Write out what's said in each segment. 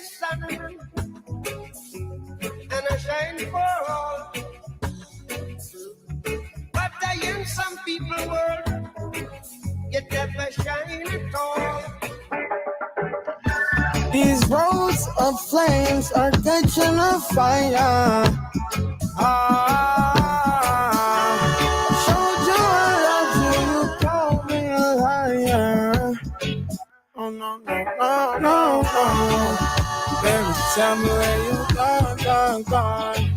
sun and a shine for all. But in some people world, you never shine at all. These roads of flames are catching a fire. Showed you I love you, you called me a liar. Oh no, no, no, no, no. Baby, tell me where you gone.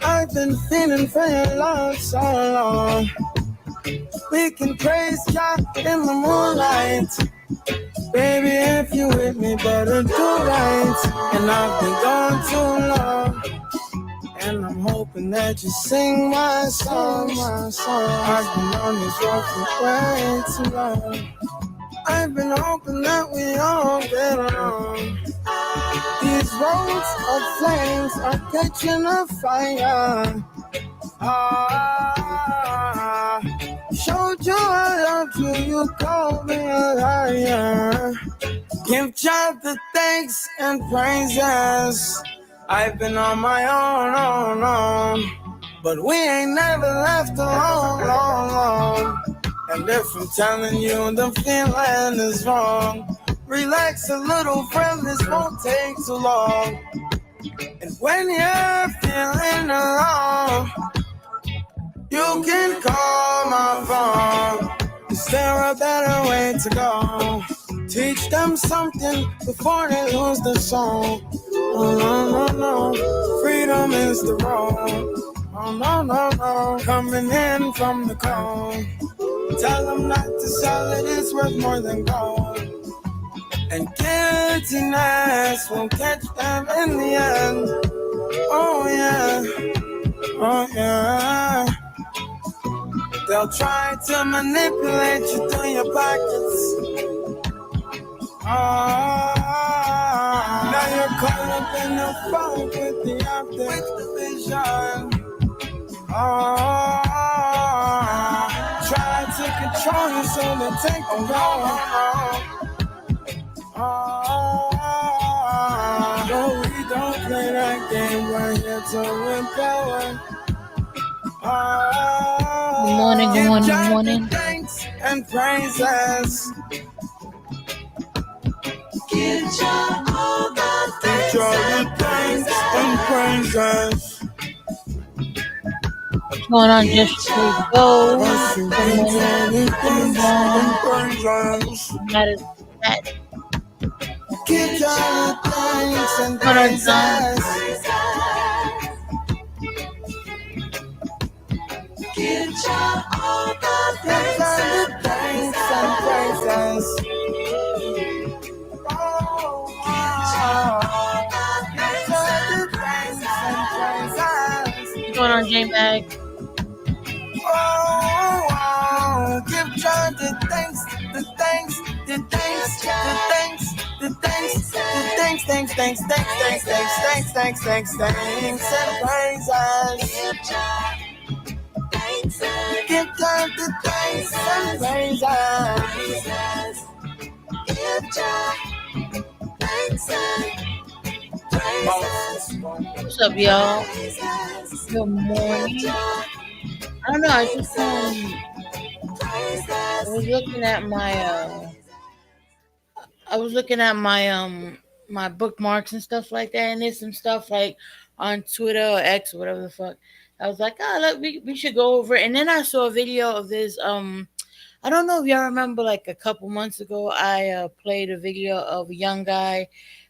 I've been feeling for your love so long. We can praise God in the moonlight. Baby, if you with me, better do right. And I've been gone too long, and I'm hoping that you sing my song. I've been on this road for way too long. I've been hoping that we all get along. These roads of flames are catching a fire. Showed you I loved you, you called me a liar. Give God the thanks and praises. I've been on my own, but we ain't never left alone. And if I'm telling you the feeling is wrong, relax a little, friend, this won't take too long. And when you're feeling alone, you can call my phone. Is there a better way to go? Teach them something before they lose the song. Oh no, freedom is the road. Oh no, coming in from the cold. Tell them not to sell it, it's worth more than gold. And guiltiness will catch them in the end. Oh yeah. They'll try to manipulate you through your pockets. Now you're caught up in the fog with the optics, with the vision. Try to control you so they take control. No, we don't play that game. We're here to empower. Good morning. Thanks and praises. Give God all the thanks and praises. What's going on, just to go? That is that. Give God thanks and praises. Give God all the thanks and praises. What's going on, J-Mag? Give God the thanks and praises. Give God the thanks and praises. Give God thanks and praises. What's up, y'all? Good morning. I don't know. I was looking at my bookmarks and stuff like that, and there's some stuff like on Twitter or X or whatever the fuck. I was like, look, we should go over it. And then I saw a video of this. I don't know if y'all remember, like a couple months ago, I played a video of a young guy.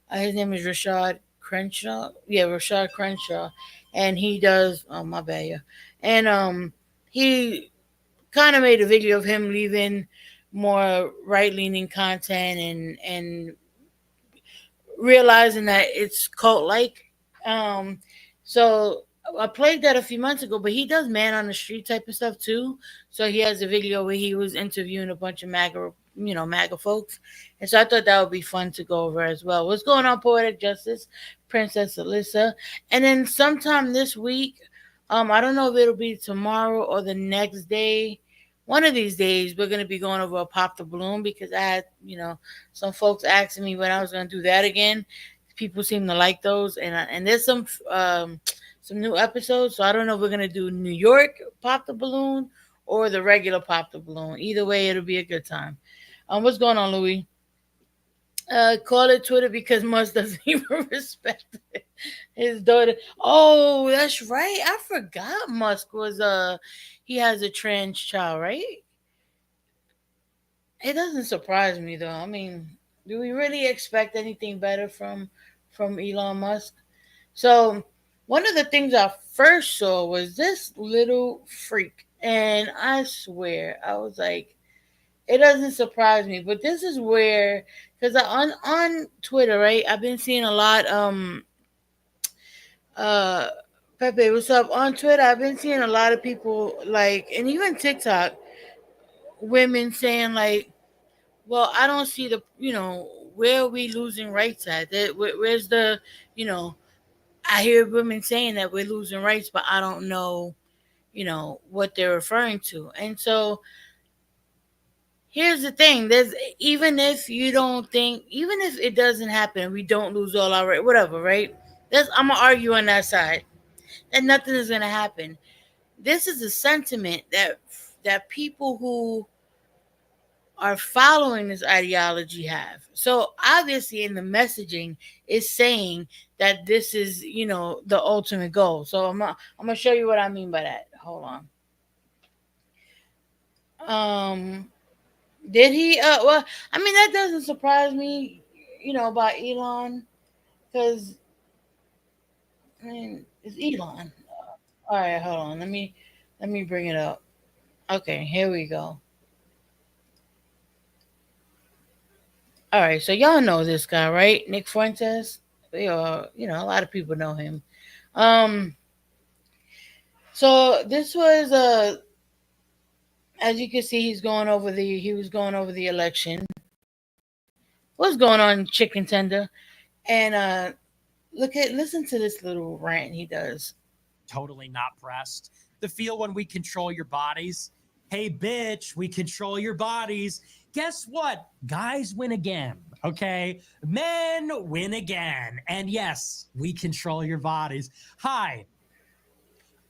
His name is Rashad Crenshaw. Yeah, Rashad Crenshaw, and he does. Oh, my bad, yeah. And he kind of made a video of him leaving more right-leaning content and realizing that it's cult-like. So I played that a few months ago, but he does man on the street type of stuff too. So he has a video where he was interviewing a bunch of MAGA folks. And so I thought that would be fun to go over as well. What's going on, Poetic Justice, Princess Alyssa? And then sometime this week, I don't know if it'll be tomorrow or the next day. One of these days, we're going to be going over a Pop the Balloon because I had, some folks asking me when I was going to do that again. people seem to like those, and there's some new episodes. So I don't know if we're gonna do New York pop the balloon or the regular pop the balloon. Either way, it'll be a good time. What's going on, Louis? Call it Twitter because Musk doesn't even respect his daughter. Oh, that's right. I forgot Musk was he has a trans child, right? It doesn't surprise me though. I mean, do we really expect anything better from Elon Musk? So, one of the things I first saw was this little freak, and I swear I was like, it doesn't surprise me. But this is where, because on Twitter, right, I've been seeing a lot. Uh, Pepe, what's up? On Twitter, I've been seeing a lot of people like, and even TikTok, women saying like, well, I don't see the, where are we losing rights at? Where's the, you know, I hear women saying that we're losing rights, but I don't know, what they're referring to. And so here's the thing: there's even if you don't think, even if it doesn't happen, we don't lose all our right, whatever, right? That's I'm gonna argue on that side, and nothing is gonna happen. This is a sentiment that people who are following this ideology have. So obviously, in the messaging, is saying that this is, the ultimate goal. So I'm gonna show you what I mean by that. Hold on. Did he? Well, I mean that doesn't surprise me, about Elon, because I mean it's Elon. All right, hold on. Let me bring it up. Okay, here we go. All right, so y'all know this guy, right? Nick Fuentes. A lot of people know him. Um, so this was as you can see, he was going over the election. What's going on, chicken tender? And listen to this little rant he does. Totally not pressed. The feel when we control your bodies. Hey, bitch, we control your bodies. Guess what? Guys win again, okay? Men win again. And yes, we control your bodies. Hi,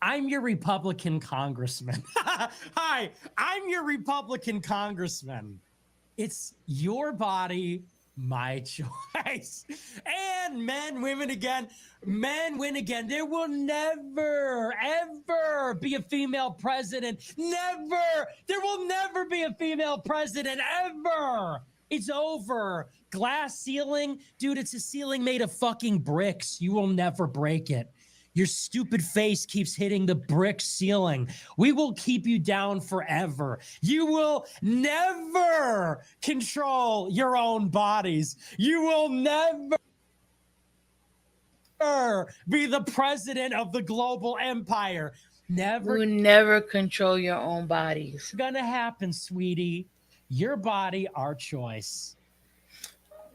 I'm your Republican congressman. Hi, I'm your Republican congressman. It's your body, my choice. And men, women again. Men win again. There will never, ever be a female president. Never. There will never be a female president, ever. It's over. Glass ceiling? Dude, it's a ceiling made of fucking bricks. You will never break it. Your stupid face keeps hitting the brick ceiling. We will keep you down forever. You will never control your own bodies. You will never be the president of the global empire. Never. You never control your own bodies. Gonna happen, sweetie. Your body, our choice.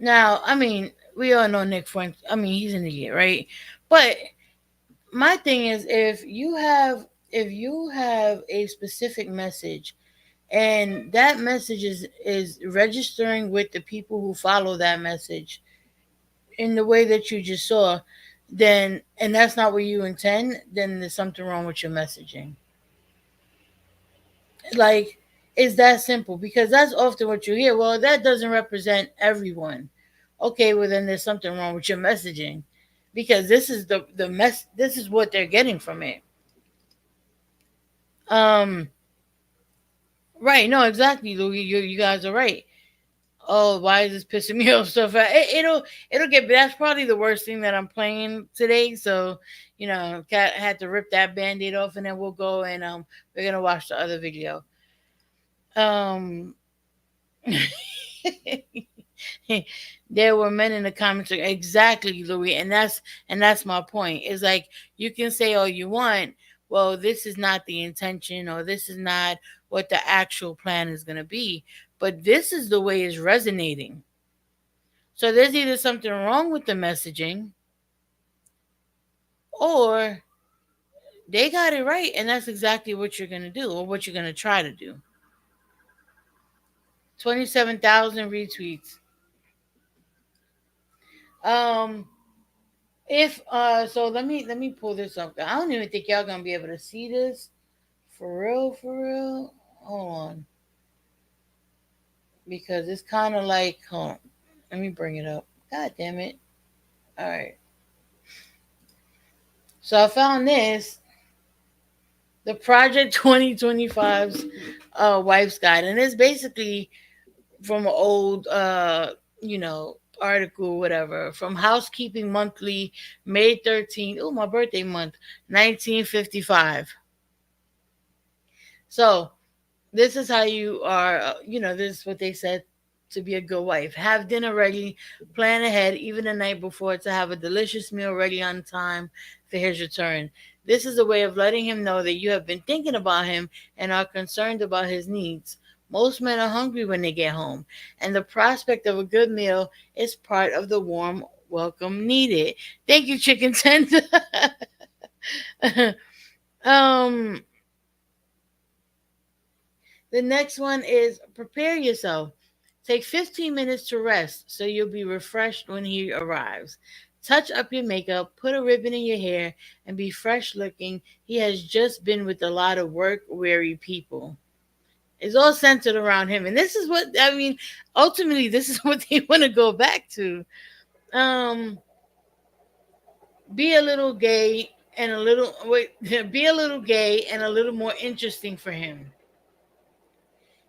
Now, I mean, we all know Nick Fuentes. I mean, he's an idiot, right? But my thing is, if you have a specific message, and that message is registering with the people who follow that message in the way that you just saw, then and that's not what you intend, then there's something wrong with your messaging. Like, it's that simple, because that's often what you hear. Well, that doesn't represent everyone. Okay, well then there's something wrong with your messaging, because this is this is what they're getting from it. Um, right? No, exactly, Louis. You guys are right. Oh, why is this pissing me off so fast? It'll get. That's probably the worst thing that I'm playing today. So, Cat had to rip that band-aid off, and then we'll go and we're gonna watch the other video. Um, there were men in the comments, exactly, Louis, and that's my point. It's like, you can say all you want. Well, this is not the intention, or this is not what the actual plan is going to be, but this is the way it's resonating. So there's either something wrong with the messaging, or they got it right, and that's exactly what you're going to do, or what you're going to try to do. 27,000 retweets. Um, If so let me pull this up. I don't even think y'all gonna be able to see this. For real, for real. Hold on. Because it's kinda like hold on. Let me bring it up. God damn it. Alright. So I found this. The Project 2025's wife's guide. And it's basically from an old you know, article, whatever, from Housekeeping Monthly, May 13th. Oh, my birthday month, 1955. So this is how you are, you know, this is what they said to be a good wife. Have dinner ready, plan ahead, even the night before, to have a delicious meal ready on time for his return. This is a way of letting him know that you have been thinking about him and are concerned about his needs. Most men are hungry when they get home, and the prospect of a good meal is part of the warm welcome needed. Thank you, Chicken Tender. um, The next one is prepare yourself. Take 15 minutes to rest so you'll be refreshed when he arrives. Touch up your makeup, put a ribbon in your hair, and be fresh looking. He has just been with a lot of work weary people. It's all centered around him. And this is what I mean, ultimately this is what they want to go back to. Um be a little gay and a little wait, be a little gay and a little more interesting for him.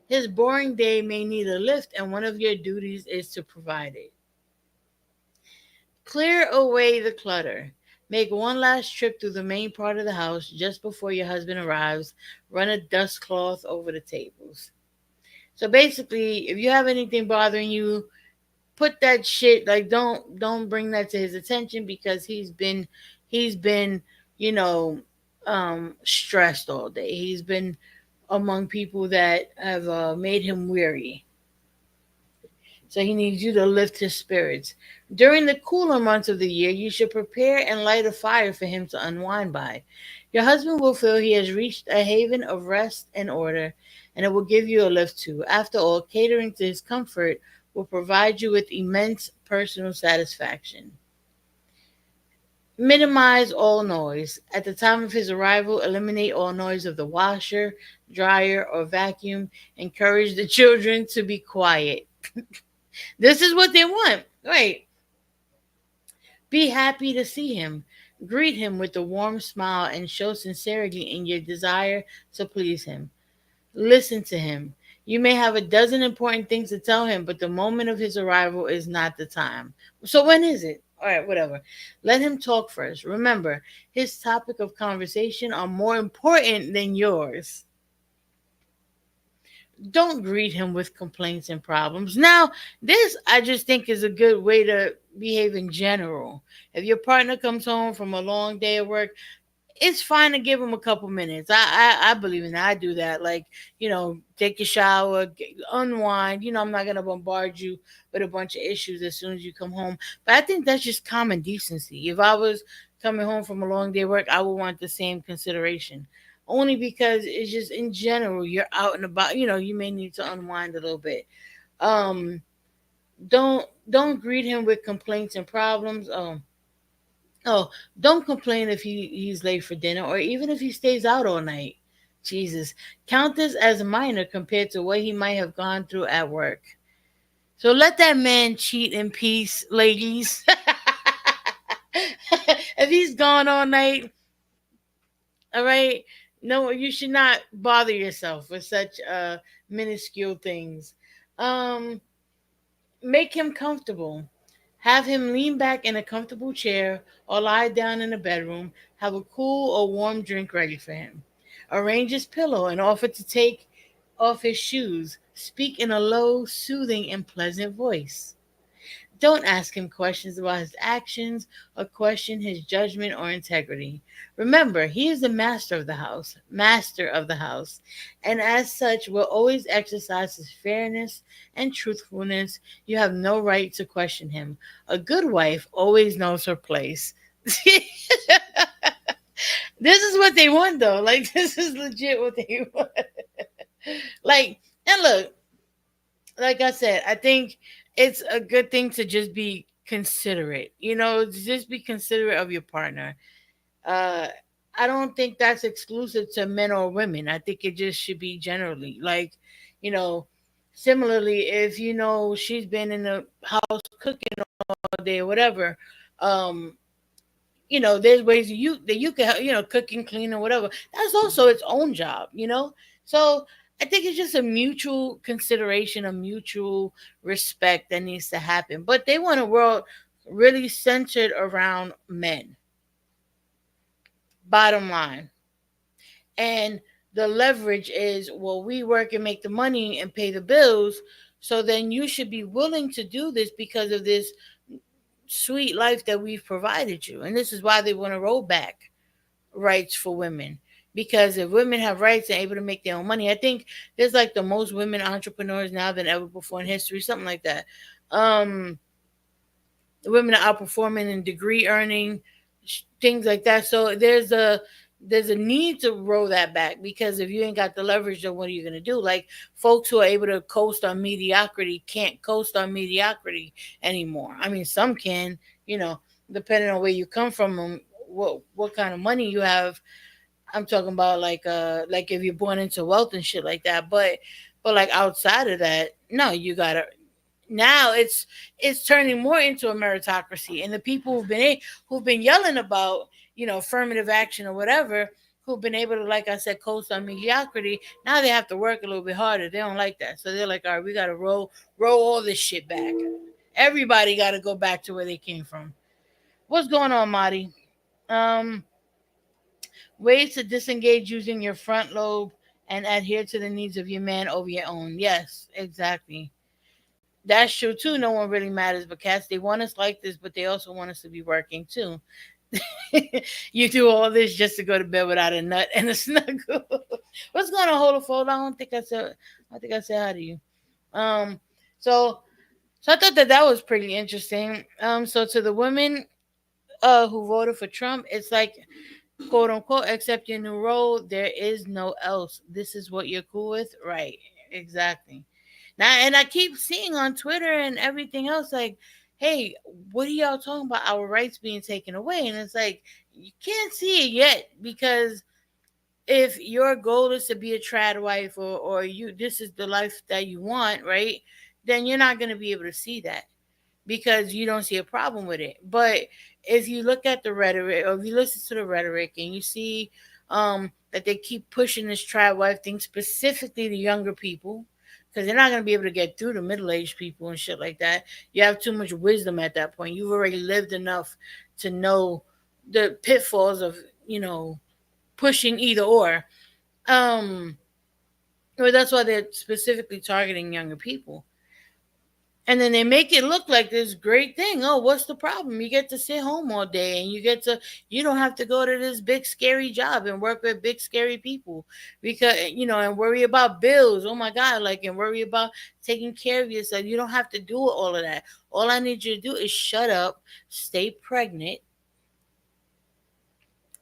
His boring day may need a lift, and one of your duties is to provide it. Clear away the clutter. Make one last trip through the main part of the house just before your husband arrives. Run a dust cloth over the tables. So basically, if you have anything bothering you, put that shit, like, don't bring that to his attention, because he's been, you know, stressed all day. He's been among people that have made him weary. So he needs you to lift his spirits. During the cooler months of the year, you should prepare and light a fire for him to unwind by. Your husband will feel he has reached a haven of rest and order, and it will give you a lift too. After all, catering to his comfort will provide you with immense personal satisfaction. Minimize all noise. At the time of his arrival, eliminate all noise of the washer, dryer, or vacuum. Encourage the children to be quiet. This is what they want. Right. Be happy to see him. Greet him with a warm smile and show sincerity in your desire to please him. Listen to him. You may have a dozen important things to tell him, but the moment of his arrival is not the time. So when is it? All right, whatever. Let him talk first. Remember, his topic of conversation are more important than yours. Don't greet him with complaints and problems. Now, this I just think is a good way to behave in general. If your partner comes home from a long day of work, it's fine to give him a couple minutes. I believe in that. I do that. Like, you know, take a shower, unwind. You know, I'm not going to bombard you with a bunch of issues as soon as you come home. But I think that's just common decency. If I was coming home from a long day of work, I would want the same consideration. Only because it's just in general, you're out and about. You know, you may need to unwind a little bit. Um, don't greet him with complaints and problems. Oh, don't complain if he's late for dinner or even if he stays out all night. Jesus. Count this as minor compared to what he might have gone through at work. So let that man cheat in peace, ladies. If he's gone all night, all right, no, you should not bother yourself with such minuscule things. Um, Make him comfortable. Have him lean back in a comfortable chair or lie down in the bedroom. Have a cool or warm drink ready for him. Arrange his pillow and offer to take off his shoes. Speak in a low, soothing, and pleasant voice. Don't ask him questions about his actions or question his judgment or integrity. Remember, he is the master of the house, and as such will always exercise his fairness and truthfulness. You have no right to question him. A good wife always knows her place. This is what they want, though. Like, this is legit what they want. Like, and look, like I said, I think it's a good thing to just be considerate. Just be considerate of your partner. uh I don't think that's exclusive to men or women. I think it just should be generally, like, you know similarly, if she's been in the house cooking all day or whatever. There's ways that you can, cooking, clean, or whatever. That's also its own job. So I think it's just a mutual consideration, a mutual respect that needs to happen. But they want a world really centered around men, bottom line. And the leverage is, well, we work and make the money and pay the bills, so then you should be willing to do this because of this sweet life that we've provided you. And this is why they want to roll back rights for women. Because if women have rights and able to make their own money, I think there's like the most women entrepreneurs now than ever before in history, something like that. Um, Women are outperforming in degree earning, things like that. So there's a need to roll that back, because if you ain't got the leverage, then what are you going to do? Like, folks who are able to coast on mediocrity can't coast on mediocrity anymore. I mean, some can, you know, depending on where you come from and what kind of money you have. I'm talking about like if you're born into wealth and shit like that. But like outside of that, no, you gotta. Now it's turning more into a meritocracy, and the people who've been yelling about, affirmative action or whatever, who've been able to, like I said, coast on mediocrity, now they have to work a little bit harder. They don't like that, so they're like, all right, we got to roll all this shit back. Everybody got to go back to where they came from. What's going on, Marty? um Ways to disengage using your front lobe and adhere to the needs of your man over your own. Yes, exactly. That's true too. No one really matters but cats. They want us like this, but they also want us to be working too. You do all this just to go to bed without a nut and a snuggle. What's going on, hold a fold? I don't think I said hi to you. Um, so so I thought that was pretty interesting. So to the women who voted for Trump, it's like, quote unquote, accept your new role. There is no else. This is what you're cool with, right? Exactly. Now, and I keep seeing on Twitter and everything else, like, hey, what are y'all talking about? Our rights being taken away. And it's like, you can't see it yet, because if your goal is to be a trad wife, or you this is the life that you want, right? Then you're not going to be able to see that, because you don't see a problem with it. But if you look at the rhetoric, or if you listen to the rhetoric, and you see that they keep pushing this trad wife thing, specifically to younger people, because they're not going to be able to get through to middle-aged people and shit like that. You have too much wisdom at that point. You've already lived enough to know the pitfalls of, pushing either or. Um, well, that's why they're specifically targeting younger people. And then they make it look like this great thing. Oh, what's the problem? You get to sit home all day, and you don't have to go to this big scary job and work with big scary people, because, and worry about bills. Oh my God, like, and worry about taking care of yourself. You don't have to do all of that. All I need you to do is shut up, stay pregnant,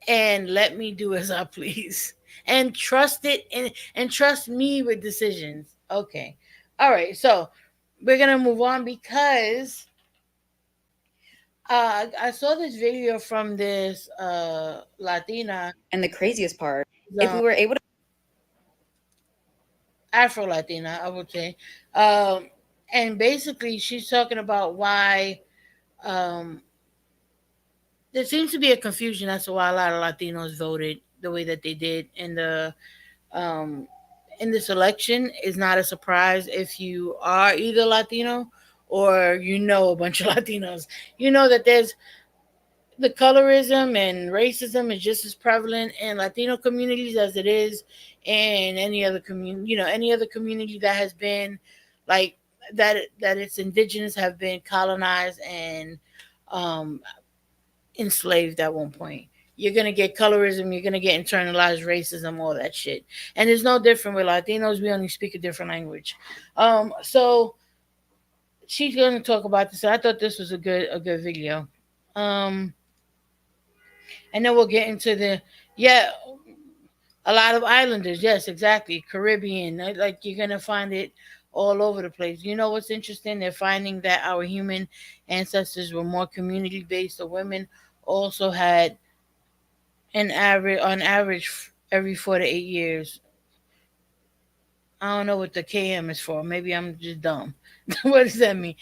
and let me do as I please. And trust it, and trust me with decisions. Okay. All right. So we're gonna move on, because I saw this video from this Latina, And the craziest part, if um, we were able to Afro Latina, I would say, um, and basically she's talking about why um, there seems to be a confusion as to why a lot of Latinos voted the way that they did um, in this election. Is not a surprise if you are either Latino or a bunch of Latinos. You know that there's the colorism and racism is just as prevalent in Latino communities as it is in any other community. Any other community that has been like that its indigenous have been colonized and um, enslaved at one point. You're gonna get colorism. You're gonna get internalized racism, all that shit. And it's no different with Latinos. We only speak a different language. So she's gonna talk about this. I thought this was a good video. Um, and then we'll get into the, yeah, a lot of islanders. Yes, exactly. Caribbean. Like, you're gonna find it all over the place. You know what's interesting? They're finding that our human ancestors were more community based. The women also had on average, every 4 to 8 years. I don't know what the KM is for. Maybe I'm just dumb. What does that mean?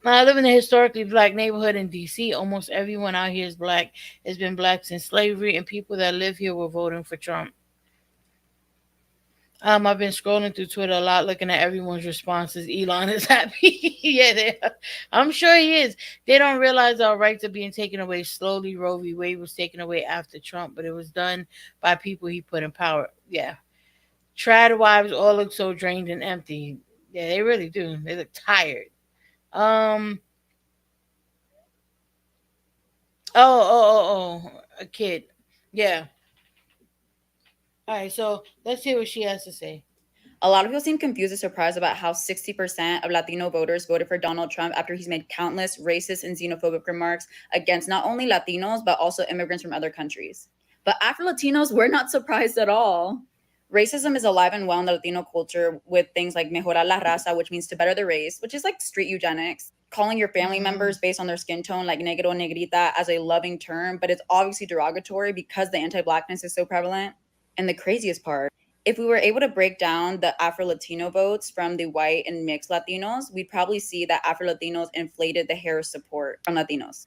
I live in a historically black neighborhood in DC. Almost everyone out here is black. It's been black since slavery, and people that live here were voting for Trump. I've been scrolling through Twitter a lot, looking at everyone's responses. Elon is happy. Yeah, I'm sure he is. They don't realize our rights are being taken away slowly. Roe v. Wade was taken away after Trump, but it was done by people he put in power. Yeah. Trad wives all look so drained and empty. Yeah, they really do. They look tired. Um. Oh. A kid. Yeah. All right. So let's hear what she has to say. A lot of people seem confused and surprised about how 60% of Latino voters voted for Donald Trump after he's made countless racist and xenophobic remarks against not only Latinos, but also immigrants from other countries. But Afro Latinos, we're not surprised at all. Racism is alive and well in the Latino culture with things like mejorar la raza, which means to better the race, which is like street eugenics. Calling your family members based on their skin tone, like negro, negrita, as a loving term, but it's obviously derogatory because the anti-blackness is so prevalent. And the craziest part, if we were able to break down the Afro-Latino votes from the white and mixed Latinos, we'd probably see that Afro-Latinos inflated the Harris support from Latinos.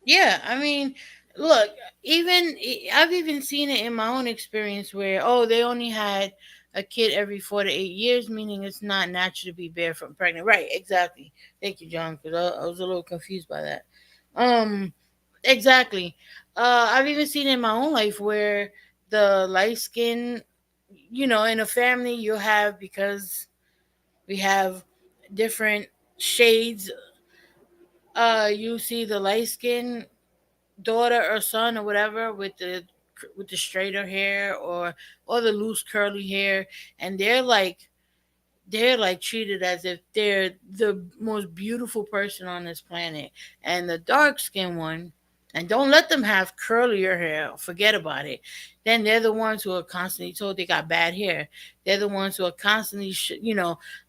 Yeah, I mean, look, even I've even seen it in my own experience where they only had a kid every 4 to 8 years, meaning it's not natural to be barefoot and pregnant. Right? Exactly. Thank you, John, because I was a little confused by that. Um, exactly. I've even seen it in my own life where the light skin, in a family you have because we have different shades. You see the light skin daughter or son or whatever with the straighter hair or the loose curly hair, and they're like treated as if they're the most beautiful person on this planet. And the dark skinned one, and don't let them have curlier hair, forget about it. Then they're the ones who are constantly told they got bad hair. They're the ones who are constantly,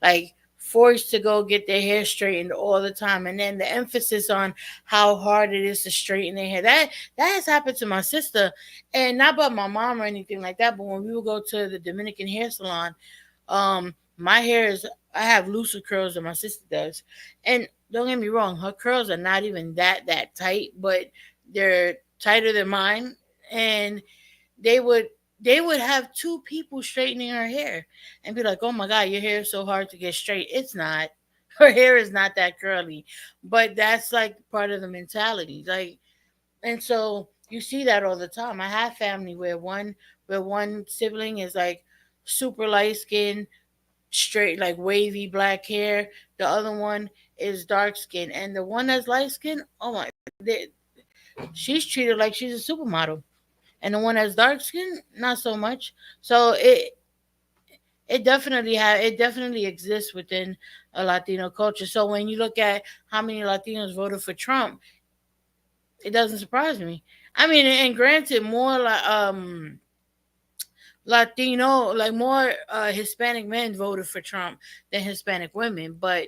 like forced to go get their hair straightened all the time. And then the emphasis on how hard it is to straighten their hair. That has happened to my sister, and not about my mom or anything like that. But when we would go to the Dominican hair salon, my hair is I have looser curls than my sister does. And don't get me wrong, her curls are not even that tight, but they're tighter than mine. And they would they would have two people straightening her hair and be like, "Oh my god, your hair is so hard to get straight." It's not. Her hair is not that curly. But that's like part of the mentality. Like, and so you see that all the time. I have family where one sibling is like super light skinned, straight, like wavy black hair. The other one is dark skin, and the one that's light skin, oh my, they, she's treated like she's a supermodel, and the one that's dark skin, not so much. So it definitely exists within a Latino culture. So when you look at how many Latinos voted for Trump, it doesn't surprise me. I mean, and granted, more like Latino, like more Hispanic men voted for Trump than Hispanic women. But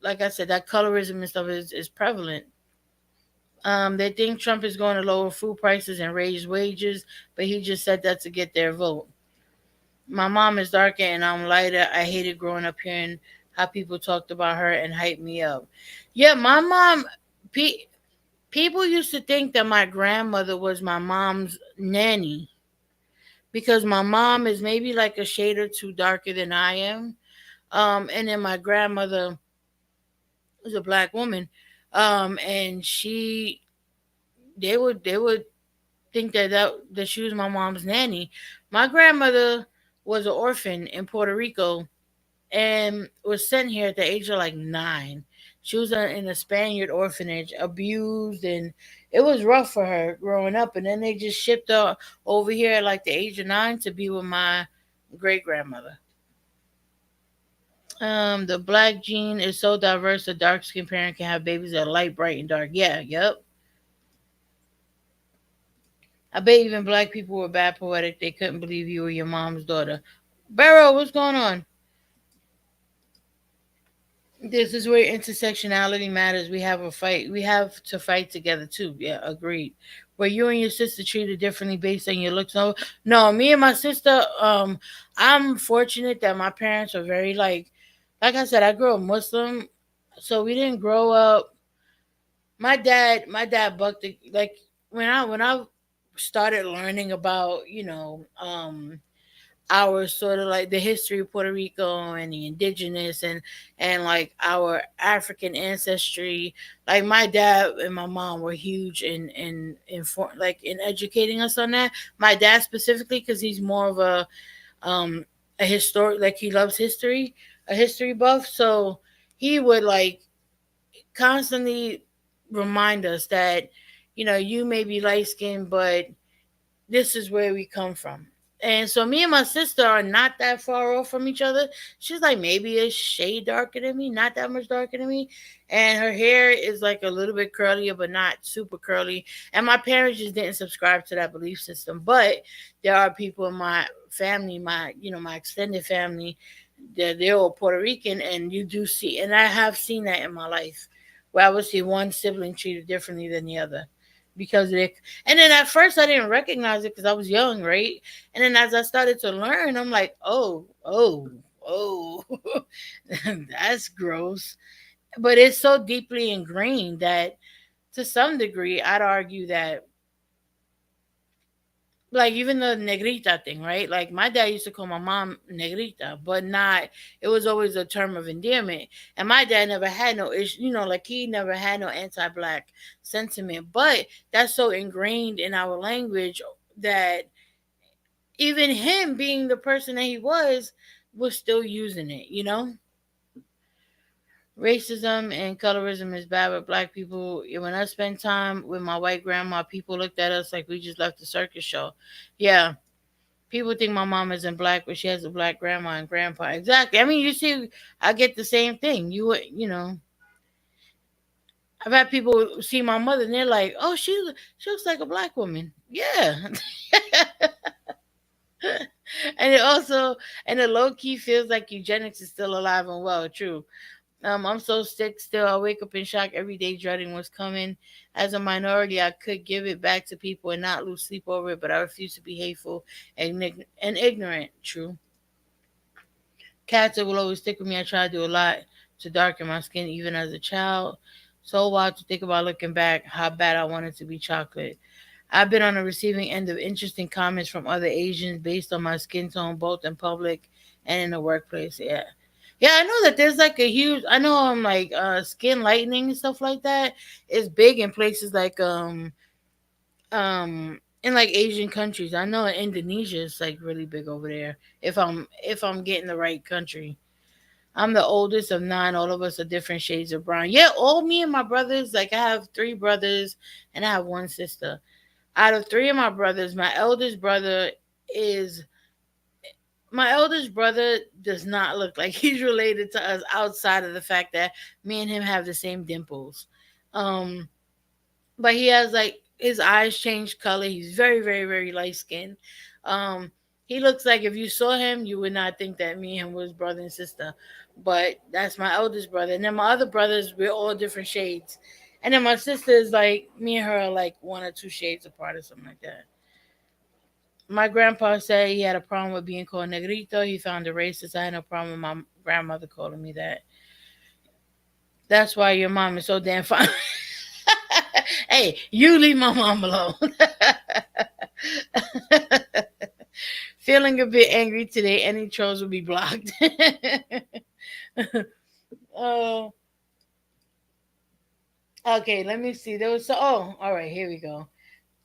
like I said, that colorism and stuff is prevalent. They think Trump is going to lower food prices and raise wages, but he just said that to get their vote. My mom is darker and I'm lighter. I hated growing up hearing how people talked about her and hyped me up. Yeah, my mom. Pe- People used to think that my grandmother was my mom's nanny because my mom is maybe like a shade or two darker than I am. And then my grandmother was a black woman. And they would think that she was my mom's nanny. My grandmother was an orphan in Puerto Rico and was sent here at the age of like 9. She was in a Spaniard orphanage, abused, and it was rough for her growing up. And then they just shipped her over here at like the age of 9 to be with my great grandmother. The black gene is so diverse. A dark skinned parent can have babies that are light, bright, and dark. Yeah, yep. I bet even black people were bad poetic. They couldn't believe you were your mom's daughter. Barrow, what's going on? This is where intersectionality matters. We have a fight. We have to fight together too. Yeah, agreed. Were you and your sister treated differently based on your looks? No, no. Me and my sister. I'm fortunate that my parents are very like I said. I grew up Muslim, so we didn't grow up. My dad bucked the, like when I started learning about our sort of like the history of Puerto Rico and the indigenous and like our African ancestry. Like my dad and my mom were huge like in educating us on that. My dad specifically because he's more of a historic, like he loves history, a history buff. So he would like constantly remind us that you may be light skinned, but this is where we come from. And so me and my sister are not that far off from each other. She's like maybe a shade darker than me, not that much darker than me. And her hair is like a little bit curlier, but not super curly. And my parents just didn't subscribe to that belief system. But there are people in my family, my extended family, they're all Puerto Rican, and you do see, and I have seen that in my life, where I would see one sibling treated differently than the other because it. And then at first I didn't recognize it because I was young, right? And then as I started to learn, I'm like, oh, that's gross. But it's so deeply ingrained that, to some degree, I'd argue that, like even the negrita thing, right? Like my dad used to call my mom negrita, but not. It was always a term of endearment, and my dad never had no issue. Like he never had no anti-black sentiment. But that's so ingrained in our language that even him being the person that he was still using it. Racism and colorism is bad with black people. When I spent time with my white grandma, people looked at us like we just left the circus show. Yeah, people think my mom isn't black, but she has a black grandma and grandpa. Exactly. I mean, you see, I get the same thing. I've had people see my mother and they're like, "Oh, she looks like a black woman." Yeah, and it also and it low key feels like eugenics is still alive and well. True. I'm so sick still. I wake up in shock every day, dreading what's coming. As a minority, I could give it back to people and not lose sleep over it, but I refuse to be hateful and ignorant. True. Cats will always stick with me. I try to do a lot to darken my skin, even as a child. So wild to think about looking back, how bad I wanted to be chocolate. I've been on the receiving end of interesting comments from other Asians based on my skin tone, both in public and in the workplace. Yeah. Yeah, I know that there's like a huge. I know like skin lightening and stuff like that is big in places like in like Asian countries. I know in Indonesia it's like really big over there. If I'm getting the right country. I'm the oldest of nine. All of us are different shades of brown. Yeah, all me and my brothers. Like I have three brothers and I have one sister. Out of three of my brothers, is my eldest brother does not look like he's related to us outside of the fact that me and him have the same dimples. Um, but he has like his eyes change color. He's very, very, very light skinned. Um, he looks like if you saw him, you would not think that me and him was brother and sister. But that's my eldest brother. And then my other brothers, we're all different shades. And then my sister is like me and her are like one or two shades apart or something like that. My grandpa said he had a problem with being called negrito. He found it racist. I had no problem with my grandmother calling me that. That's why your mom is so damn fine. Hey, you leave my mom alone. Feeling a bit angry today. Any trolls will be blocked. Oh, okay. Let me see. There was all right. Here we go.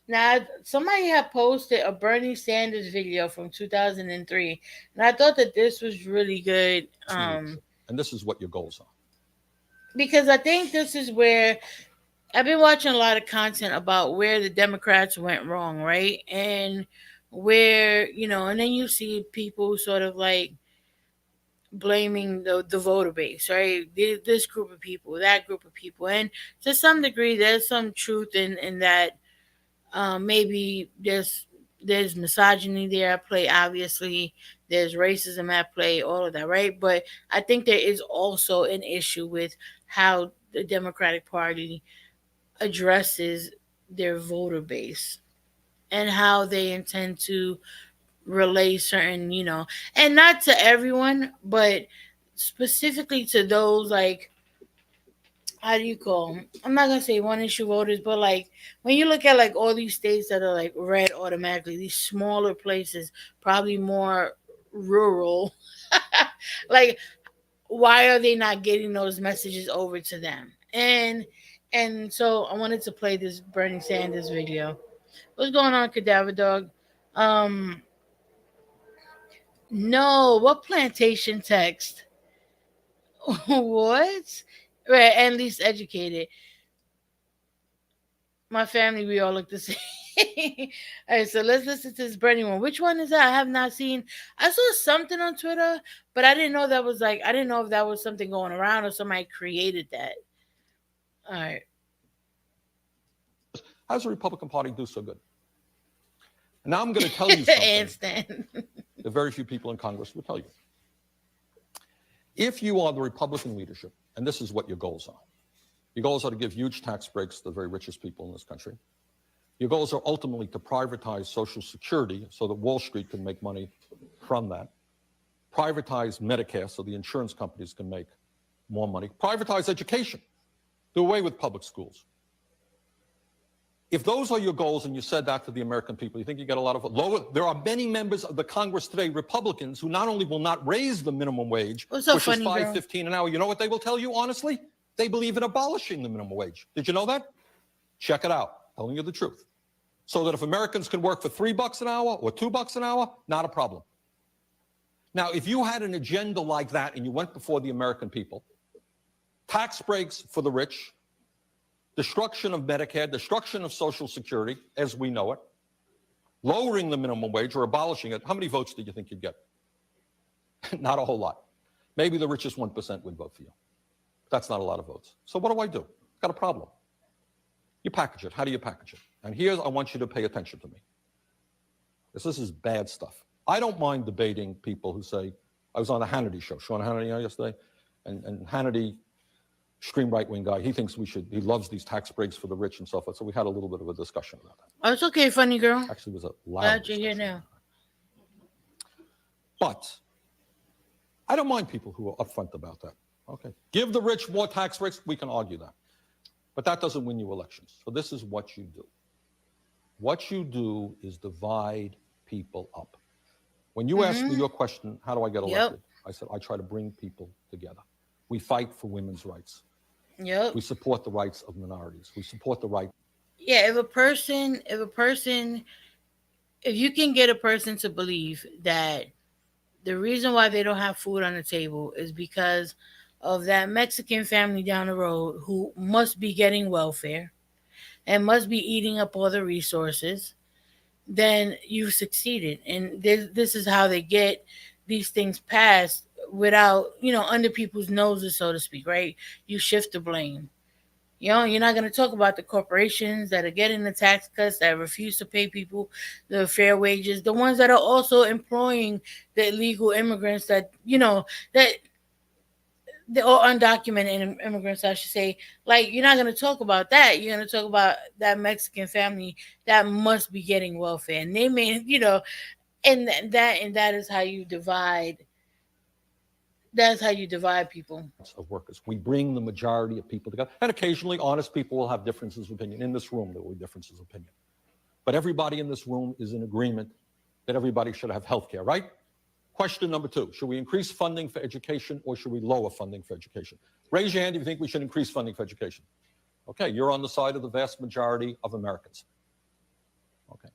Now, somebody had posted a Bernie Sanders video from 2003, and I thought that this was really good. And this is what your goals are. Because I think this is where I've been watching a lot of content about where the Democrats went wrong, right? And where, and then you see people sort of like blaming the voter base, right? This group of people, that group of people. And to some degree, there's some truth in that. Maybe there's misogyny there at play, obviously. there's racism at play, all of that, right? But I think there is also an issue with how the Democratic Party addresses their voter base and how they intend to relay certain, and not to everyone, but specifically to those like, how do you call them? I'm not gonna say one issue voters, but like when you look at like all these states that are like red automatically, these smaller places, probably more rural, like why are they not getting those messages over to them? And so I wanted to play this Bernie Sanders video. What's going on, Cadaver Dog? Um, no, what plantation text? What? Right, at least educated. My family, we all look the same. All right, so let's listen to this Bernie one. Which one is that? I have not seen. I saw something on Twitter, but I didn't know that was like, I didn't know if that was something going around or somebody created that. All right. How does the Republican Party do so good? And now I'm going to tell you something that very few people in Congress will tell you. If you are the Republican leadership, and this is what your goals are, your goals are to give huge tax breaks to the very richest people in this country. Your goals are ultimately to privatize Social Security so that Wall Street can make money from that. Privatize Medicare so the insurance companies can make more money. Privatize education. Do away with public schools. If those are your goals and you said that to the American people, you think you get a lot of lower. There are many members of the Congress today, Republicans, who not only will not raise the minimum wage, which is $5.15 an hour, you know what they will tell you, honestly? They believe in abolishing the minimum wage. Did you know that? Check it out. Telling you the truth. So that if Americans can work for $3 an hour or $2 an hour, not a problem. Now, if you had an agenda like that and you went before the American people, tax breaks for the rich, destruction of Medicare, destruction of Social Security as we know it, lowering the minimum wage or abolishing it, how many votes do you think you'd get? Not a whole lot. Maybe the richest 1% would vote for you. That's not a lot of votes. So what do? I've got a problem. You package it. How do you package it? And here's, I want you to pay attention to me. This is bad stuff. I don't mind debating people who say, I was on a Hannity show, Sean Hannity yesterday, and Hannity, extreme right-wing guy, he thinks he loves these tax breaks for the rich and so forth. So we had a little bit of a discussion about that. Oh, it's okay, funny girl. Actually, it was a loud Glad you're discussion. here now. But I don't mind people who are upfront about that. Okay, give the rich more tax breaks, we can argue that. But that doesn't win you elections. So this is what you do. What you do is divide people up. When you ask me your question, how do I get elected? I said, I try to bring people together. We fight for women's rights. We support the rights of minorities. We support the right. Yeah, if you can get a person to believe that the reason why they don't have food on the table is because of that Mexican family down the road who must be getting welfare and must be eating up all the resources, then you've succeeded. And this is how they get these things passed without, under people's noses, so to speak, right? You shift the blame. You're not going to talk about the corporations that are getting the tax cuts, that refuse to pay people the fair wages, the ones that are also employing the illegal immigrants that, that the or undocumented immigrants, I should say. Like, you're not going to talk about that. You're going to talk about that Mexican family that must be getting welfare. And they may, and that is how you divide. That's how you divide people. Of workers. We bring the majority of people together. And occasionally, honest people will have differences of opinion. In this room, there will be differences of opinion. But everybody in this room is in agreement that everybody should have health care, right? Question number 2, should we increase funding for education or should we lower funding for education? Raise your hand if you think we should increase funding for education. Okay, you're on the side of the vast majority of Americans. Okay.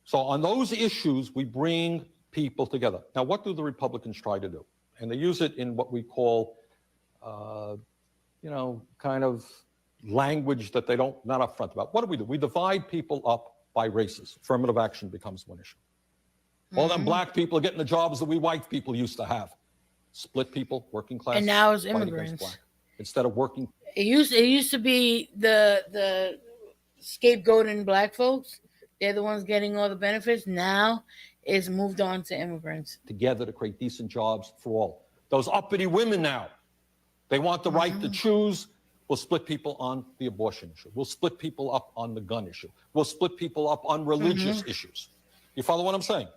So on those issues, we bring people together. Now, what do the Republicans try to do? And they use it in what we call, kind of language that they don't, not upfront about. What do? We divide people up by races. Affirmative action becomes one issue. All them black people are getting the jobs that we white people used to have. Split people, working class. And now it's immigrants. Instead of working. It used to be the scapegoating black folks. They're the ones getting all the benefits. Now is moved on to immigrants. Together to create decent jobs for all. Those uppity women now, they want the right to choose. We'll split people on the abortion issue. We'll split people up on the gun issue. We'll split people up on religious issues. You follow what I'm saying?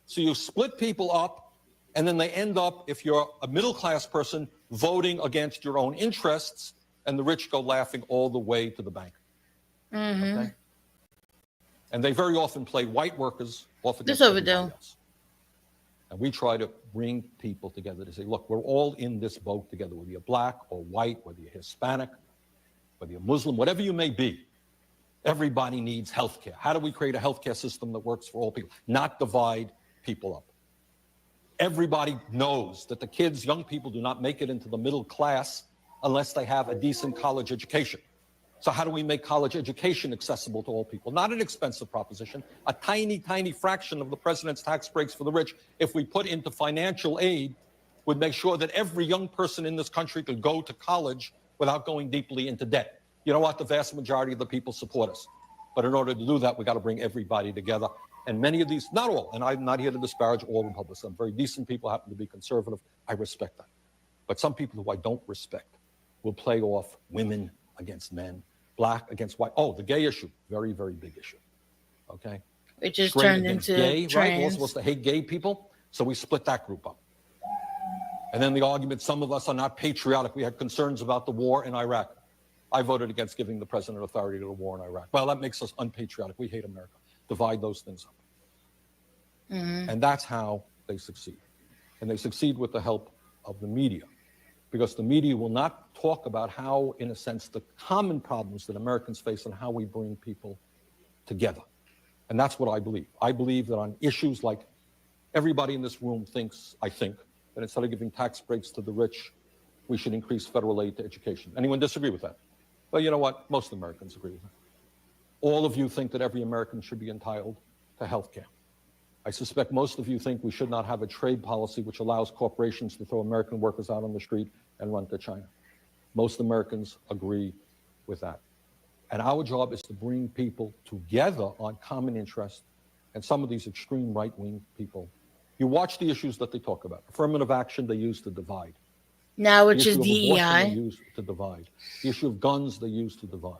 So you split people up, and then they end up, if you're a middle-class person, voting against your own interests, and the rich go laughing all the way to the bank. Okay? And they very often play white workers off against everybody else. And we try to bring people together to say, look, we're all in this boat together, whether you're black or white, whether you're Hispanic, whether you're Muslim, whatever you may be. Everybody needs health care. How do we create a healthcare system that works for all people, not divide people up? Everybody knows that the kids, young people, do not make it into the middle class unless they have a decent college education. So how do we make college education accessible to all people? Not an expensive proposition, a tiny, tiny fraction of the president's tax breaks for the rich, if we put into financial aid, would make sure that every young person in this country could go to college without going deeply into debt. You know what? The vast majority of the people support us. But in order to do that, we got to bring everybody together. And many of these, not all, and I'm not here to disparage all Republicans. Some very decent people happen to be conservative. I respect that. But some people who I don't respect will play off women against men, black against white. Oh, the gay issue, very, very big issue. Okay? It just turned into gay, trans. right? We're supposed to hate gay people, so we split that group up. And then the argument, some of us are not patriotic. We had concerns about the war in Iraq. I voted against giving the president authority to the war in Iraq. Well, that makes us unpatriotic. We hate America. Divide those things up. And that's how they succeed. And they succeed with the help of the media, because the media will not talk about how, in a sense, the common problems that Americans face and how we bring people together. And that's what I believe. I believe that on issues like everybody in this room thinks, I think, that instead of giving tax breaks to the rich, we should increase federal aid to education. Anyone disagree with that? Well, you know what? Most Americans agree with that. All of you think that every American should be entitled to health care. I suspect most of you think we should not have a trade policy which allows corporations to throw American workers out on the street and run to China. Most Americans agree with that. And our job is to bring people together on common interests. And some of these extreme right-wing people, you watch the issues that they talk about. Affirmative action, they use to divide. Now, which is DEI. DEI. They use to divide. The issue of guns, they use to divide.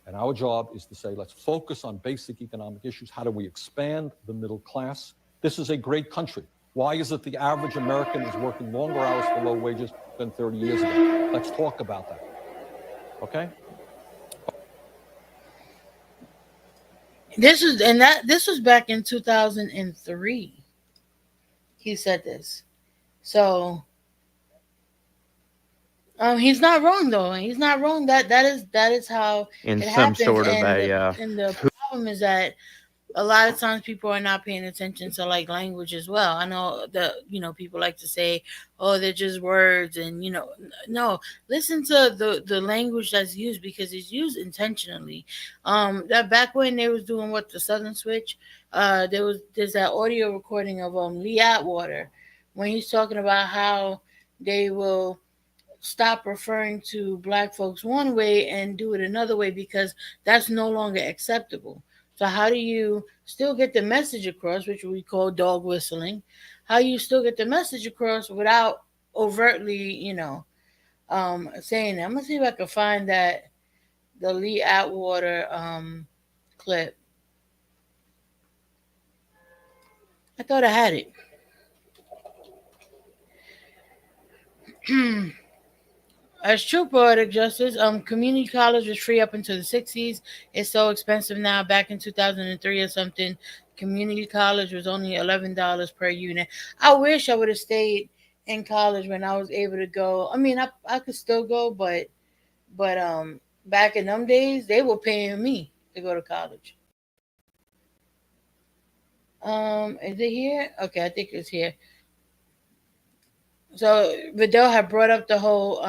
And our job is to say, let's focus on basic economic issues. How do we expand the middle class? This is a great country. Why is it the average American is working longer hours for low wages than 30 years ago? Let's talk about that. Okay? This was back in 2003. He said this. So he's not wrong though. He's not wrong. That is how in it some happens. sort of And the problem is that a lot of times people are not paying attention to like language as well. I know that people like to say, "Oh, they're just words," and no. Listen to the language that's used, because it's used intentionally. That back when they was doing the Southern Switch, there's that audio recording of Lee Atwater when he's talking about how they will stop referring to black folks one way and do it another way because that's no longer acceptable. So how do you still get the message across, which we call dog whistling? How you still get the message across without overtly, saying it? I'm gonna see if I can find the Lee Atwater clip. I thought I had it. As true poetic justice, community college was free up until the 60s. It's so expensive now. Back in 2003 or something, community college was only $11 per unit. I wish I would have stayed in college when I was able to go. I mean, I could still go, but back in them days, they were paying me to go to college. Is it here? Okay, I think it's here. So Vidal had brought up the whole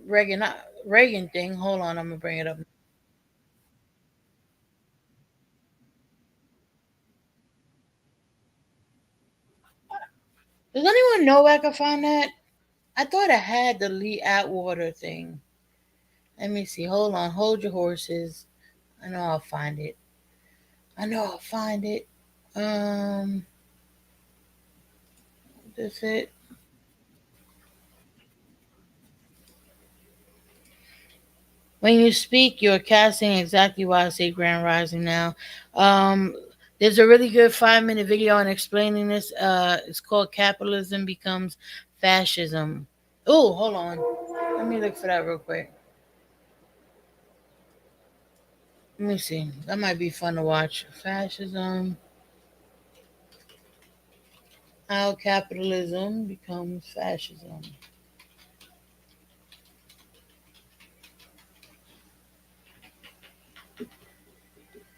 Reagan thing. Hold on, I'm gonna bring it up. Does anyone know where I can find that? I thought I had the Lee Atwater thing. Let me see. Hold on. Hold your horses. I know I'll find it. That's it. When you speak, you're casting exactly why I say Grand Rising now. Um, there's a really good 5 minute video on explaining this. It's called Capitalism Becomes Fascism. Oh, hold on. Let me look for that real quick. Let me see. That might be fun to watch. Fascism. How capitalism becomes fascism.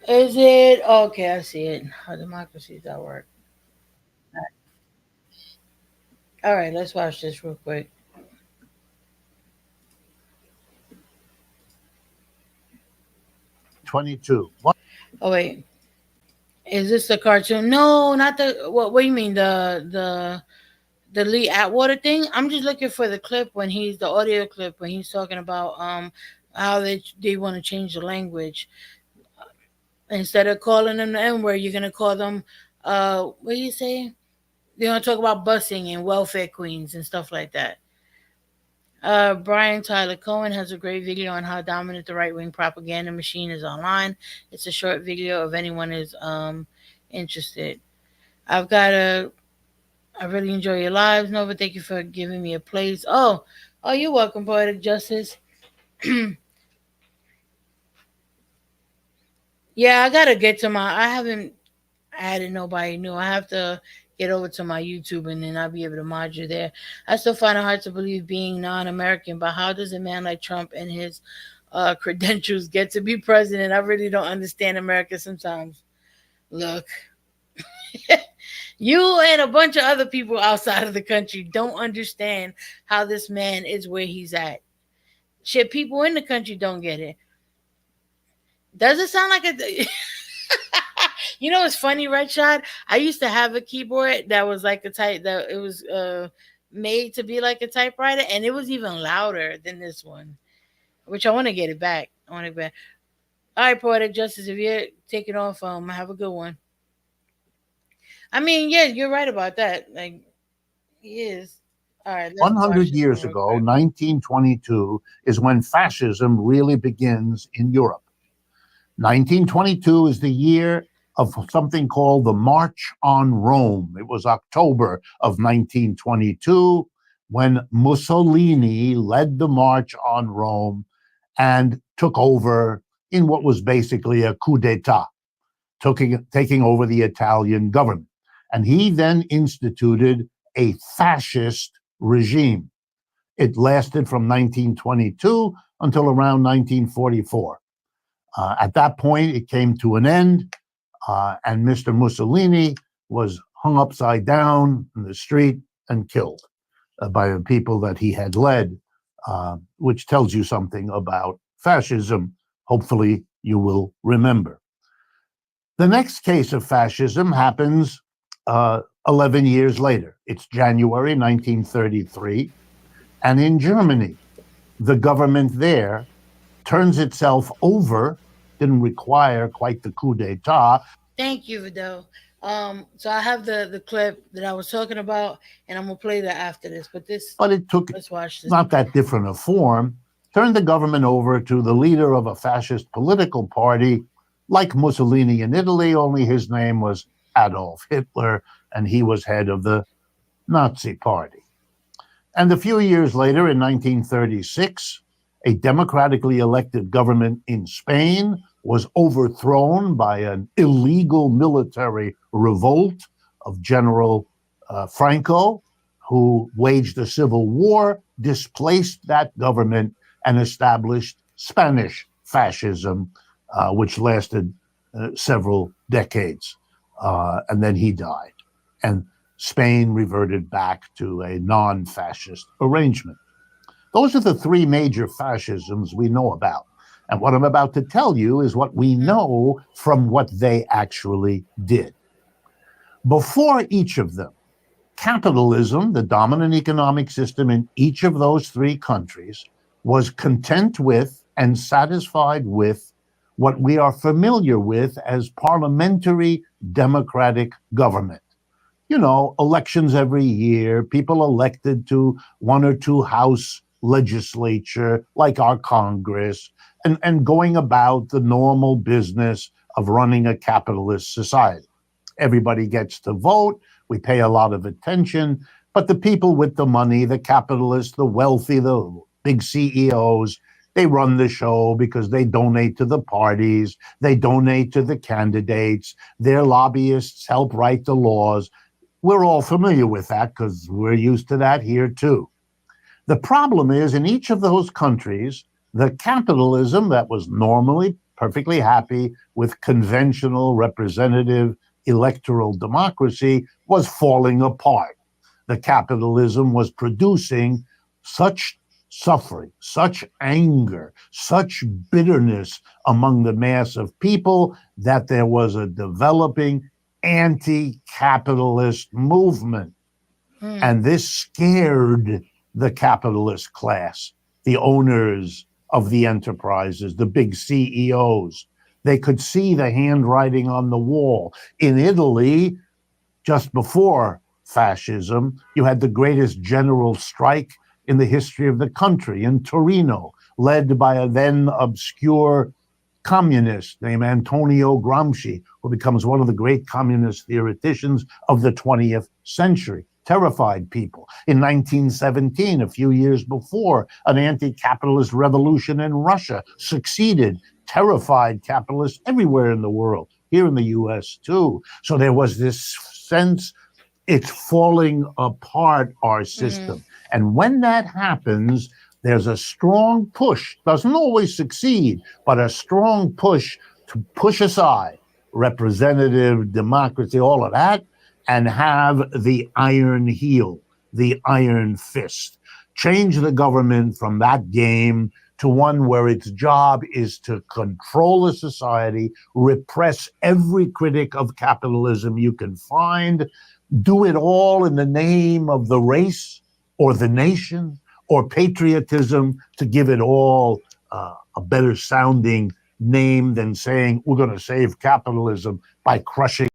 Is it? Okay, I see it. How democracies that work. All right, let's watch this real quick. 22. Oh wait, is this the cartoon? No, not the. What do you mean the Lee Atwater thing? I'm just looking for the clip when he's the audio clip when he's talking about how they want to change the language. Instead of calling them the N word, you're gonna call them what do you say? They're gonna talk about busing and welfare queens and stuff like that. Brian Tyler Cohen has a great video on how dominant the right wing propaganda machine is online. It's a short video if anyone is interested. I've got a. I really enjoy your lives, Nova. Thank you for giving me a place. Oh, you're welcome, Poetic Justice. Yeah, I gotta get to my. I haven't added nobody new. I have to get over to my YouTube and then I'll be able to mod you there. I still find it hard to believe being non-American, but how does a man like Trump and his credentials get to be president? I really don't understand America sometimes. Look, you and a bunch of other people outside of the country don't understand how this man is where he's at. Shit, people in the country don't get it. Does it sound like a You know, it's funny, Red Shot. I used to have a keyboard that was like a type that it was made to be like a typewriter, and it was even louder than this one. Which I want to get it back. I want it back. All right, Poetic Justice, if you're taking off, have a good one. I mean, yeah, you're right about that. Like, he is. All right, 100 years ago, 1922, is when fascism really begins in Europe. 1922 is the year of something called the March on Rome. It was October of 1922 when Mussolini led the March on Rome and took over in what was basically a coup d'etat, taking over the Italian government. And he then instituted a fascist regime. It lasted from 1922 until around 1944. At that point, it came to an end, and Mr. Mussolini was hung upside down in the street and killed by the people that he had led, which tells you something about fascism. Hopefully, you will remember. The next case of fascism happens 11 years later. It's January 1933, and in Germany, the government there turns itself over. Didn't require quite the coup d'etat. Thank you, Vidal. So I have the clip that I was talking about, and I'm gonna play that after this. But it took, let's watch this. Not that different a form. Turned the government over to the leader of a fascist political party, like Mussolini in Italy. Only his name was Adolf Hitler, and he was head of the Nazi Party. And a few years later, in 1936. A democratically elected government in Spain was overthrown by an illegal military revolt of General Franco, who waged a civil war, displaced that government, and established Spanish fascism, which lasted several decades. And then he died. And Spain reverted back to a non-fascist arrangement. Those are the three major fascisms we know about. And what I'm about to tell you is what we know from what they actually did. Before each of them, capitalism, the dominant economic system in each of those three countries, was content with and satisfied with what we are familiar with as parliamentary democratic government. elections every year, people elected to one or two house legislature like our Congress, and going about the normal business of running a capitalist society. Everybody gets to vote. We pay a lot of attention. But the people with the money, the capitalists, the wealthy, the big CEOs, they run the show because they donate to the parties, they donate to the candidates, their lobbyists help write the laws. We're all familiar with that because we're used to that here too. The problem is, in each of those countries, the capitalism that was normally perfectly happy with conventional representative electoral democracy was falling apart. The capitalism was producing such suffering, such anger, such bitterness among the mass of people that there was a developing anti capitalist movement. And this scared the capitalist class, the owners of the enterprises, the big CEOs. They could see the handwriting on the wall. In Italy, just before fascism, you had the greatest general strike in the history of the country in Torino, led by a then obscure communist named Antonio Gramsci, who becomes one of the great communist theoreticians of the 20th century. Terrified people. In 1917, a few years before, an anti-capitalist revolution in Russia succeeded, terrified capitalists everywhere in the world, here in the US too. So there was this sense it's falling apart, our system. And when that happens, there's a strong push, doesn't always succeed, but a strong push to push aside representative democracy, all of that, and have the iron heel, the iron fist. Change the government from that game to one where its job is to control a society, repress every critic of capitalism you can find, do it all in the name of the race or the nation or patriotism, to give it all a better sounding name than saying we're going to save capitalism by crushing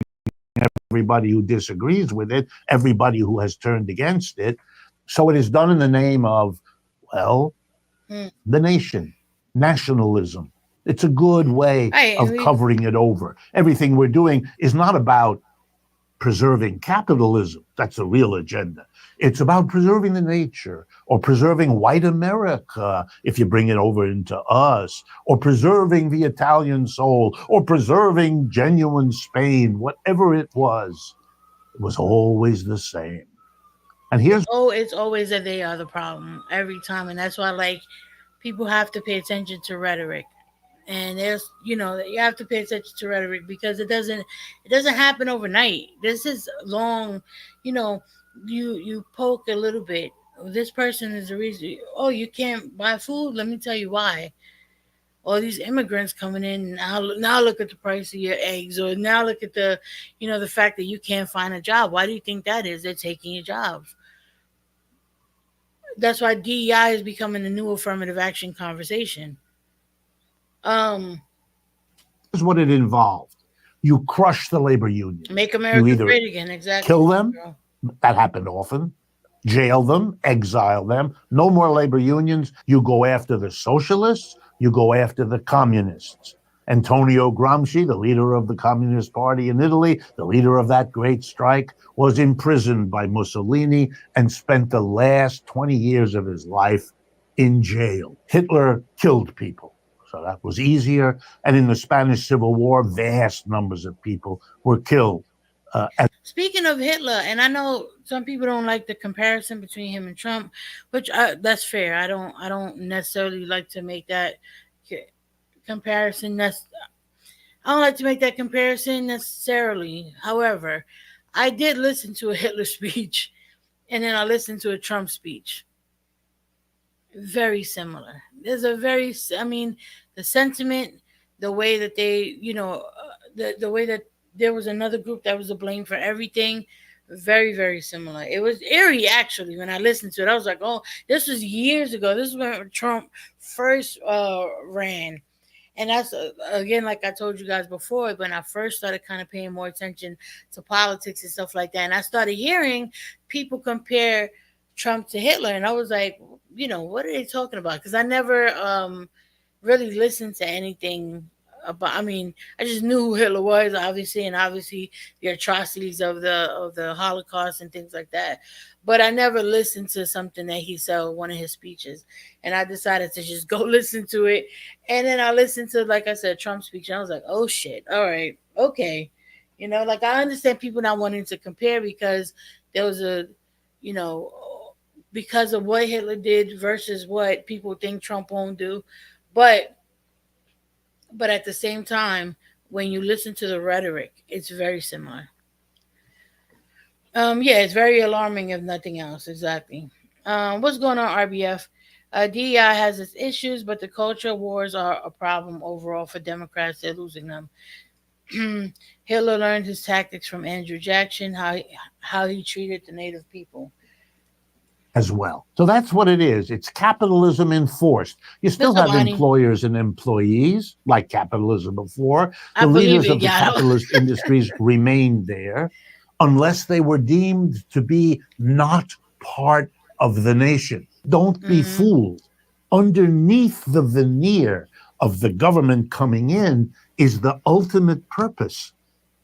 everybody who disagrees with it, everybody who has turned against it. So it is done in the name of, well, the nation, nationalism. It's a good way of covering it over. Everything we're doing is not about preserving capitalism. That's the real agenda. It's about preserving the nature, or preserving white America, if you bring it over into us, or preserving the Italian soul, or preserving genuine Spain, whatever it was always the same. And here's it's always that they are the problem every time, and that's why people have to pay attention to rhetoric. And there's you have to pay attention to rhetoric because it doesn't happen overnight. This is long. You poke a little bit. This person is the reason. Oh, you can't buy food. Let me tell you why. All these immigrants coming in now. Look at the price of your eggs, or now look at the fact that you can't find a job. Why do you think that is? They're taking your jobs. That's why DEI is becoming the new affirmative action conversation. Here's what it involved. You crush the labor union. Make America great again. Exactly. Kill them. That happened often. Jail them, exile them. No more labor unions. You go after the socialists. You go after the communists. Antonio Gramsci, the leader of the Communist Party in Italy, the leader of that great strike, was imprisoned by Mussolini and spent the last 20 years of his life in jail. Hitler killed people. So that was easier. And in the Spanish Civil War, vast numbers of people were killed. Speaking of Hitler, and I know some people don't like the comparison between him and Trump, which that's fair. I don't necessarily like to make that comparison. I don't like to make that comparison necessarily. However, I did listen to a Hitler speech, and then I listened to a Trump speech. Very similar. The sentiment, the way that they, the way that there was another group that was to blame for everything, very, very similar. It was eerie, actually, when I listened to it. I was like, oh, this was years ago. This is when Trump first ran. And that's again, like I told you guys before, when I first started kind of paying more attention to politics and stuff like that, and I started hearing people compare Trump to Hitler, and I was like, what are they talking about? Because I never really listened to anything about. I mean, I just knew who Hitler was, obviously, and obviously the atrocities of the Holocaust and things like that. But I never listened to something that he said in one of his speeches, and I decided to just go listen to it. And then I listened to, like I said, Trump's speech, and I was like, oh shit, all right, okay, like I understand people not wanting to compare because there was you know, because of what Hitler did versus what people think Trump won't do, but at the same time, when you listen to the rhetoric, it's very similar. Yeah, it's very alarming if nothing else. Exactly. What's going on, RBF? DEI has its issues, but the culture wars are a problem overall for Democrats. They're losing them. Hitler learned his tactics from Andrew Jackson, how he treated the native people as well. So that's what it is. It's capitalism enforced. You still have employers and employees like capitalism before. The leaders of the capitalist industries remained there unless they were deemed to be not part of the nation. Don't be fooled. Underneath the veneer of the government coming in is the ultimate purpose: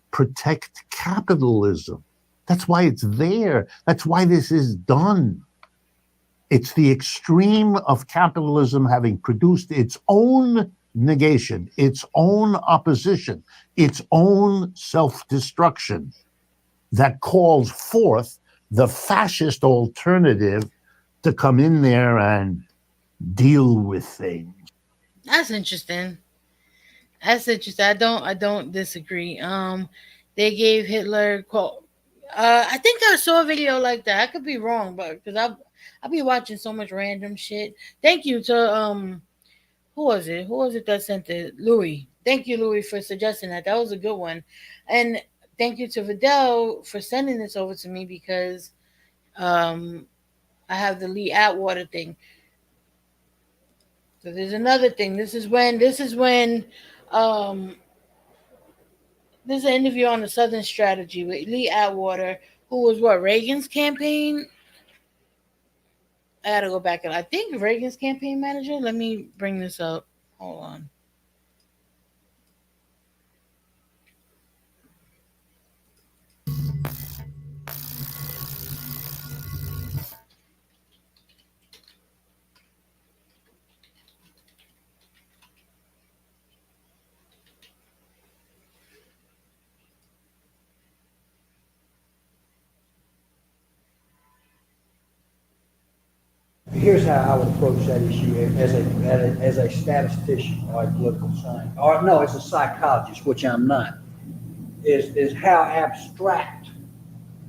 protect capitalism. That's why it's there. That's why this is done. It's the extreme of capitalism having produced its own negation, its own opposition, its own self-destruction that calls forth the fascist alternative to come in there and deal with things. That's interesting. I don't disagree. They gave Hitler quote. I think I saw a video like that. I could be wrong, but because I'll be watching so much random shit. Thank you to who was it? Who was it that sent it? Louis. Thank you, Louis, for suggesting that. That was a good one. And thank you to Vidal for sending this over to me because I have the Lee Atwater thing. So there's another thing. Um there's an interview on the Southern Strategy with Lee Atwater, who was what, Reagan's campaign. I gotta go back and I think Reagan's campaign manager. Let me bring this up. Hold on. Here's how I would approach that issue as a statistician or a political scientist, or no, as a psychologist, which I'm not, is how abstract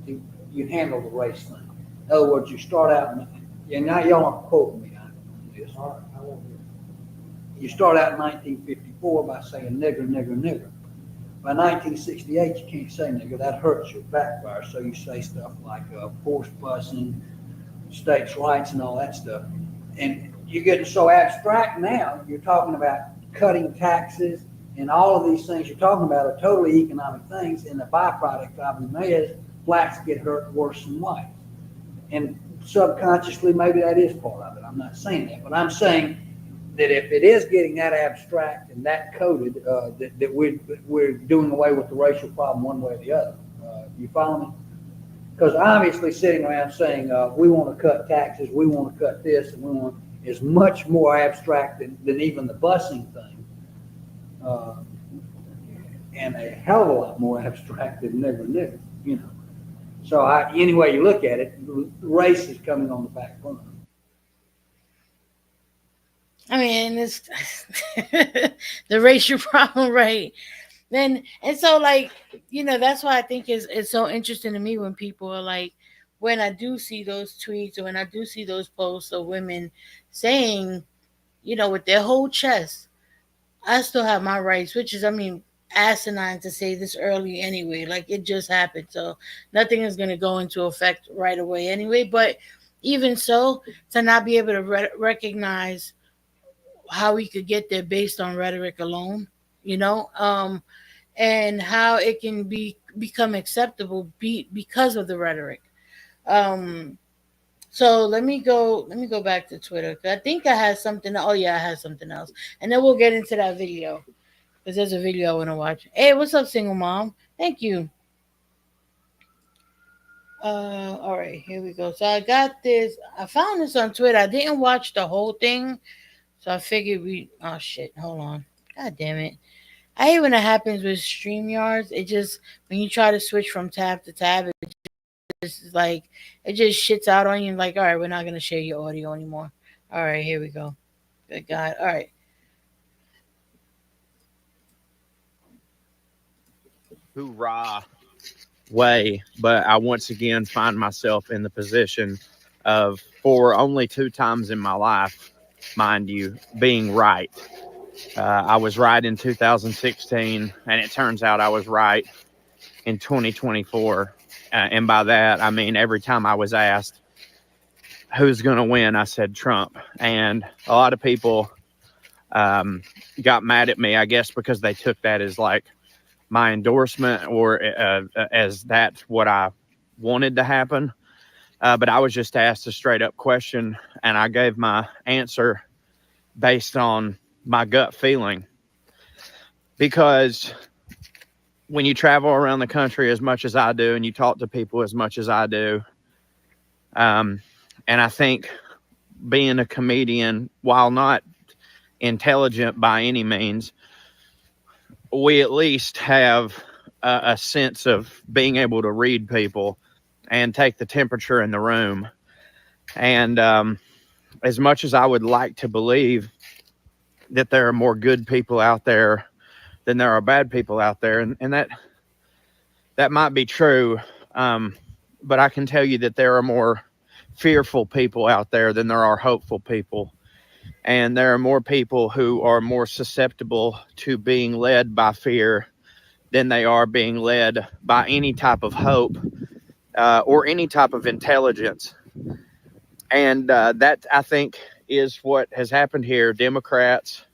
you handle the race thing. In other words, you start out, and now y'all aren't quoting me on this. You start out in 1954 by saying nigger, nigger, nigger. By 1968, you can't say nigger. That hurts your backfire. So you say stuff like forced busing, states' rights, and all that stuff. And you're getting so abstract now. You're talking about cutting taxes and all of these things you're talking about are totally economic things. And the byproduct of them is blacks get hurt worse than whites. And subconsciously, maybe that is part of it. I'm not saying that, but I'm saying that if it is getting that abstract and that coded, that we're doing away with the racial problem one way or the other. You follow me? Because obviously sitting around saying we want to cut taxes, we want to cut this, and we want is much more abstract than even the busing thing, and a hell of a lot more abstract than never knew, you know. So any way you look at it, race is coming on the back burner. I mean, it's the racial problem, right? Then and so like that's why I think it's so interesting to me when people are like, when I do see those tweets or when I do see those posts of women saying, with their whole chest, I still have my rights, which is, I mean, asinine to say this early anyway. Like it just happened, so nothing is going to go into effect right away anyway. But even so, to not be able to recognize how we could get there based on rhetoric alone, you know, and how it can become acceptable because of the rhetoric. Um, so let me go back to Twitter 'cause I think I had something. Oh yeah, I had something else, and then we'll get into that video because there's a video I want to watch. Hey, what's up, single mom? Thank you. All right, here we go. So I got this. I found this on Twitter. I didn't watch the whole thing, so I figured we. Oh shit! Hold on. God damn it! I hate when it happens with StreamYards. It just when you try to switch from tab to tab, it just is like it just shits out on you. Like, all right, we're not gonna share your audio anymore. All right, here we go. Good God. All right. Hoorah way, but I once again find myself in the position of, for only 2 times in my life, mind you, being right. I was right in 2016, and it turns out I was right in 2024. And by that, I mean every time I was asked who's going to win, I said Trump. And a lot of people got mad at me, I guess, because they took that as like my endorsement or as that's what I wanted to happen. But I was just asked a straight up question, and I gave my answer based on my gut feeling. Because when you travel around the country as much as I do, and you talk to people as much as I do, and I think being a comedian, while not intelligent by any means, we at least have a sense of being able to read people and take the temperature in the room. And as much as I would like to believe that there are more good people out there than there are bad people out there, and that might be true, but I can tell you that there are more fearful people out there than there are hopeful people. And there are more people who are more susceptible to being led by fear than they are being led by any type of hope or any type of intelligence. And that, I think, is what has happened here. Democrats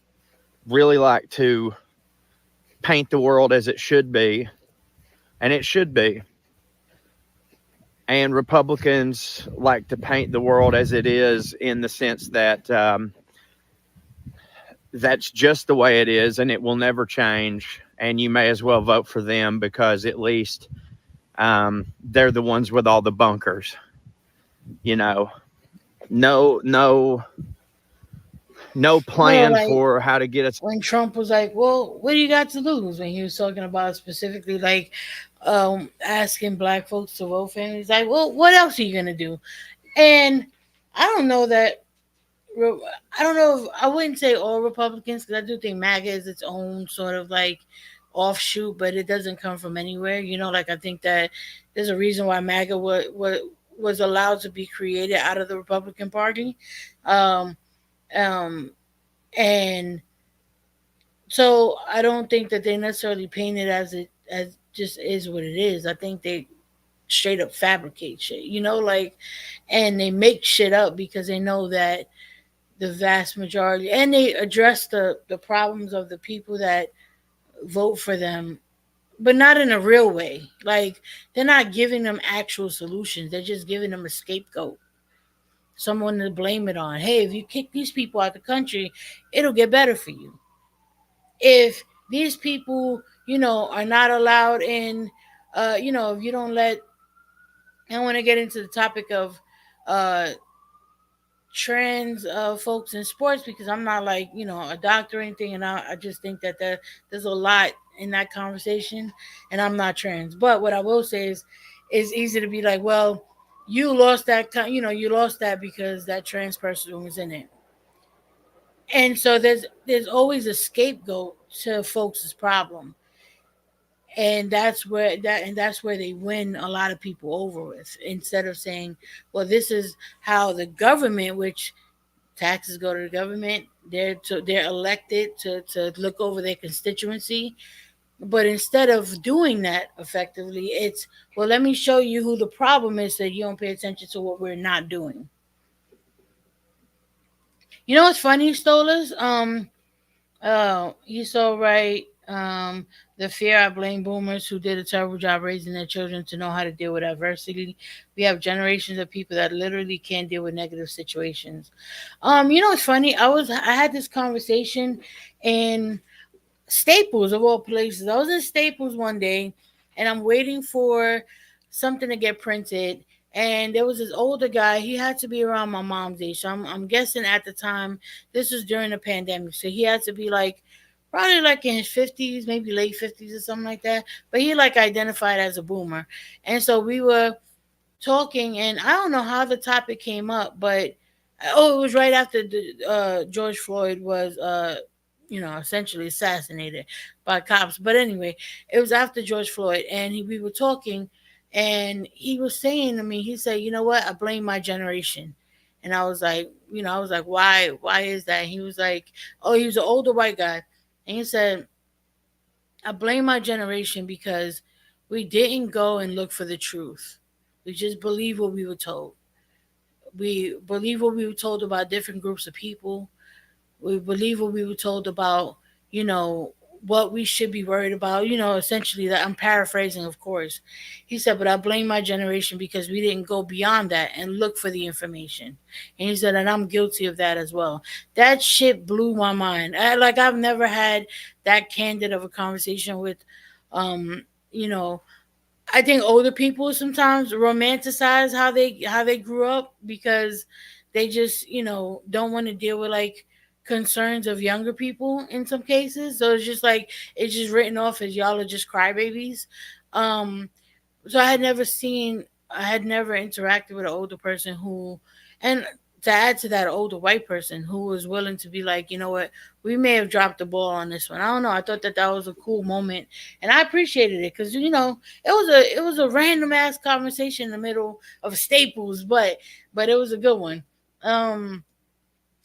really like to paint the world as it should be, and it should be. And Republicans like to paint the world as it is, in the sense that that's just the way it is and it will never change. And you may as well vote for them because at least they're the ones with all the bunkers. You know, no plan Like for how to get us. when Trump was like, "Well, what do you got to lose?" When he was talking about specifically like asking black folks to vote for him, he's like, "Well, what else are you gonna do?" And I don't know that. I don't know if I wouldn't say all Republicans because I do think MAGA is its own sort of like offshoot, but it doesn't come from anywhere. You know, like I think that there's a reason why MAGA was allowed to be created out of the Republican Party. Um, um, and so I don't think that they necessarily paint it as just is what it is. I think they straight up fabricate shit, you know, like, and they make shit up because they know that the vast majority, and they address the problems of the people that vote for them, but not in a real way. Like they're not giving them actual solutions. They're just giving them a scapegoat, someone to blame it on. Hey, if you kick these people out the country, it'll get better for you. If these people, you know, are not allowed in, you know, if you don't let, I want to get into the topic of uh, trans folks in sports because I'm not like, you know, a doctor or anything, and I just think that there's a lot in that conversation, and I'm not trans. But what I will say is, it's easy to be like, well, you lost that, you know, you lost that because that trans person was in it, and so there's always a scapegoat to folks' problem, and that's where they win a lot of people over with, instead of saying, well, this is how the government, which taxes go to the government, they're elected to look over their constituency, but instead of doing that effectively, it's, well, let me show you who the problem is so you don't pay attention to what we're not doing. You know what's funny, Stolas? He's so right. The fear, I blame boomers who did a terrible job raising their children to know how to deal with adversity. We have generations of people that literally can't deal with negative situations. You know what's funny? I had this conversation in Staples of all places. I was in Staples one day and I'm waiting for something to get printed. And there was this older guy. He had to be around my mom's age. So I'm guessing at the time, this was during the pandemic. So he had to be like, probably like in his 50s, maybe late 50s or something like that. But he like identified as a boomer. And so we were talking, and I don't know how the topic came up, but it was right after George Floyd was, essentially assassinated by cops. But anyway, it was after George Floyd, and we were talking, and he was saying to me, he said, "You know what? I blame my generation." And I was like, "Why? Why is that?" He was like, "Oh, he was an older white guy," and he said, "I blame my generation because we didn't go and look for the truth. We just believe what we were told. We believe what we were told about different groups of people. We believe what we were told about, you know, what we should be worried about. Essentially, that I'm paraphrasing, of course." He said, "But I blame my generation because we didn't go beyond that and look for the information." And he said, "And I'm guilty of that as well." That shit blew my mind. I've never had that candid of a conversation with, um, you know, I think older people sometimes romanticize how they grew up because they just don't want to deal with like concerns of younger people in some cases. So it's just written off as y'all are just crybabies. Um, so I had never interacted with an older person and to add to that, older white person who was willing to be like, "You know what, we may have dropped the ball on this one." I don't know. I thought that was a cool moment, and I appreciated it because it was a random ass conversation in the middle of Staples, but it was a good one. Um,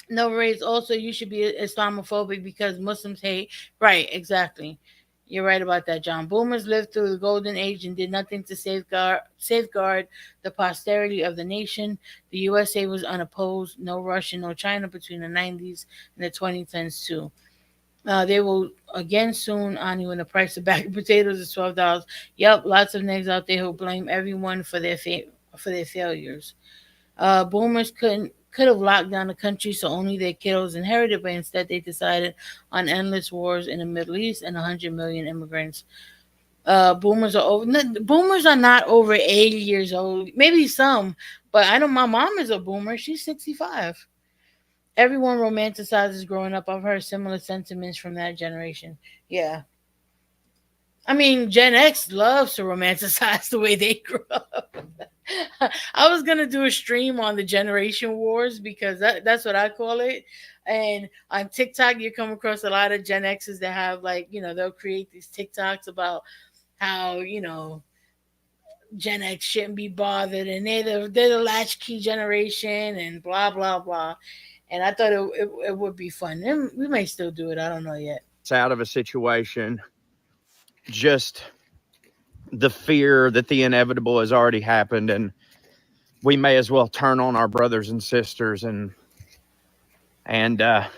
no race. Also, you should be Islamophobic because Muslims hate. Right, exactly. You're right about that, John. Boomers lived through the golden age and did nothing to safeguard the posterity of the nation. The USA was unopposed. No Russia, no China between the 90s and the 2010s too. They will again soon, Ani, when the price of bag of potatoes is $12. Yep, lots of niggas out there who blame everyone for their failures. Boomers could have locked down the country so only their kiddos inherited, but instead they decided on endless wars in the Middle East and 100 million immigrants. Boomers are not over 80 years old. Maybe some, but I know my mom is a boomer. She's 65. Everyone romanticizes growing up. I've heard similar sentiments from that generation. Yeah. I mean, Gen X loves to romanticize the way they grew up. I was gonna do a stream on the generation wars because that's what I call it. And on TikTok, you come across a lot of Gen X's that have they'll create these TikToks about how Gen X shouldn't be bothered and they're the latchkey generation and blah blah blah. And I thought it would be fun. And we may still do it. I don't know yet. It's out of a situation. Just the fear that the inevitable has already happened, and we may as well turn on our brothers and sisters and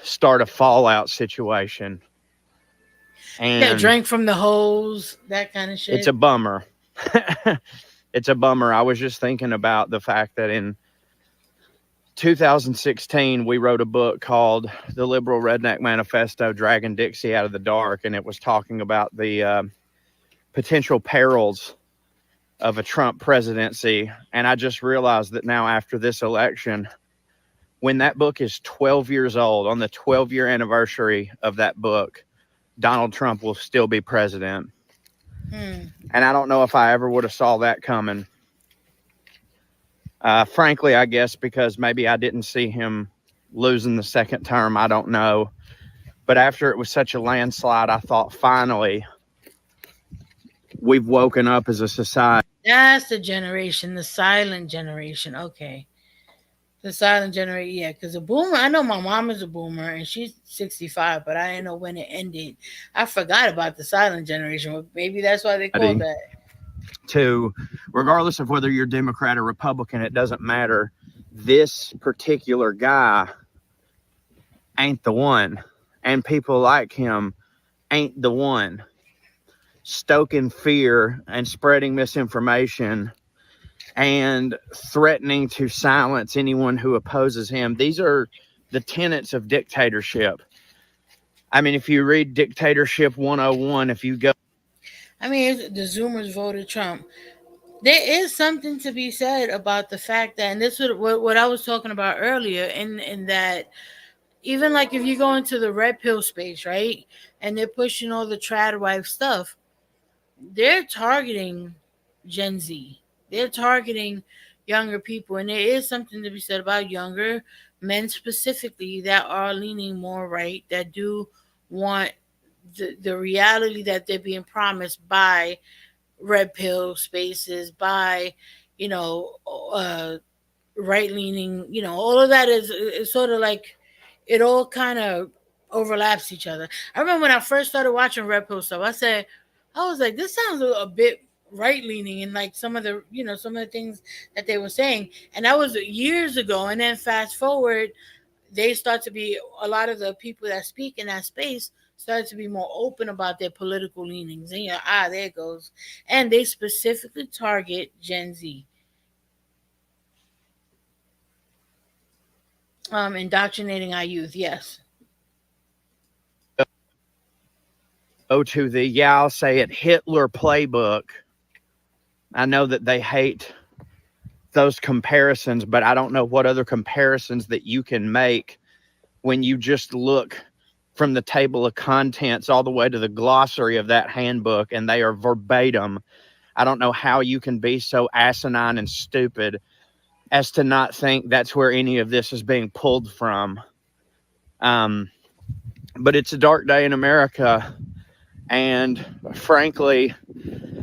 start a fallout situation. And drink from the hose, that kind of shit. It's a bummer. It's a bummer. I was just thinking about the fact that in 2016, we wrote a book called The Liberal Redneck Manifesto, Dragging Dixie Out of the Dark, and it was talking about the potential perils of a Trump presidency. And I just realized that now after this election, when that book is 12 years old, on the 12-year anniversary of that book, Donald Trump will still be president. And I don't know if I ever would have saw that coming. Frankly, I guess because maybe I didn't see him losing the second term. I don't know. But after it was such a landslide, I thought finally we've woken up as a society. That's the generation, the silent generation. Okay. The silent generation, yeah, because a boomer, I know my mom is a boomer and she's 65, but I didn't know when it ended. I forgot about the silent generation. Maybe that's why they call that. To, regardless of whether you're Democrat or Republican, it doesn't matter. This particular guy ain't the one. And people like him ain't the one. Stoking fear and spreading misinformation and threatening to silence anyone who opposes him. These are the tenets of dictatorship. I mean, if you read Dictatorship 101, if you go. I mean, the Zoomers voted Trump. There is something to be said about the fact that, and this is what I was talking about earlier, in that even like if you go into the red pill space, right, and they're pushing all the trad wife stuff, they're targeting Gen Z. They're targeting younger people, and there is something to be said about younger men specifically that are leaning more right, that do want the reality that they're being promised by red pill spaces, by you know uh, right leaning. All of that is sort of like it all kind of overlaps each other. I remember when I first started watching red pill stuff, I was like, this sounds a bit right leaning in like some of the things that they were saying, and that was years ago. And then fast forward, they start to be a lot of the people that speak in that space started to be more open about their political leanings. And there it goes. And they specifically target Gen Z. Indoctrinating our youth, yes. To the, I'll say it, Hitler playbook. I know that they hate those comparisons, but I don't know what other comparisons that you can make when you just look from the table of contents all the way to the glossary of that handbook, and they are verbatim. I don't know how you can be so asinine and stupid as to not think that's where any of this is being pulled from. But it's a dark day in America, and frankly,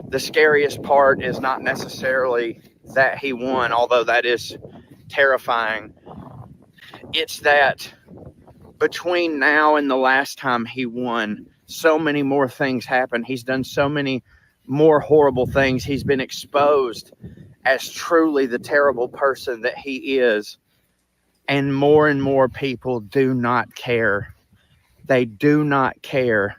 the scariest part is not necessarily that he won, although that is terrifying. It's that between now and the last time he won, so many more things happen. He's done so many more horrible things. He's been exposed as truly the terrible person that he is. And more people do not care. They do not care.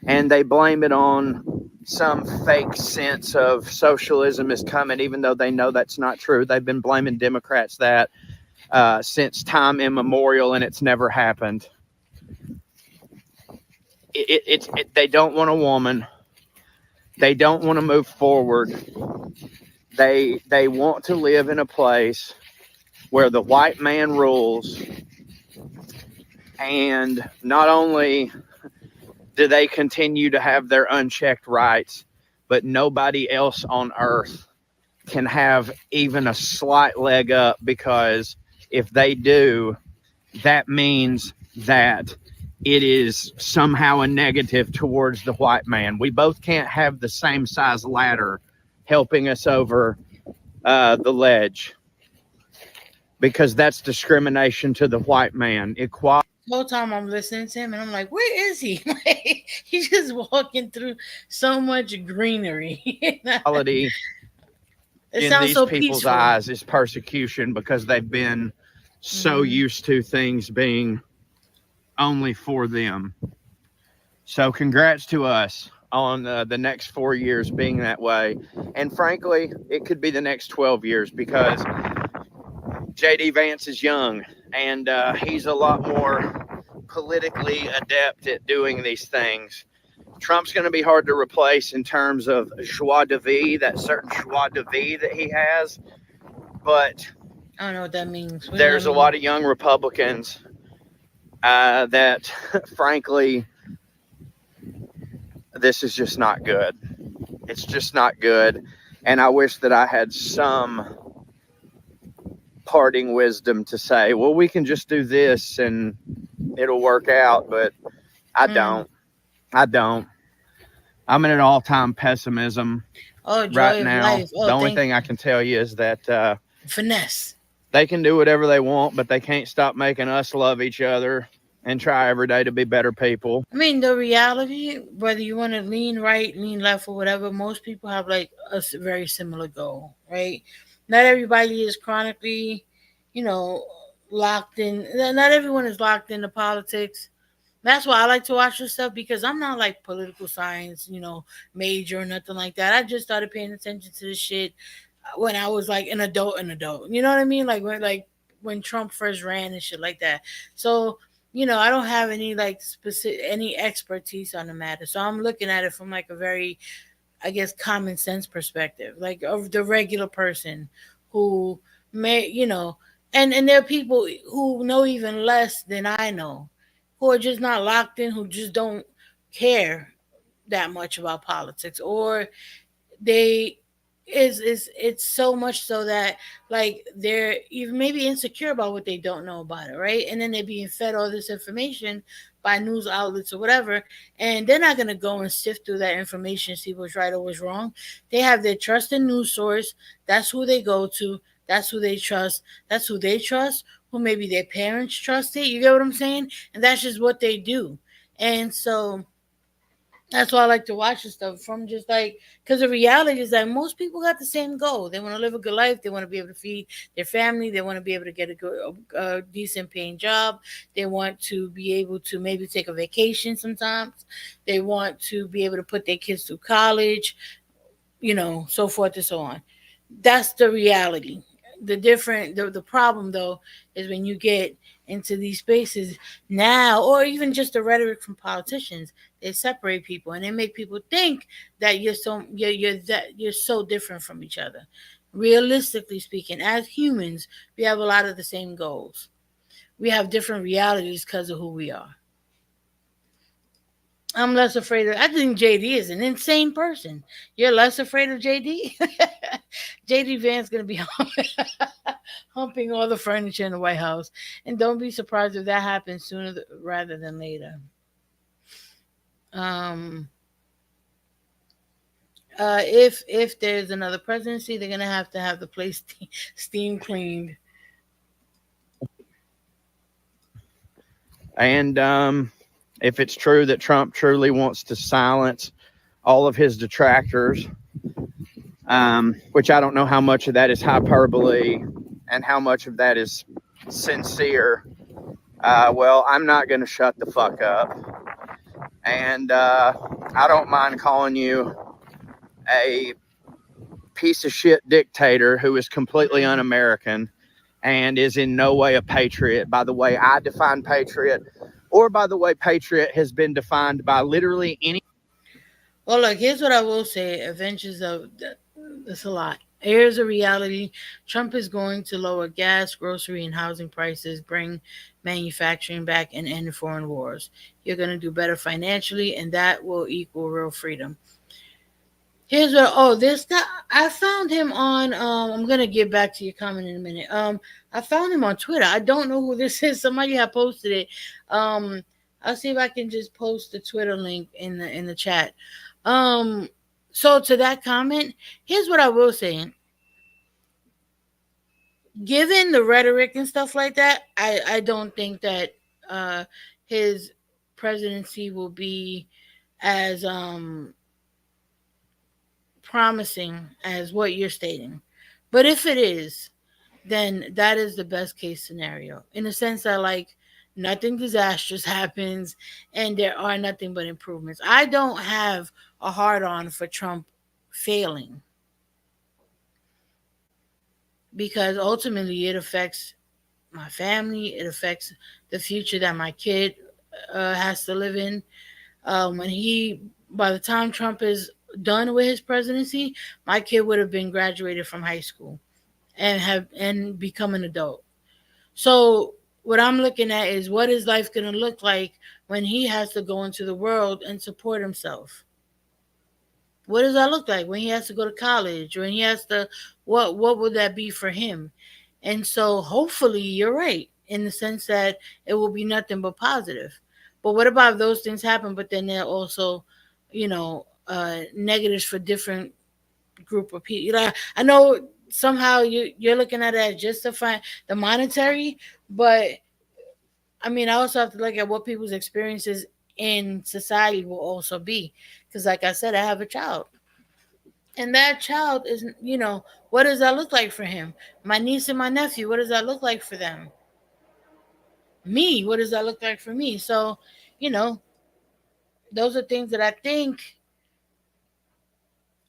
And they blame it on some fake sense of socialism is coming, even though they know that's not true. They've been blaming Democrats that since time immemorial, and it's never happened. They don't want a woman. They don't want to move forward. They want to live in a place where the white man rules. And not only do they continue to have their unchecked rights, but nobody else on earth can have even a slight leg up, because if they do, that means that it is somehow a negative towards the white man. We both can't have the same size ladder helping us over the ledge, because that's discrimination to the white man. Equality. The whole time I'm listening to him, and I'm like, where is he? He's just walking through so much greenery. It in sounds these so people's peaceful. eyes is persecution, because they've been so used to things being only for them. So congrats to us on the next 4 years being that way. And frankly, it could be the next 12 years, because J.D. Vance is young, and he's a lot more politically adept at doing these things. Trump's going to be hard to replace in terms of joie de vivre, that certain joie de vivre that he has. But I don't know what that means. There's a lot of young Republicans that, frankly, this is just not good. It's just not good. And I wish that I had some parting wisdom to say, well, we can just do this and it'll work out. But I don't. I'm in an all-time pessimism right now. The only thing I can tell you is that finesse. They can do whatever they want, but they can't stop making us love each other and try every day to be better people. I mean, the reality, whether you want to lean right, lean left, or whatever, most people have like a very similar goal, right? Not everybody is chronically, locked in. Not everyone is locked into politics. That's why I like to watch this stuff because I'm not like political science, major or nothing like that. I just started paying attention to this shit when I was like an adult. You know what I mean? Like when Trump first ran and shit like that. So, I don't have any like specific any expertise on the matter. So I'm looking at it from like a very, I guess, common sense perspective, like of the regular person who may, and there are people who know even less than I know, who are just not locked in, who just don't care that much about politics, or they is it's so much so that like they're even maybe insecure about what they don't know about it, right? And then they're being fed all this information by news outlets or whatever, and they're not going to go and sift through that information and see what's right or what's wrong. They have their trusted news source. That's who they go to. That's who they trust. That's who they trust. Who maybe their parents trust it. You get what I'm saying? And that's just what they do. And so that's why I like to watch this stuff from, just like, because the reality is that most people got the same goal. They want to live a good life. They want to be able to feed their family. They want to be able to get a good, decent paying job. They want to be able to maybe take a vacation sometimes. They want to be able to put their kids through college, so forth and so on. That's the reality. The problem though is when you get into these spaces now, or even just the rhetoric from politicians, they separate people and they make people think that you're so different from each other. Realistically speaking, as humans, we have a lot of the same goals. We have different realities because of who we are. I'm less afraid of. I think JD is an insane person. You're less afraid of JD. JD Van's gonna be humping all the furniture in the White House, and don't be surprised if that happens sooner rather than later. Um, if there's another presidency, they're gonna have to have the place steam cleaned. And if it's true that Trump truly wants to silence all of his detractors, which I don't know how much of that is hyperbole and how much of that is sincere, well, I'm not going to shut the fuck up. And I don't mind calling you a piece of shit dictator who is completely un-American and is in no way a patriot by the way I define patriot, or by the way patriot has been defined by literally any. Well, look, here's what I will say. Adventures of that's a lot. Here's a reality. Trump is going to lower gas, grocery, and housing prices, bring manufacturing back, and end foreign wars. You're going to do better financially, and that will equal real freedom. Here's what. Oh, this guy. I found him on. I'm gonna get back to your comment in a minute. I found him on Twitter. I don't know who this is. Somebody had posted it. Um, I'll see if I can just post the Twitter link in the chat. Um, so to that comment, here's what I will say. Given the rhetoric and stuff like that, I don't think that uh his presidency will be as promising as what you're stating. But if it is, then that is the best case scenario in the sense that, like, nothing disastrous happens and there are nothing but improvements. I don't have a hard on for Trump failing because ultimately it affects my family, it affects the future that my kid has to live in. When he, by the time Trump is done with his presidency, my kid would have been graduated from high school and become an adult. So what I'm looking at is what is life going to look like when he has to go into the world and support himself. What does that look like when he has to go to college, when he has to, what would that be for him? And so hopefully you're right in the sense that it will be nothing but positive. But what about if those things happen, but then they're also, negatives for different group of people? I know somehow you're looking at it as just to find the monetary, but I mean, I also have to look at what people's experiences in society will also be. Because, like I said, I have a child. And that child is, what does that look like for him? My niece and my nephew, what does that look like for them? me? What does that look like for me? So, you know, those are things that I think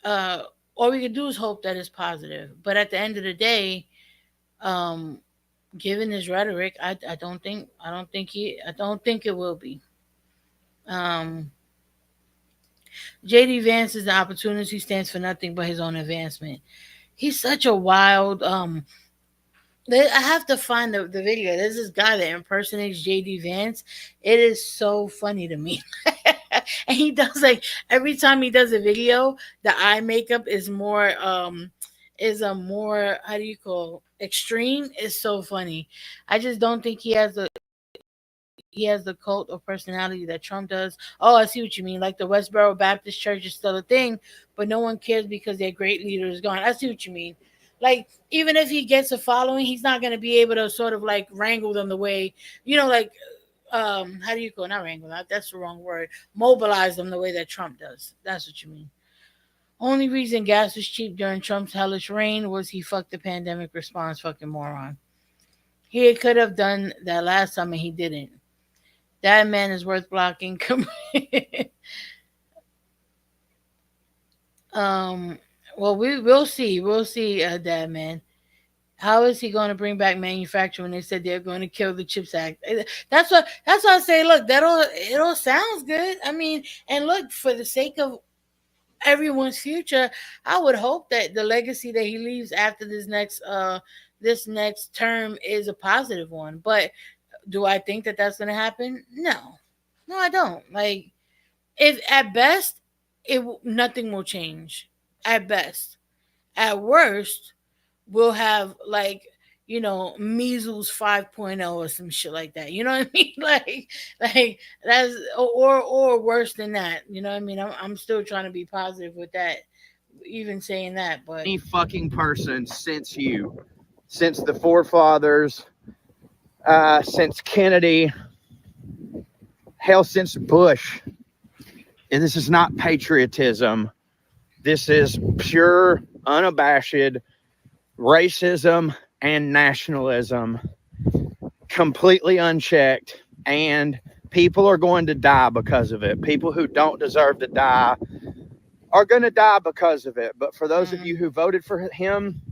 all we can do is hope that it's positive. But at the end of the day, um, given his rhetoric, I don't think it will be. Um, JD Vance is the opportunist. He stands for nothing but his own advancement. He's such a wild. I have to find the video. There's this guy that impersonates JD Vance. It is so funny to me. And he does, like, every time he does a video, the eye makeup is more is a more, how do you call, extreme. It's so funny. I just don't think he has the cult of personality that Trump does. Oh, I see what you mean. Like the Westboro Baptist Church is still a thing, but no one cares because their great leader is gone. I see what you mean. Like, even if he gets a following, he's not going to be able to sort of like wrangle them the way, like, how do you call, not wrangle, that's the wrong word, mobilize them the way that Trump does. That's what you mean. Only reason gas was cheap during Trump's hellish reign was he fucked the pandemic response, fucking moron. He could have done that last time and he didn't. That man is worth blocking. Well, we'll see. We'll see, Dad Man. How is he going to bring back manufacturing when they said they're going to kill the CHIPS Act? That's what I say. Look, it all sounds good. I mean, and look, for the sake of everyone's future, I would hope that the legacy that he leaves after this next term is a positive one. But do I think that that's going to happen? No, I don't. Like, if at best, nothing will change. At best, at worst, we'll have, like, measles 5.0 or some shit like that. You know what I mean? like that's, or worse than that. You know what I mean? I'm still trying to be positive with that, even saying that. But any fucking person since the forefathers, since Kennedy, hell, since Bush, and this is not patriotism. This is pure, unabashed racism and nationalism, completely unchecked, and people are going to die because of it. People who don't deserve to die are going to die because of it. But for those of you who voted for him,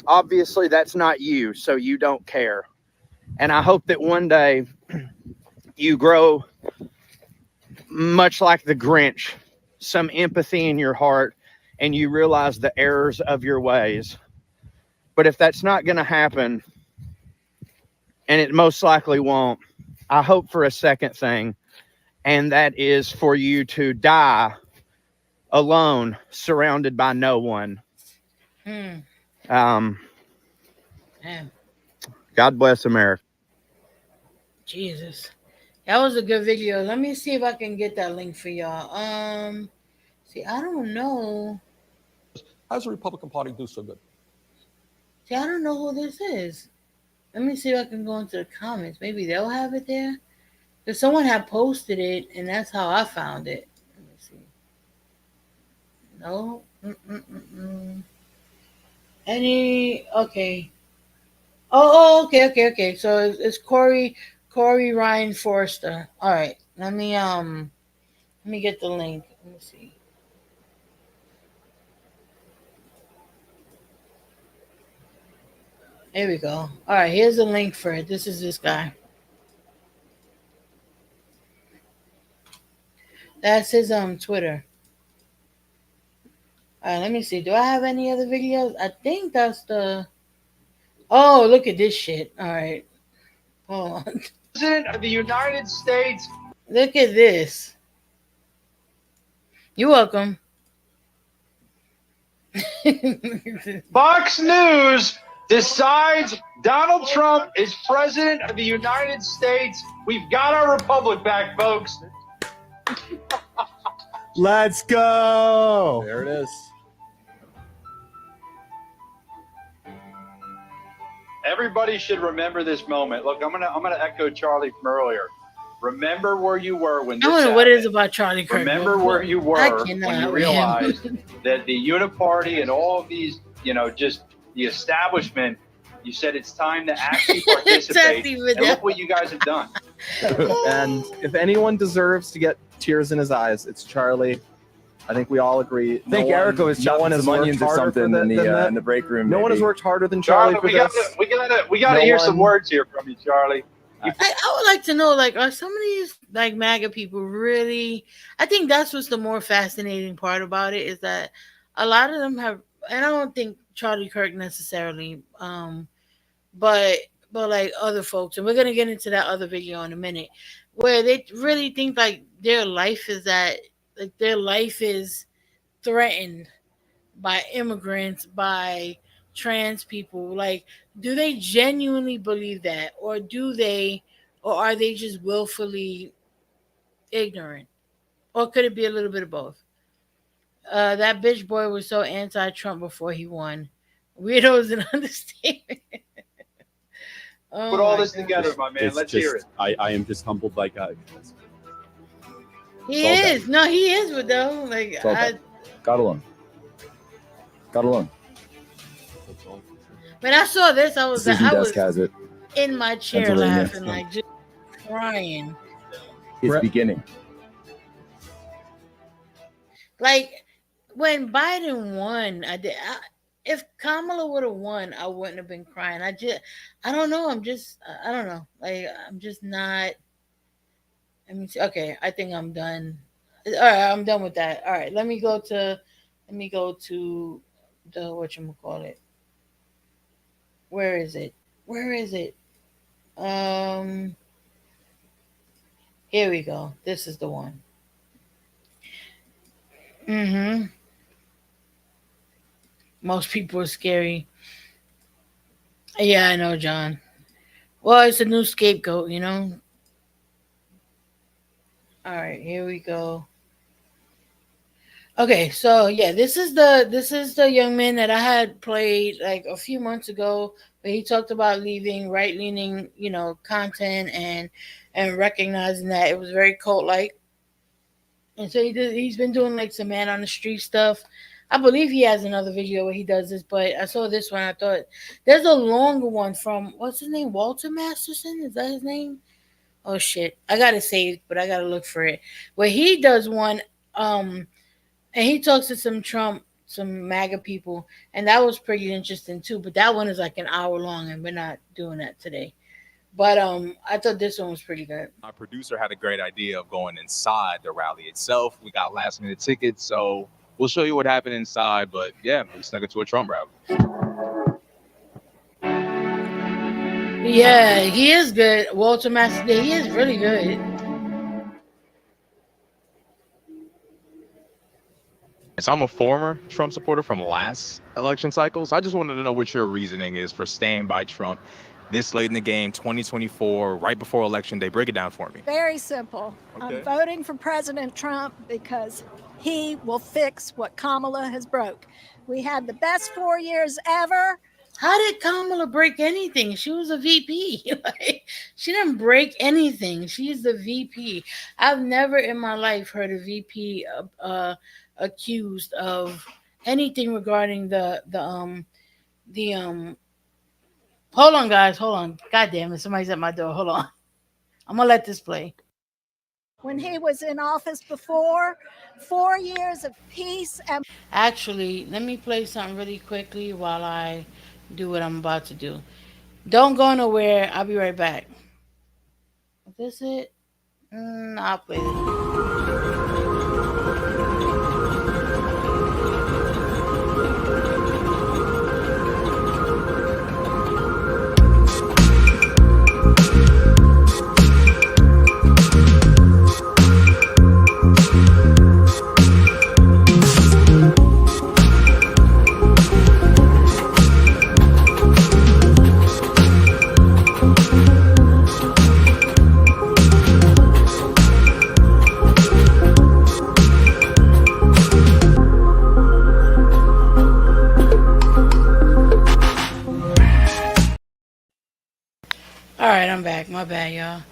obviously that's not you, so you don't care. And I hope that one day you grow, much like the Grinch, some empathy in your heart, and you realize the errors of your ways. But if that's not going to happen, and it most likely won't, I hope for a second thing, and that is for you to die alone, surrounded by no one. God bless America. Jesus. That was a good video. Let me see if I can get that link for y'all. See, I don't know. How does the Republican Party do so good? See, I don't know who this is. Let me see if I can go into the comments. Maybe they'll have it there. Because someone had posted it, and that's how I found it. Let me see. No. Okay. Oh, okay. So it's Corey Ryan Forster. All right. Let me get the link. Let me see. There we go. All right, here's a link for it. This is this guy. That's his Twitter. All right, let me see. Do I have any other videos? I think that's the. Oh, look at this shit. All right. Hold on. President of the United States. Look at this. You're welcome. Fox News decides Donald Trump is president of the United States. We've got our republic back, folks. Let's go. There it is. Everybody should remember this moment. Look, I'm gonna echo Charlie from earlier. Remember where you were when this I don't know happened. what it is about Charlie Kirk. Remember where you were when you realized that the Uniparty and all of these, just the establishment You said it's time to actually participate. Exactly, and look what you guys have done. And if anyone deserves to get tears in his eyes, it's Charlie. I think we all agree. I think Erica was chopping some onions or something in the break room. No one has worked harder than Charlie for this. We gotta hear some words here from you, Charlie. I would like to know, like, are some of these like MAGA people really? I think that's what's the more fascinating part about it, is that a lot of them have, and I don't think Charlie Kirk necessarily, but like other folks, and we're gonna get into that other video in a minute, where they really think like their life is threatened by immigrants, by trans people. Like, do they genuinely believe that, or are they just willfully ignorant, or could it be a little bit of both? That bitch boy was so anti-Trump before he won. Weirdos and understatement. Put all this together, my man. Let's hear it. I am just humbled by God. He is. No, he is, but though, like, God alone. When I saw this, I was has it. in my chair laughing, like just crying. It's beginning. Like when Biden won, if Kamala would have won, I wouldn't have been crying. I don't know. I don't know. Like, I'm just not. I mean, okay. I think I'm done. All right, I'm done with that. All right, let me go to the whatchamacallit. Where is it? Here we go. This is the one. Most people are scary. Yeah, I know, John. Well, it's a new scapegoat, you know. All right, here we go. Okay, so yeah, this is the young man that I had played like a few months ago, where he talked about leaving right-leaning, content and recognizing that it was very cult-like. And so he's been doing like some man on the street stuff. I believe he has another video where he does this, but I saw this one. I thought there's a longer one from, what's his name? Walter Masterson? Is that his name? Oh shit. I got it saved, but I got to look for it. Where he does one, and he talks to some MAGA people, and that was pretty interesting too. But that one is like an hour long, and we're not doing that today. But I thought this one was pretty good. Our producer had a great idea of going inside the rally itself. We got last minute tickets, so we'll show you what happened inside. But yeah, we snuck into a Trump rally. Yeah, he is good. Walter Master, he is really good. So I'm a former Trump supporter from last election cycle. So I just wanted to know what your reasoning is for staying by Trump this late in the game, 2024, right before election day. Break it down for me. Very simple. Okay. I'm voting for President Trump because he will fix what Kamala has broke. We had the best 4 years ever. How did Kamala break anything? She was a VP. She didn't break anything. She's the VP. I've never in my life heard a VP accused of anything regarding the hold on, guys. Hold on. God damn it. Somebody's at my door. Hold on. I'm going to let this play. When he was in office before, 4 years of peace and... Actually, let me play something really quickly while I do what I'm about to do. Don't go nowhere. I'll be right back. Is this it? I'll play this. All right, I'm back. My bad, y'all.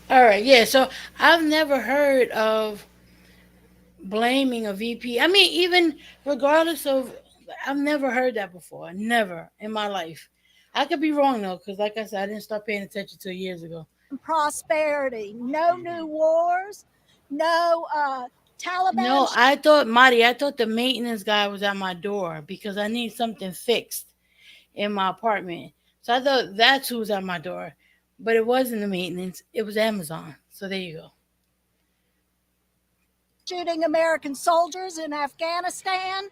All right, yeah. So I've never heard of blaming a VP. I mean, even regardless of, I've never heard that before. Never in my life. I could be wrong though, because like I said, I didn't start paying attention till years ago. Prosperity, no new wars, no Taliban. No, I thought, Marty, I thought the maintenance guy was at my door because I need something fixed in my apartment. So I thought that's who was at my door. But it wasn't the maintenance, it was Amazon. So there you go. Shooting American soldiers in Afghanistan,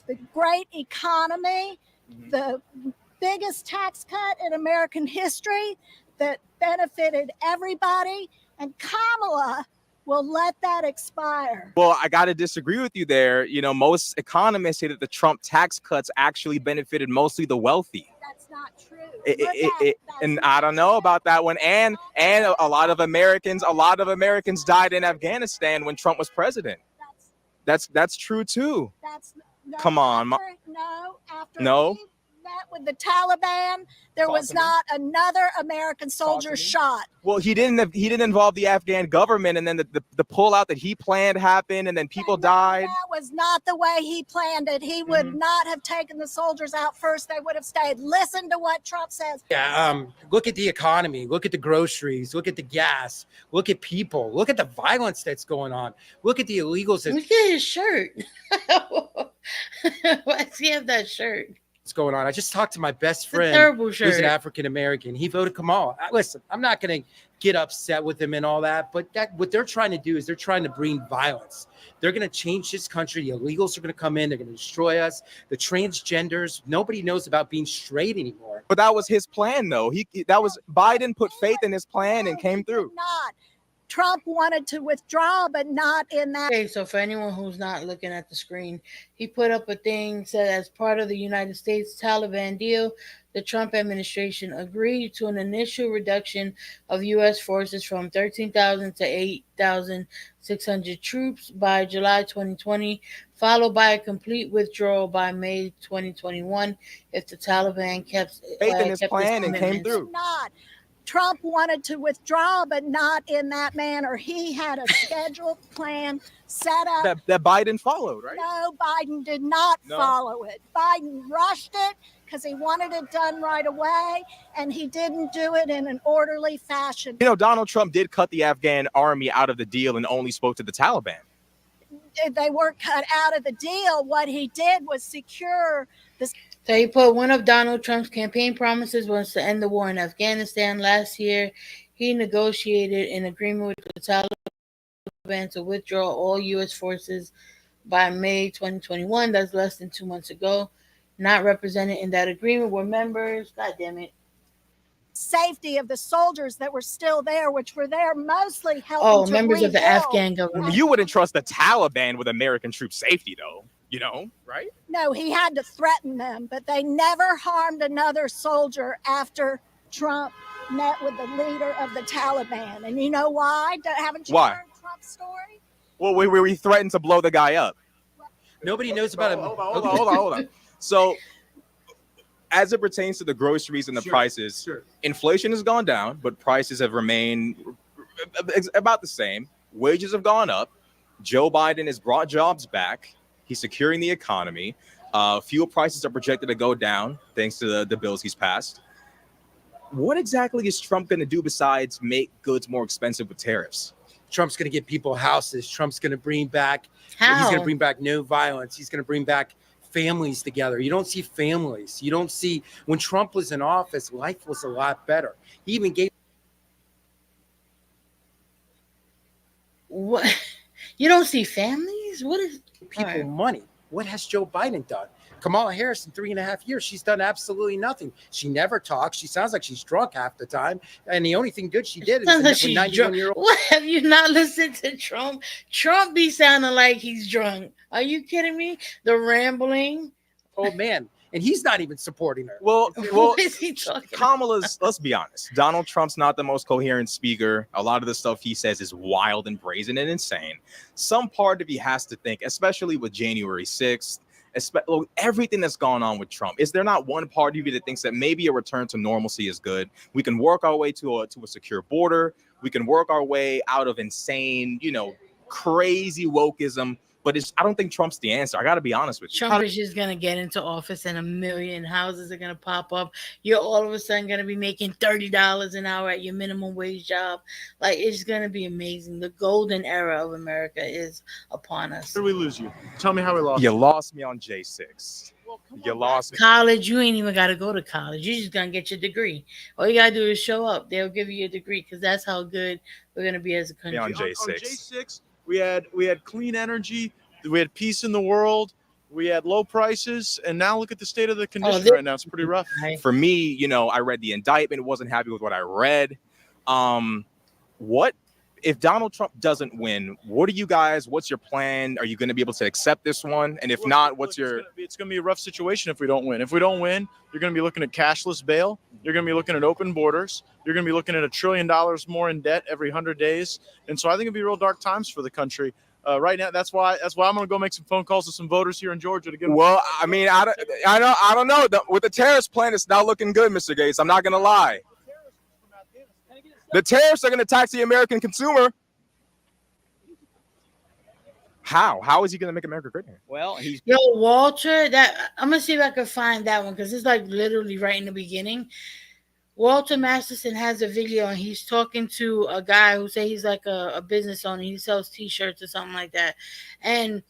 the great economy, the biggest tax cut in American history that benefited everybody, and Kamala will let that expire. Well, I got to disagree with you there. You know, most economists say that the Trump tax cuts actually benefited mostly the wealthy. That's not true. And I don't know about that one. And a lot of Americans died in Afghanistan when Trump was president. That's true too. Come on. After he met with the Taliban, there was not another American soldier shot. Well, he didn't involve the Afghan government, and then the pullout that he planned happened, and then people died. That was not the way he planned it. He would not have taken the soldiers out first. They would have stayed. Listen to what Trump says. Yeah, look at the economy. Look at the groceries. Look at the gas. Look at people. Look at the violence that's going on. Look at the illegals. Look at his shirt. Why does he have that shirt? What's going on? I just talked to my best friend who's an African American. He voted Kamala. Listen, I'm not going to get upset with him and all that, but what they're trying to do is they're trying to bring violence. They're going to change this country. The illegals are going to come in. They're going to destroy us. The transgenders. Nobody knows about being straight anymore. But that was his plan, though. Biden put faith in his plan and came through. Not. Trump wanted to withdraw, but not in that. Okay, so for anyone who's not looking at the screen, he put up a thing, said as part of the United States Taliban deal, the Trump administration agreed to an initial reduction of U.S. forces from 13,000 to 8,600 troops by July 2020, followed by a complete withdrawal by May 2021 if the Taliban kept faith in his plan and came through. Trump wanted to withdraw, but not in that manner. He had a scheduled plan set up. That Biden followed, right? No, Biden did not follow it. Biden rushed it because he wanted it done right away, and he didn't do it in an orderly fashion. You know, Donald Trump did cut the Afghan army out of the deal and only spoke to the Taliban. They weren't cut out of the deal. What he did was secure this. So he put one of Donald Trump's campaign promises was to end the war in Afghanistan. Last year, he negotiated an agreement with the Taliban to withdraw all U.S. forces by May 2021. That's less than 2 months ago. Not represented in that agreement were members. God damn it. Safety of the soldiers that were still there, which were there mostly helping to members rebuild. of the Afghan government. You wouldn't trust the Taliban with American troop safety, though. You know, right? No, he had to threaten them, but they never harmed another soldier after Trump met with the leader of the Taliban. And you know why? Haven't you heard Trump's story? Well, we threatened to blow the guy up. Nobody knows about it. Hold on. So, as it pertains to the groceries and the prices, inflation has gone down, but prices have remained about the same. Wages have gone up. Joe Biden has brought jobs back. He's securing the economy. Fuel prices are projected to go down thanks to the bills he's passed. What exactly is Trump going to do besides make goods more expensive with tariffs? Trump's going to get people houses. Trump's going to bring back. How? He's going to bring back no violence. He's going to bring back families together. You don't see families. You don't see when Trump was in office, life was a lot better. He even gave. What? You don't see families? What is people money? What has Joe Biden done? Kamala Harris in 3.5 years, she's done absolutely nothing. She never talks. She sounds like she's drunk half the time. And the only thing good she did is like with she's 91-year-old. What, have you not listened to Trump? Trump be sounding like he's drunk. Are you kidding me? The rambling. Oh man. And he's not even supporting her. Well, what is he talking Kamala's, let's be honest, Donald Trump's not the most coherent speaker. A lot of the stuff he says is wild and brazen and insane. Some part of you has to think, especially with January 6th, everything that's gone on with Trump. Is there not one part of you that thinks that maybe a return to normalcy is good? We can work our way to a secure border. We can work our way out of insane, crazy wokeism. but I don't think Trump's the answer. I got to be honest with you. Trump is just going to get into office and 1 million houses are going to pop up. You're all of a sudden going to be making $30 an hour at your minimum wage job. Like, it's going to be amazing. The golden era of America is upon us. Where did we lose you? Tell me how we lost you. Lost me on J6. You lost me. College, you ain't even got to go to college. You're just going to get your degree. All you got to do is show up. They'll give you a degree because that's how good we're going to be as a country. On J6. On J6, we had clean energy. We had peace in the world. We had low prices. And now look at the state of the condition right now. It's pretty rough. For me, you know, I read the indictment. Wasn't happy with what I read. What if Donald Trump doesn't win? What's your plan? Are you going to be able to accept this one? And if not, what's your... It's going to be a rough situation if we don't win. If we don't win, you're going to be looking at cashless bail. You're going to be looking at open borders. You're going to be looking at $1 trillion more in debt every 100 days. And so I think it'll be real dark times for the country. Right now, that's why I'm going to go make some phone calls to some voters here in Georgia to get. Well, I mean, I don't know. With the terrorist plan, it's not looking good, Mr. Gates. I'm not going to lie. The tariffs are going to tax the American consumer. How? How is he going to make America great again? Well, Walter. I'm gonna see if I can find that one because it's like literally right in the beginning. Walter Masterson has a video and he's talking to a guy who say he's like a business owner. He sells T-shirts or something like that, and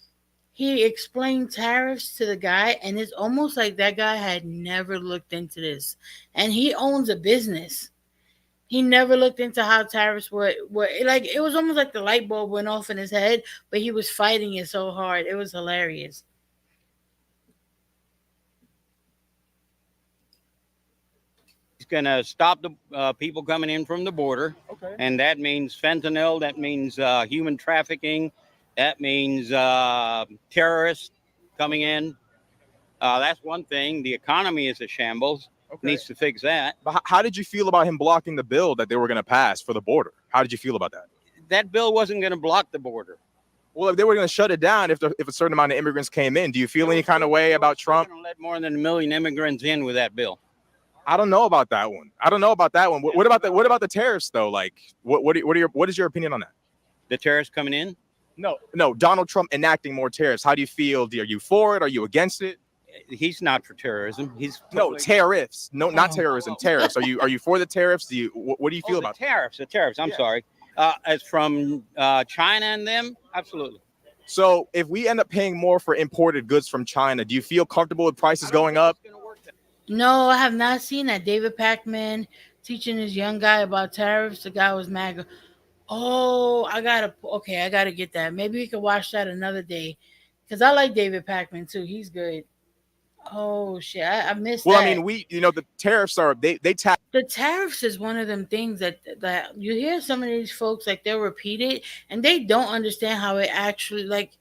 he explained tariffs to the guy, and it's almost like that guy had never looked into this, and he owns a business. He never looked into how tariffs were like. It was almost like the light bulb went off in his head, but he was fighting it so hard. It was hilarious. He's going to stop the people coming in from the border. Okay. And that means fentanyl. That means human trafficking. That means terrorists coming in. That's one thing. The economy is a shambles. Okay. Needs to fix that. But how did you feel about him blocking the bill that they were going to pass for the border? How did you feel about that? That bill wasn't going to block the border. Well, if they were going to shut it down, if a certain amount of immigrants came in, do you feel any kind of way about Trump? Going to let more than 1 million immigrants in with that bill. I don't know about that one. What about the tariffs though? Like, what is your opinion on that? The tariffs coming in? No. Donald Trump enacting more tariffs. How do you feel? Are you for it? Are you against it? He's not for terrorism. No tariffs. No, not terrorism. Tariffs. Are you for the tariffs? What do you feel about tariffs? The tariffs. I'm sorry. As from China and them, absolutely. So if we end up paying more for imported goods from China, do you feel comfortable with prices going up? No, I have not seen that. David Pacman teaching this young guy about tariffs. The guy was MAGA. Oh, I gotta get that. Maybe we could watch that another day because I like David Pacman too. He's good. Oh shit, I missed that. Well, I mean, the tariffs are they tax. The tariffs is one of them things that you hear some of these folks like they'll repeat it and they don't understand how it actually like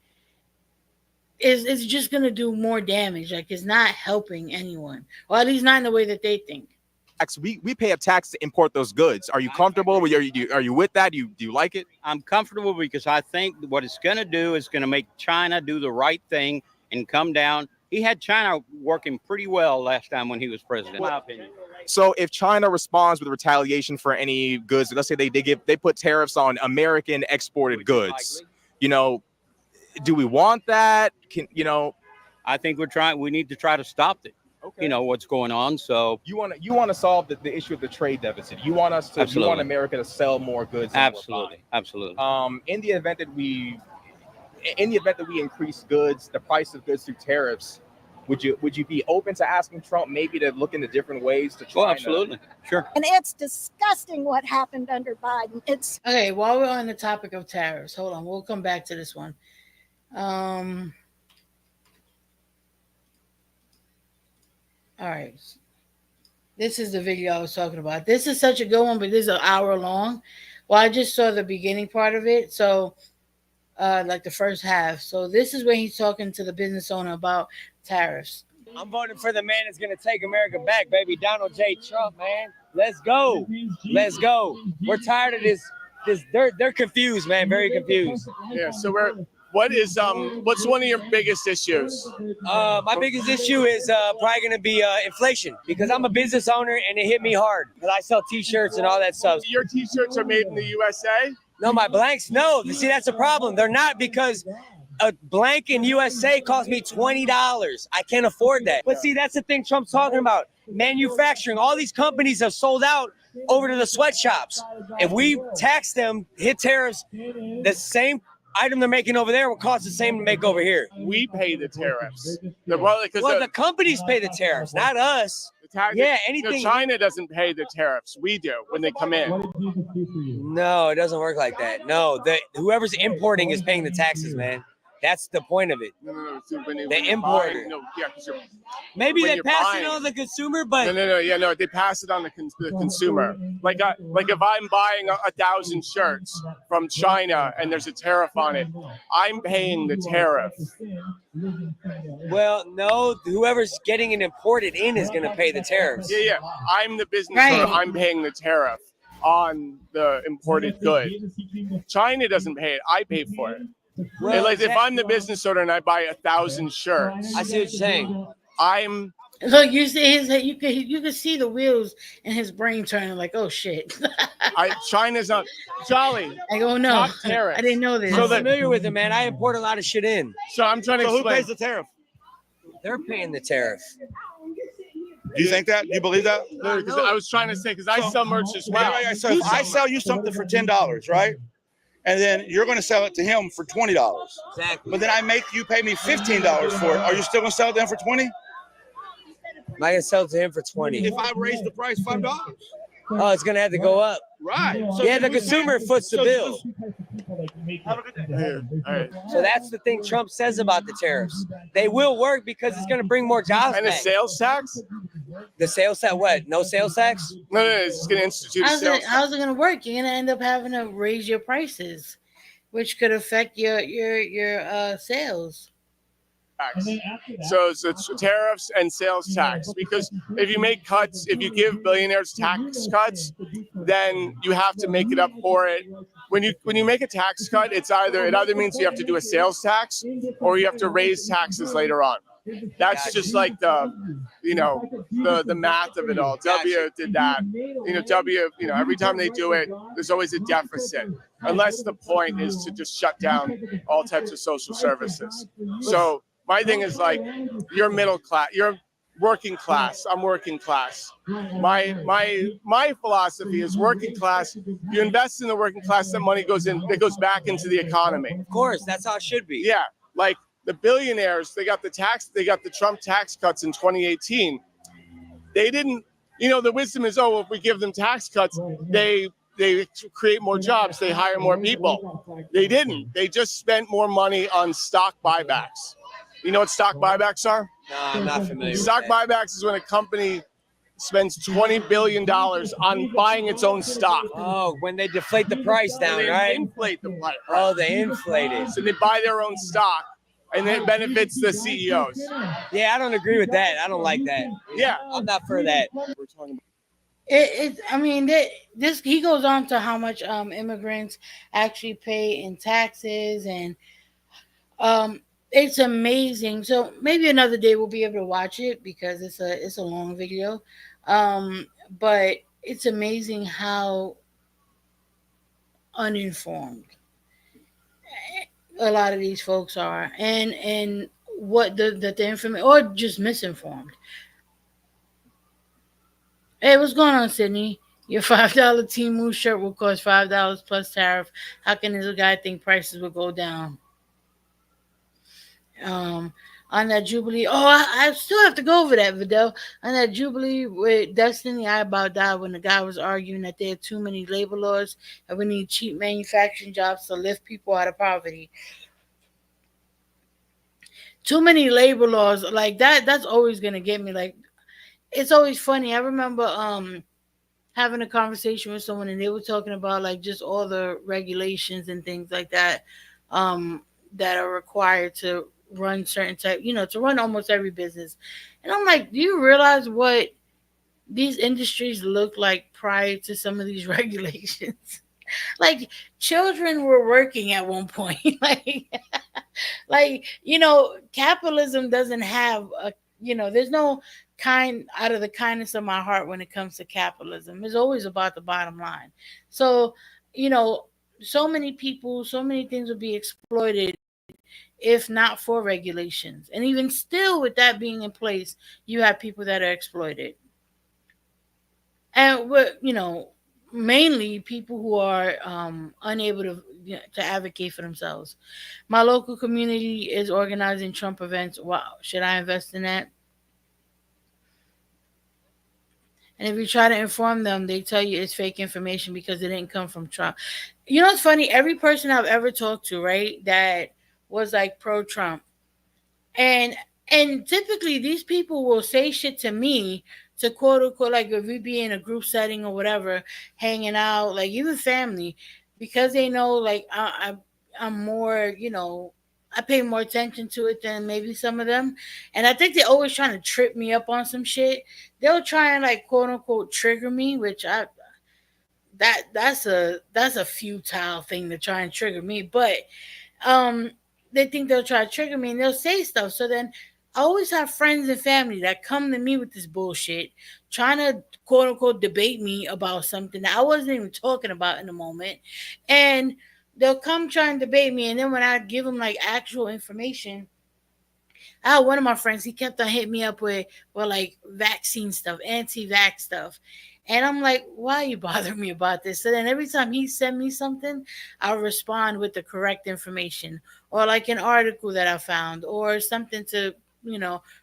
is just gonna do more damage. Like it's not helping anyone, or at least not in the way that they think. We pay a tax to import those goods. Are you comfortable? Are you with that? Do you like it? I'm comfortable because I think what it's gonna do is gonna make China do the right thing and come down. He had China working pretty well last time when he was president, in my opinion. So if China responds with retaliation for any goods, let's say they put tariffs on American exported goods, do we want that? I think we need to try to stop it. Okay. What's going on. So you want to solve the issue of the trade deficit. You want you want America to sell more goods. Absolutely. In the event that we increase the price of goods through tariffs, would you be open to asking Trump maybe to look into different ways to try? Oh, absolutely. Sure. And it's disgusting what happened under Biden. It's okay. While we're on the topic of tariffs, hold on. We'll come back to this one. All right. This is the video I was talking about. This is such a good one, but this is an hour long. Well, I just saw the beginning part of it. So like the first half. So this is when he's talking to the business owner about tariffs. I'm voting for the man that's going to take America back, baby. Donald J. Trump, man. Let's go. Let's go. We're tired of this. They're confused, man. Very confused. Yeah. So what's one of your biggest issues? My biggest issue is probably going to be inflation because I'm a business owner and it hit me hard because I sell T-shirts and all that stuff. Your T-shirts are made in the USA? No, my blanks, no. See, that's the problem. They're not because a blank in USA cost me $20. I can't afford that. But see, that's the thing Trump's talking about. Manufacturing. All these companies have sold out over to the sweatshops. If we tax them, hit tariffs, the same item they're making over there will cost the same to make over here. We pay the tariffs. The companies pay the tariffs, not us. Yeah, anything. China doesn't pay the tariffs. We do when they come in. No, it doesn't work like that. No, whoever's importing is paying the taxes, man. That's the point of it. No. So the importer. Maybe they pass it on the consumer, but no. They pass it on the consumer. Like if I'm buying 1,000 shirts from China and there's a tariff on it, I'm paying the tariff. Well, no, whoever's getting it imported in is going to pay the tariffs. Yeah. I'm the business owner. I'm paying the tariff on the imported good. China doesn't pay it. I pay for it. Well, like if I'm the business owner and I buy 1,000 shirts, I see what you're saying. I'm look. You see you can see the wheels in his brain turning. Like, oh shit. China's not Jolly. I go no. I didn't know this. So I'm familiar with it, man. I import a lot of shit in. So I'm trying to explain. Who pays the tariff? They're paying the tariff. Do you think that? Do you believe that? No, because I was trying to say because I sell merch as well. Right. So if I sell you something for $10, right? And then you're going to sell it to him for $20. Exactly. But then I make you pay me $15 for it. Are you still going to sell it to him for $20? I can sell it to him for $20. If I raise the price $5. Oh, it's going to have to go up. Right. So the consumer foots the bill. So that's the thing Trump says about the tariffs. They will work because it's going to bring more jobs. And back. the sales tax? The sales tax? What? No sales tax? No, it's going to institute a sales tax. How's it going to work? You're going to end up having to raise your prices, which could affect your sales. So it's tariffs and sales tax, because if you make cuts, if you give billionaires tax cuts, then you have to make it up for it. When you make a tax cut, it either means you have to do a sales tax or you have to raise taxes later on. That's just like the math of it all. W did that. Every time they do it, there's always a deficit, unless the point is to just shut down all types of social services. So my thing is like, you're middle class, you're working class. I'm working class. My philosophy is working class. You invest in the working class, that money goes back into the economy. Of course, that's how it should be. Yeah, like the billionaires, they got the Trump tax cuts in 2018. They didn't, the wisdom is, if we give them tax cuts, they create more jobs, they hire more people. They didn't. They just spent more money on stock buybacks. You know what stock buybacks are? No, I'm not familiar. Stock buybacks is when a company spends $20 billion on buying its own stock. Oh, when they deflate the price down, right? They inflate the price. Oh, they inflate it. So they buy their own stock, and it benefits the CEOs. Yeah, I don't agree with that. I don't like that. Yeah, I'm not for that. We're talking this he goes on to how much immigrants actually pay in taxes, and it's amazing. So maybe another day we'll be able to watch it because it's a long video. But it's amazing how uninformed a lot of these folks are, and what the information, or just misinformed. Hey, what's going on, Sydney? Your $5 Team Moose shirt will cost $5 plus tariff. How can this guy think prices will go down? On that Jubilee. I still have to go over that, Vidal. On that Jubilee with Destiny, I about died when the guy was arguing that there are too many labor laws and we need cheap manufacturing jobs to lift people out of poverty. Too many labor laws like that. That's always gonna get me. Like, it's always funny. I remember having a conversation with someone and they were talking about like just all the regulations and things like that that are required to run certain type, to run almost every business. And I'm like, do you realize what these industries look like prior to some of these regulations? Like, children were working at one point. Capitalism doesn't have there's no kind out of the kindness of my heart when it comes to capitalism. It's always about the bottom line. So, so many people, so many things will be exploited if not for regulations. And even still, with that being in place, you have people that are exploited. And mainly people who are unable to advocate for themselves. My local community is organizing Trump events. Wow, should I invest in that? And if you try to inform them, they tell you it's fake information because it didn't come from Trump. You know what's funny? Every person I've ever talked to, right, that was like pro Trump, and typically these people will say shit to me to quote unquote, like if we be in a group setting or whatever, hanging out, like even family, because they know like I'm more, I pay more attention to it than maybe some of them. And I think they're always trying to trip me up on some shit. They'll try and like quote unquote trigger me, which that's a futile thing to try and trigger me. But um they think they'll try to trigger me and they'll say stuff. So then I always have friends and family that come to me with this bullshit, trying to quote unquote debate me about something that I wasn't even talking about in the moment. And they'll come try and debate me. And then when I give them like actual information, I had one of my friends, he kept on hitting me up with like vaccine stuff, anti-vax stuff. And I'm like, why are you bothering me about this? So then every time he send me something, I'll respond with the correct information or like an article that I found or something to,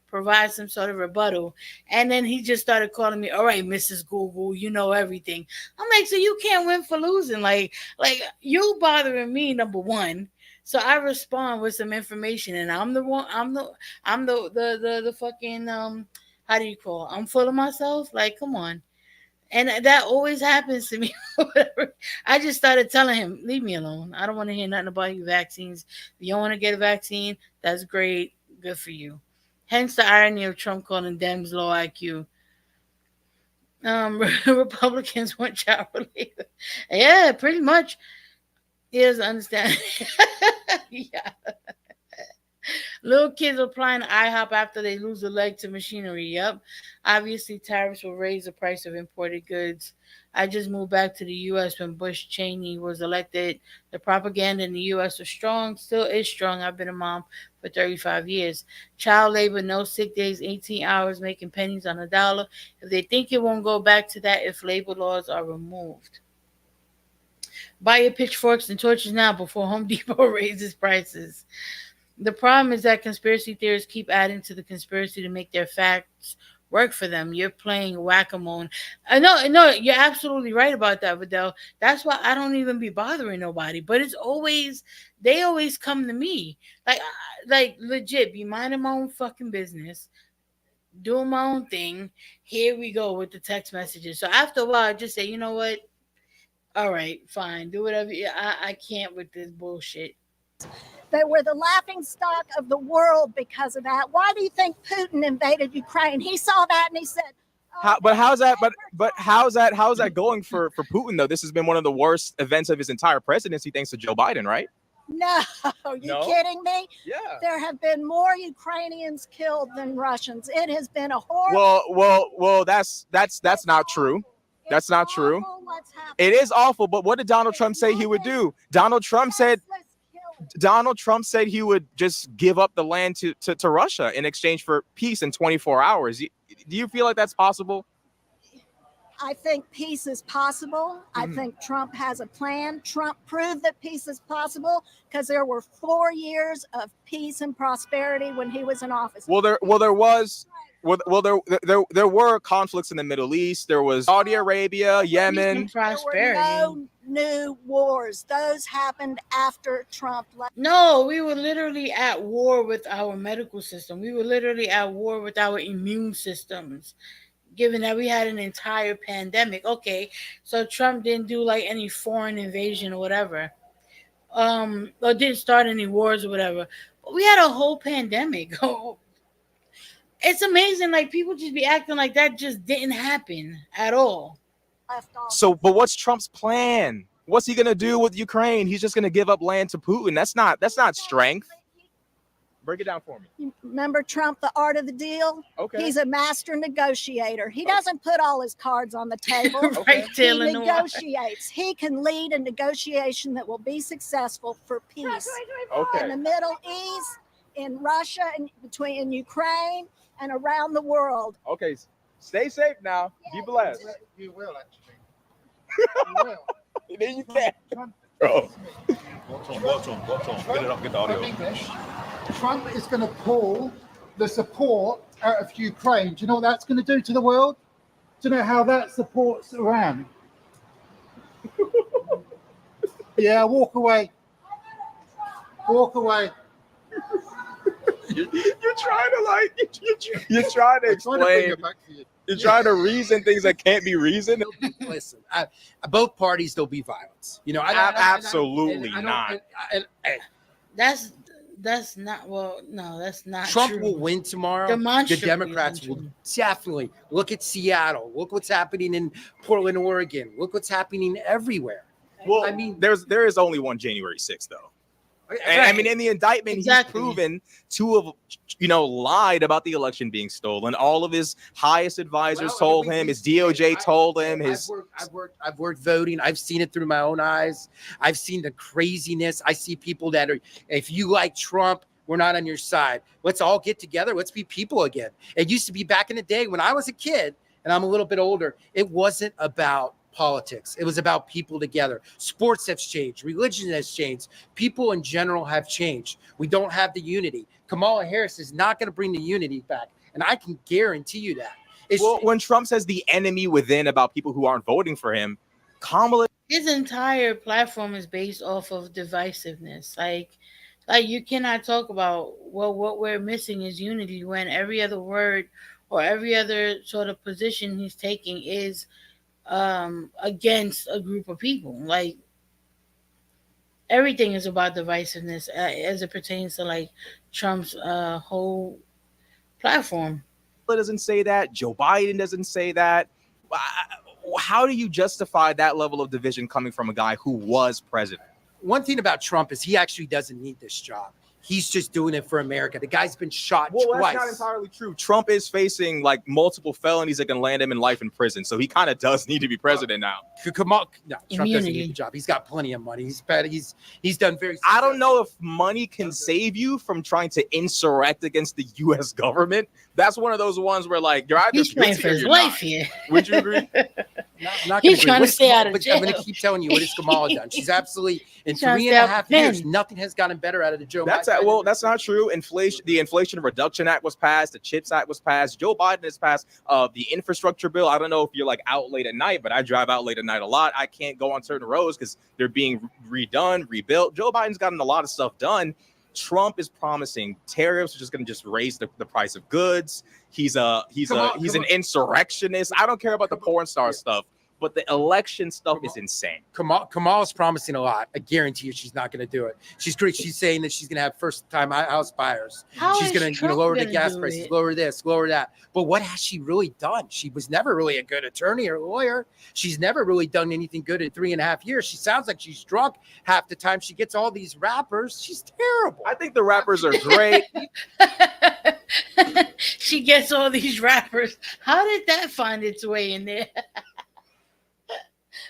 provide some sort of rebuttal. And then he just started calling me, all right, Mrs. Google, you know everything. I'm like, so you can't win for losing. Like you bothering me, number one. So I respond with some information, and I'm the one. I'm the fucking How do you call? I'm full of myself. Like, come on. And that always happens to me. Whatever. I just started telling him, leave me alone. I don't want to hear nothing about you vaccines. If you don't want to get a vaccine, that's great. Good for you. Hence the irony of Trump calling Dems low IQ. Republicans want child relief. Yeah, pretty much. He doesn't understand. Yeah. Little kids applying IHOP after they lose a leg to machinery. Yep. Obviously, tariffs will raise the price of imported goods. I just moved back to the U.S. when Bush Cheney was elected. The propaganda in the U.S. was strong, still is strong. I've been a mom for 35 years. Child labor, no sick days, 18 hours, making pennies on a dollar. If they think it won't go back to that if labor laws are removed. Buy your pitchforks and torches now before Home Depot raises prices. The problem is that conspiracy theorists keep adding to the conspiracy to make their facts work for them. You're playing whack-a-mole. No, you're absolutely right about that, Vidal. That's why I don't even be bothering nobody. But they always come to me. Like legit, be minding my own fucking business, doing my own thing. Here we go with the text messages. So after a while, I just say, you know what? All right, fine. Do whatever. I can't with this bullshit. They were the laughing stock of the world because of that. Why do you think Putin invaded Ukraine? He saw that and he said, how's that going for Putin though? This has been one of the worst events of his entire presidency thanks to Joe Biden, right? No, kidding me? Yeah. There have been more Ukrainians killed than Russians. It has been a horrible. Well, that's not true. That's not true. It is awful, but what did Donald Trump say he would do? Donald Trump said he would just give up the land to Russia in exchange for peace in 24 hours. Do you feel like that's possible? I think peace is possible. I think Trump has a plan. Trump proved that peace is possible because there were 4 years of peace and prosperity when he was in office. There were conflicts in the Middle East. There was Saudi Arabia, Yemen. There were no new wars. Those happened after Trump left. No, we were literally at war with our medical system. We were literally at war with our immune systems, given that we had an entire pandemic. Okay, so Trump didn't do like any foreign invasion or whatever. Or didn't start any wars or whatever. But we had a whole pandemic. It's amazing, like people just be acting like that just didn't happen at all. So, but what's Trump's plan? What's he gonna do with Ukraine? He's just gonna give up land to Putin. That's not strength, Break it down for me. You remember Trump, The Art of the Deal? Okay. He's a master negotiator. He doesn't put all his cards on the table. Right, He Taylor Noir. negotiates. He can lead a negotiation that will be successful for peace Okay. in the Middle East, in Russia, and in Ukraine, and around the world. Okay. Stay safe now. Be blessed. You will, actually. You will. Then you can. Bro. Watch on. Get it up, get the audio. English. Trump is going to pull the support out of Ukraine. Do you know what that's going to do to the world? Do you know how that supports Iran? Yeah, walk away. Walk away. You're trying to you're trying to explain. You're trying to reason things that can't be reasoned. Listen, both parties, there'll be violence. You know, absolutely not. That's not, well, no, that's not Trump true. will win tomorrow. The Demonstrably Democrats will definitely. Look at Seattle. Look what's happening in Portland, Oregon. Look what's happening everywhere. Well, I mean, there is only one January 6th, though. And I mean, in the indictment, he's proven to have, lied about the election being stolen. All of his highest advisors told him. His DOJ told him. I've worked voting. I've seen it through my own eyes. I've seen the craziness. I see people that are. If you like Trump, we're not on your side. Let's all get together. Let's be people again. It used to be back in the day when I was a kid, and I'm a little bit older. It wasn't about politics. It was about people together. Sports have changed. Religion has changed. People in general have changed. We don't have the unity. Kamala Harris is not going to bring the unity back. And I can guarantee you that. When Trump says the enemy within about people who aren't voting for him, his entire platform is based off of divisiveness. Like you cannot talk about, well, what we're missing is unity when every other word or every other sort of position he's taking is against a group of people. Like everything is about divisiveness as it pertains to like Trump's whole platform. Doesn't say that. Joe Biden doesn't say that. How do you justify that level of division coming from a guy who was president? One thing about Trump is he actually doesn't need this job. He's just doing it for America. The guy's been shot twice. That's not entirely true. Trump is facing like multiple felonies that can land him in life in prison. So he kind of does need to be president now. Come on. No, Trump doesn't need the job. He's got plenty of money. He's done very. I don't know if money can save you from trying to insurrect against the U.S. government. That's one of those ones where like you're either he's trying for his life here. Would you agree? Not he's trying to stay out of jail. I'm going to keep telling you what has Kamala done. She's absolutely in 3.5 years. Nothing has gotten better out of the Joe. That's not true. The Inflation Reduction Act was passed. The CHIPS Act was passed. Joe Biden has passed the infrastructure bill. I don't know if you're like out late at night, but I drive out late at night a lot. I can't go on certain roads because they're being redone, rebuilt. Joe Biden's gotten a lot of stuff done. Trump is promising tariffs, which is going to just raise the price of goods. He's an insurrectionist. I don't care about the porn star stuff. But the election stuff is insane. Kamala's promising a lot. I guarantee you she's not going to do it. She's great. She's saying that she's going to have first-time house buyers. She's going to lower the gas prices, lower this, lower that. But what has she really done? She was never really a good attorney or lawyer. She's never really done anything good in 3.5 years. She sounds like she's drunk half the time. She gets all these rappers. She's terrible. I think the rappers are great. She gets all these rappers. How did that find its way in there?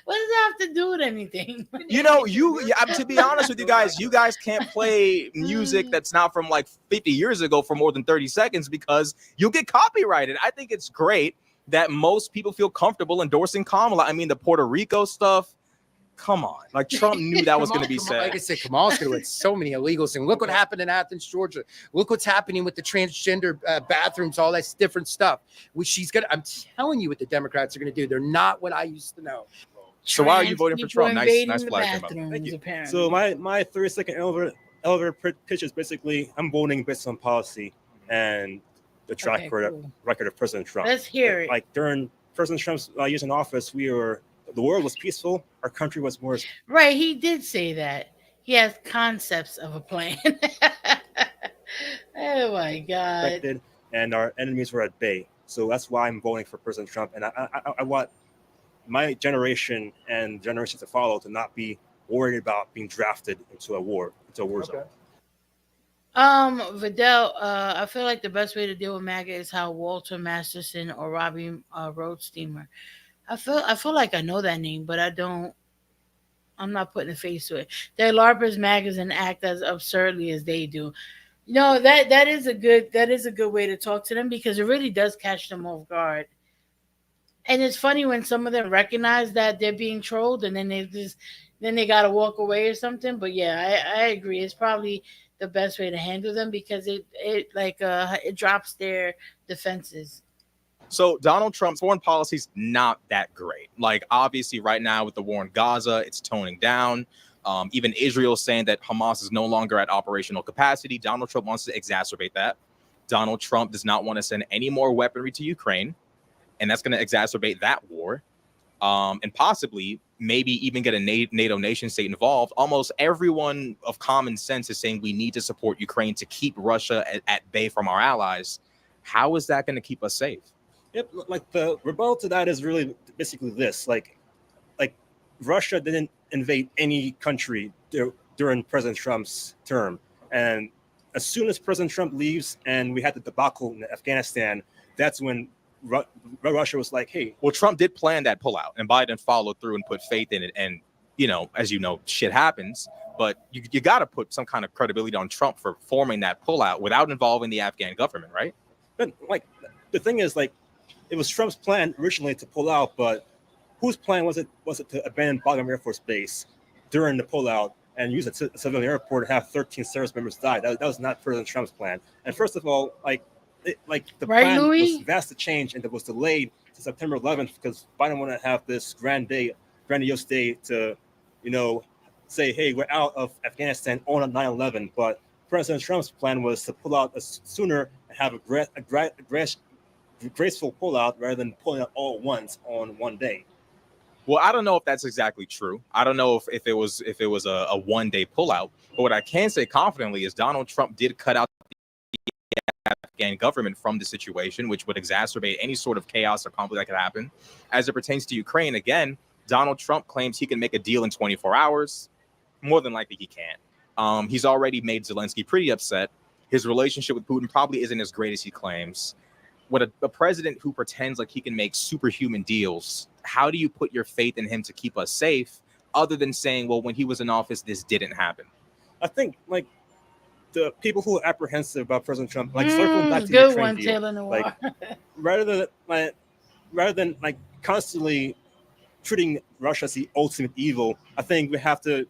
What does that have to do with anything? To be honest with you guys can't play music that's not from like 50 years ago for more than 30 seconds because you'll get copyrighted. I think it's great that most people feel comfortable endorsing Kamala. I mean, the Puerto Rico stuff, come on. Like Trump knew that was going to be said. Like I said, Kamala's going to do so many illegals. And look what happened in Athens, Georgia. Look what's happening with the transgender bathrooms, all that different stuff. I'm telling you what the Democrats are going to do. They're not what I used to know. So why are you voting for Trump? Nice flag. Thank you. So my 30-second elevator pitch is basically I'm voting based on policy and the track record of President Trump. Let's hear it. Like during President Trump's years in office, the world was peaceful. Our country was more. Right, he did say that. He has concepts of a plan. Oh my God. And our enemies were at bay. So that's why I'm voting for President Trump. And I want my generation and generations to follow to not be worried about being drafted into a war zone. Vidal, I feel like the best way to deal with MAGA is how Walter Masterson or Robbie Roadsteamer. I feel like I know that name, but I don't. I'm not putting a face to it. They're LARPers, MAGAs, and act as absurdly as they do. No, that is a good way to talk to them because it really does catch them off guard. And it's funny when some of them recognize that they're being trolled, and then they gotta walk away or something. But yeah, I agree. It's probably the best way to handle them because it drops their defenses. So Donald Trump's foreign policy's not that great. Like obviously right now with the war in Gaza, it's toning down. Even Israel saying that Hamas is no longer at operational capacity. Donald Trump wants to exacerbate that. Donald Trump does not want to send any more weaponry to Ukraine, and that's going to exacerbate that war. And possibly maybe even get a NATO nation state involved. Almost everyone of common sense is saying we need to support Ukraine to keep Russia at bay from our allies. How is that going to keep us safe? Yep, like the rebuttal to that is really basically this: like Russia didn't invade any country during President Trump's term, and as soon as President Trump leaves and we had the debacle in Afghanistan, that's when Russia was like, "Hey." Well, Trump did plan that pullout, and Biden followed through and put faith in it. And as you know, shit happens. But you got to put some kind of credibility on Trump for forming that pullout without involving the Afghan government, right? But like the thing is, like, it was Trump's plan originally to pull out, but whose plan was it? Was it to abandon Bagram Air Force Base during the pullout and use a civilian airport to have 13 service members die? That was not President Trump's plan. And first of all, the Right, plan Louis? was vast to change, and it was delayed to September 11th because Biden wanted to have this grandiose day to, say, hey, we're out of Afghanistan on a 9/11. But President Trump's plan was to pull out sooner and have a graceful pullout rather than pulling out all at once on one day. Well, I don't know if that's exactly true. I don't know if it was a one-day pullout. But what I can say confidently is Donald Trump did cut out the Afghan government from the situation, which would exacerbate any sort of chaos or conflict that could happen. As it pertains to Ukraine, again, Donald Trump claims he can make a deal in 24 hours. More than likely he can't. He's already made Zelensky pretty upset. His relationship with Putin probably isn't as great as he claims. What a president who pretends like he can make superhuman deals, how do you put your faith in him to keep us safe other than saying, well, when he was in office, this didn't happen? I think the people who are apprehensive about President Trump, circling back to the Good Ukraine one, deal, Taylor Noir. rather than constantly treating Russia as the ultimate evil, I think we have to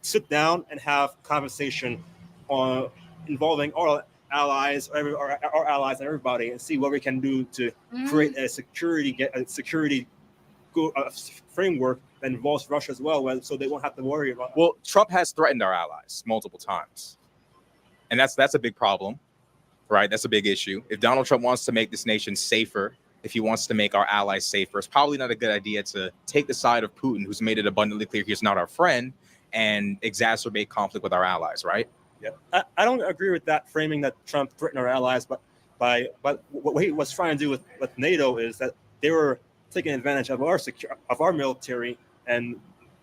sit down and have conversation on involving our allies, our allies, and everybody, and see what we can do to create a security framework that involves Russia as well, so they won't have to worry about. Well, Trump has threatened our allies multiple times, and that's a big problem, right? That's a big issue. If Donald Trump wants to make this nation safer, if he wants to make our allies safer, it's probably not a good idea to take the side of Putin, who's made it abundantly clear he's not our friend, and exacerbate conflict with our allies, right? Yeah, I don't agree with that framing that Trump threatened our allies, but what he was trying to do with NATO is that they were taking advantage of our military, and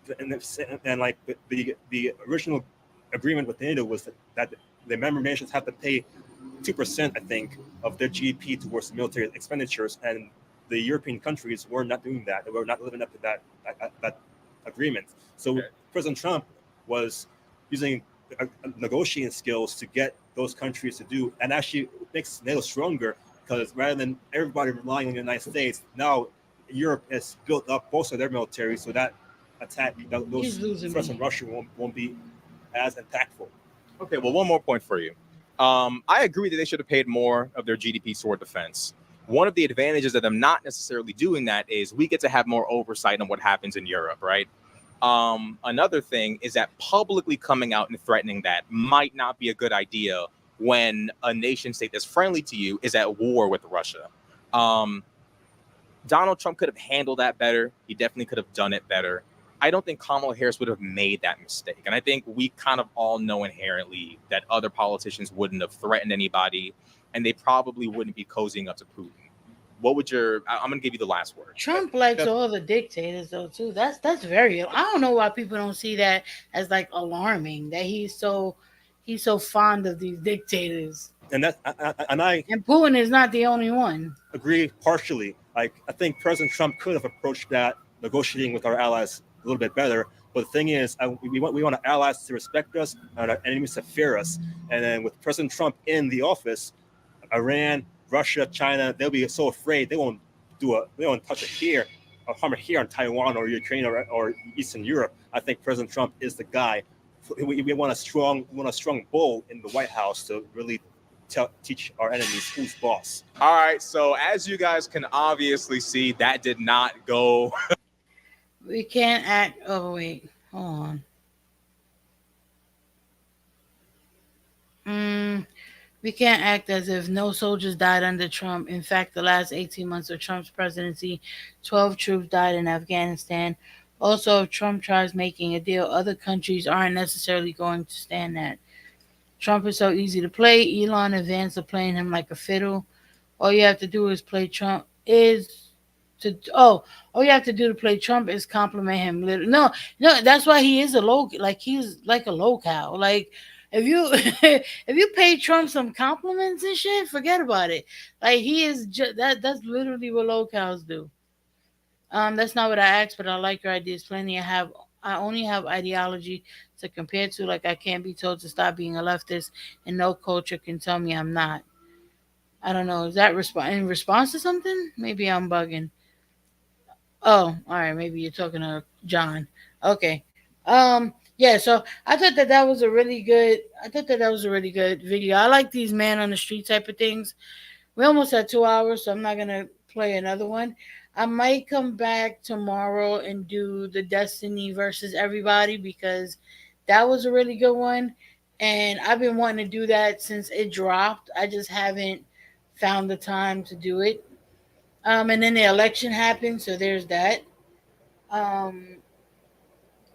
like the original agreement with NATO was that the member nations have to pay 2%, I think, of their GDP towards military expenditures, and the European countries were not doing that. They were not living up to that agreement. So President Trump was using negotiating skills to get those countries to do, and actually makes NATO stronger, because rather than everybody relying on the United States, now Europe has built up most of their military, so that attack, those threats from Russia won't be as impactful. Okay, well, one more point for you. I agree that they should have paid more of their GDP toward defense. One of the advantages of them not necessarily doing that is we get to have more oversight on what happens in Europe, right? Another thing is that publicly coming out and threatening that might not be a good idea when a nation state that's friendly to you is at war with Russia. Donald Trump could have handled that better. He definitely could have done it better. I don't think Kamala Harris would have made that mistake. And I think we kind of all know inherently that other politicians wouldn't have threatened anybody, and they probably wouldn't be cozying up to Putin. What would I'm going to give you the last word. Trump likes all the dictators though too. That's very. I don't know why people don't see that as like alarming. That he's he's so fond of these dictators. And and Putin is not the only one. Agree partially. Like, I think President Trump could have approached that negotiating with our allies a little bit better. But the thing is, we want our allies to respect us and our enemies to fear us. And then with President Trump in the office, Iran, Russia, China, they'll be so afraid they won't touch a hair or harm a hair on Taiwan or Ukraine or Eastern Europe. I think President Trump is the guy. We want a strong bull in the White House to really teach our enemies who's boss. All right, so as you guys can obviously see, that did not go. We can't act. Oh wait, hold on. We can't act as if no soldiers died under Trump. In fact, the last 18 months of Trump's presidency, 12 troops died in Afghanistan. Also, if Trump tries making a deal, other countries aren't necessarily going to stand that. Trump is so easy to play. Elon and Vance are playing him like a fiddle. All you have to do is play Trump all you have to do to play Trump is compliment him. No, that's why he is he's like a local. Like if you if you pay Trump some compliments and shit, forget about it. Like he is that's literally what locals do. That's not what I asked, but I like your ideas plenty. I only have ideology to compare to. Like I can't be told to stop being a leftist, and no culture can tell me I'm not. I don't know. Is that in response to something? Maybe I'm bugging. Oh, all right. Maybe you're talking to John. Okay. Yeah. So I thought that was a really good. I thought that was a really good video. I like these man on the street type of things. We almost had 2 hours, so I'm not gonna play another one. I might come back tomorrow and do the Destiny versus everybody because that was a really good one, and I've been wanting to do that since it dropped. I just haven't found the time to do it. And then the election happened, so there's that. Um,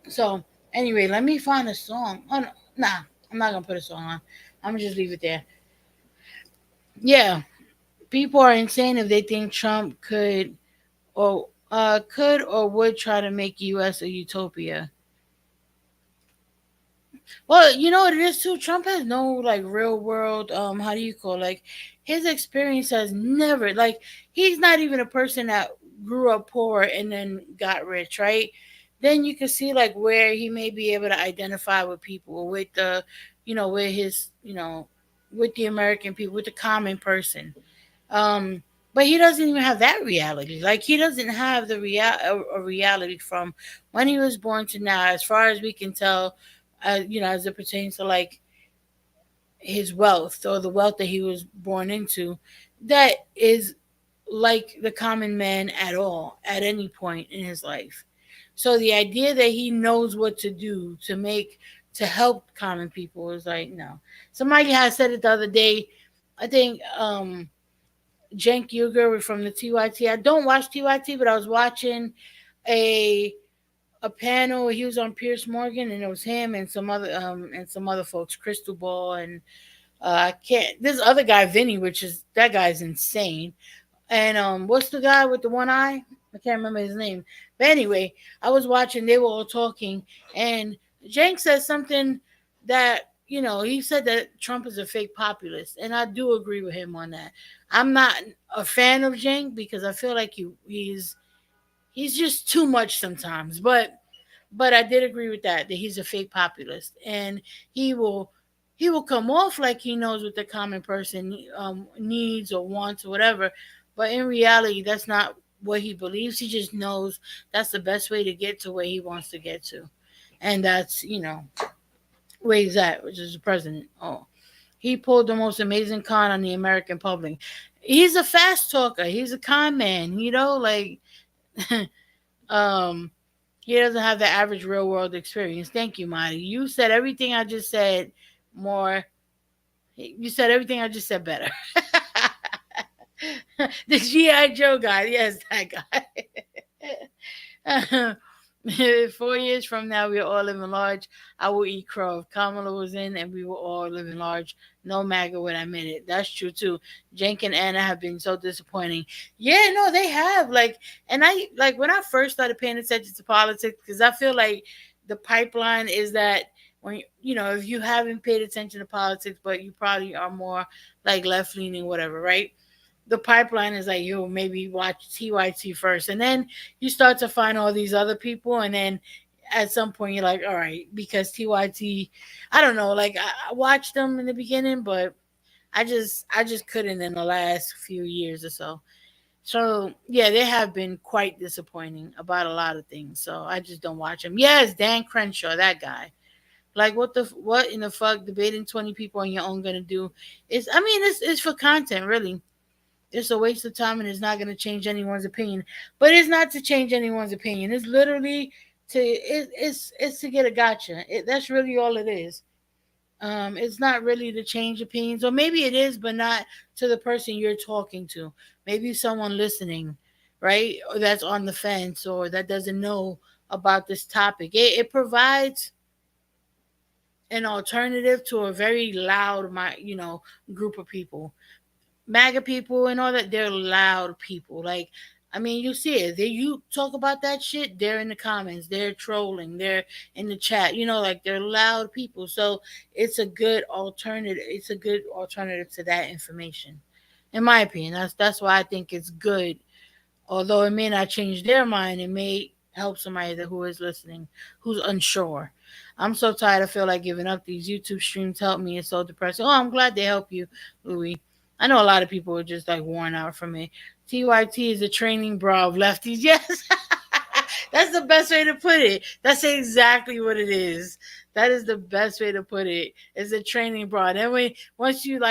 so anyway, let me find a song. Oh no, nah, I'm not gonna put a song on. I'm gonna just leave it there. Yeah, people are insane if they think Trump could or would try to make U.S. a utopia. Well, you know what it is too. Trump has no like real world. How do you call his experience has never he's not even a person that grew up poor and then got rich, right? Then you can see where he may be able to identify with people, with with his, with the American people, with the common person. Um, but he doesn't even have that reality. Like he doesn't have a reality from when he was born to now, as far as we can tell. As it pertains to his wealth or the wealth that he was born into, that is like the common man at all at any point in his life. So the idea that he knows what to do to help common people is no. Somebody has said it the other day. I think Cenk Uygur from the TYT. I don't watch TYT, but I was watching a panel. He was on Pierce Morgan, and it was him and some other folks, Crystal Ball, and I can't. This other guy, Vinny, that guy's insane. And what's the guy with the one eye? I can't remember his name. But anyway, I was watching. They were all talking, and Cenk said something that he said that Trump is a fake populist, and I do agree with him on that. I'm not a fan of Cenk because I feel like he's just too much sometimes. But I did agree with that he's a fake populist, and he will come off like he knows what the common person needs or wants or whatever. But in reality, that's not what he believes. He just knows that's the best way to get to where he wants to get to, and that's where he's at, which is the president. Oh, he pulled the most amazing con on the American public. He's a fast talker. He's a con man. He doesn't have the average real world experience. Thank you, Marty. You said everything I just said more. You said everything I just said better. The G.I. Joe guy. Yes, that guy. 4 years from now, we're all living large. I will eat crow. If Kamala was in and we were all living large, no MAGA would admit it. That's true, too. Cenk and Anna have been so disappointing. Yeah, no, they have. And I, when I first started paying attention to politics, because I feel like the pipeline is that when if you haven't paid attention to politics, but you probably are more like left leaning, whatever, right? The pipeline is like, yo, maybe watch TYT first, and then you start to find all these other people, and then at some point you're like, all right, because TYT, I don't know, like I watched them in the beginning, but I just couldn't in the last few years or so. So yeah, they have been quite disappointing about a lot of things. So I just don't watch them. Yes, Dan Crenshaw, that guy. Like what in the fuck debating 20 people on your own gonna do? It's for content really. It's a waste of time and it's not gonna change anyone's opinion. But it's not to change anyone's opinion. It's literally it's to get a gotcha. That's really all it is. It's not really to change opinions, or maybe it is, but not to the person you're talking to. Maybe someone listening, right, or that's on the fence, or that doesn't know about this topic. It provides an alternative to a very loud, group of people. MAGA people and all that, they're loud people. Like, I mean, you see it. You talk about that shit, they're in the comments, they're trolling, they're in the chat. Like they're loud people. So it's a good alternative. It's a good alternative to that information, in my opinion. That's why I think it's good. Although it may not change their mind, it may help somebody who is listening, who's unsure. I'm so tired. I feel like giving up. These YouTube streams help me. It's so depressing. Oh, I'm glad they help you, Louis. I know a lot of people are just like worn out from it. TYT is a training bra of lefties. Yes, that's the best way to put it. That's exactly what it is. That is the best way to put it. It's a training bra. Then once you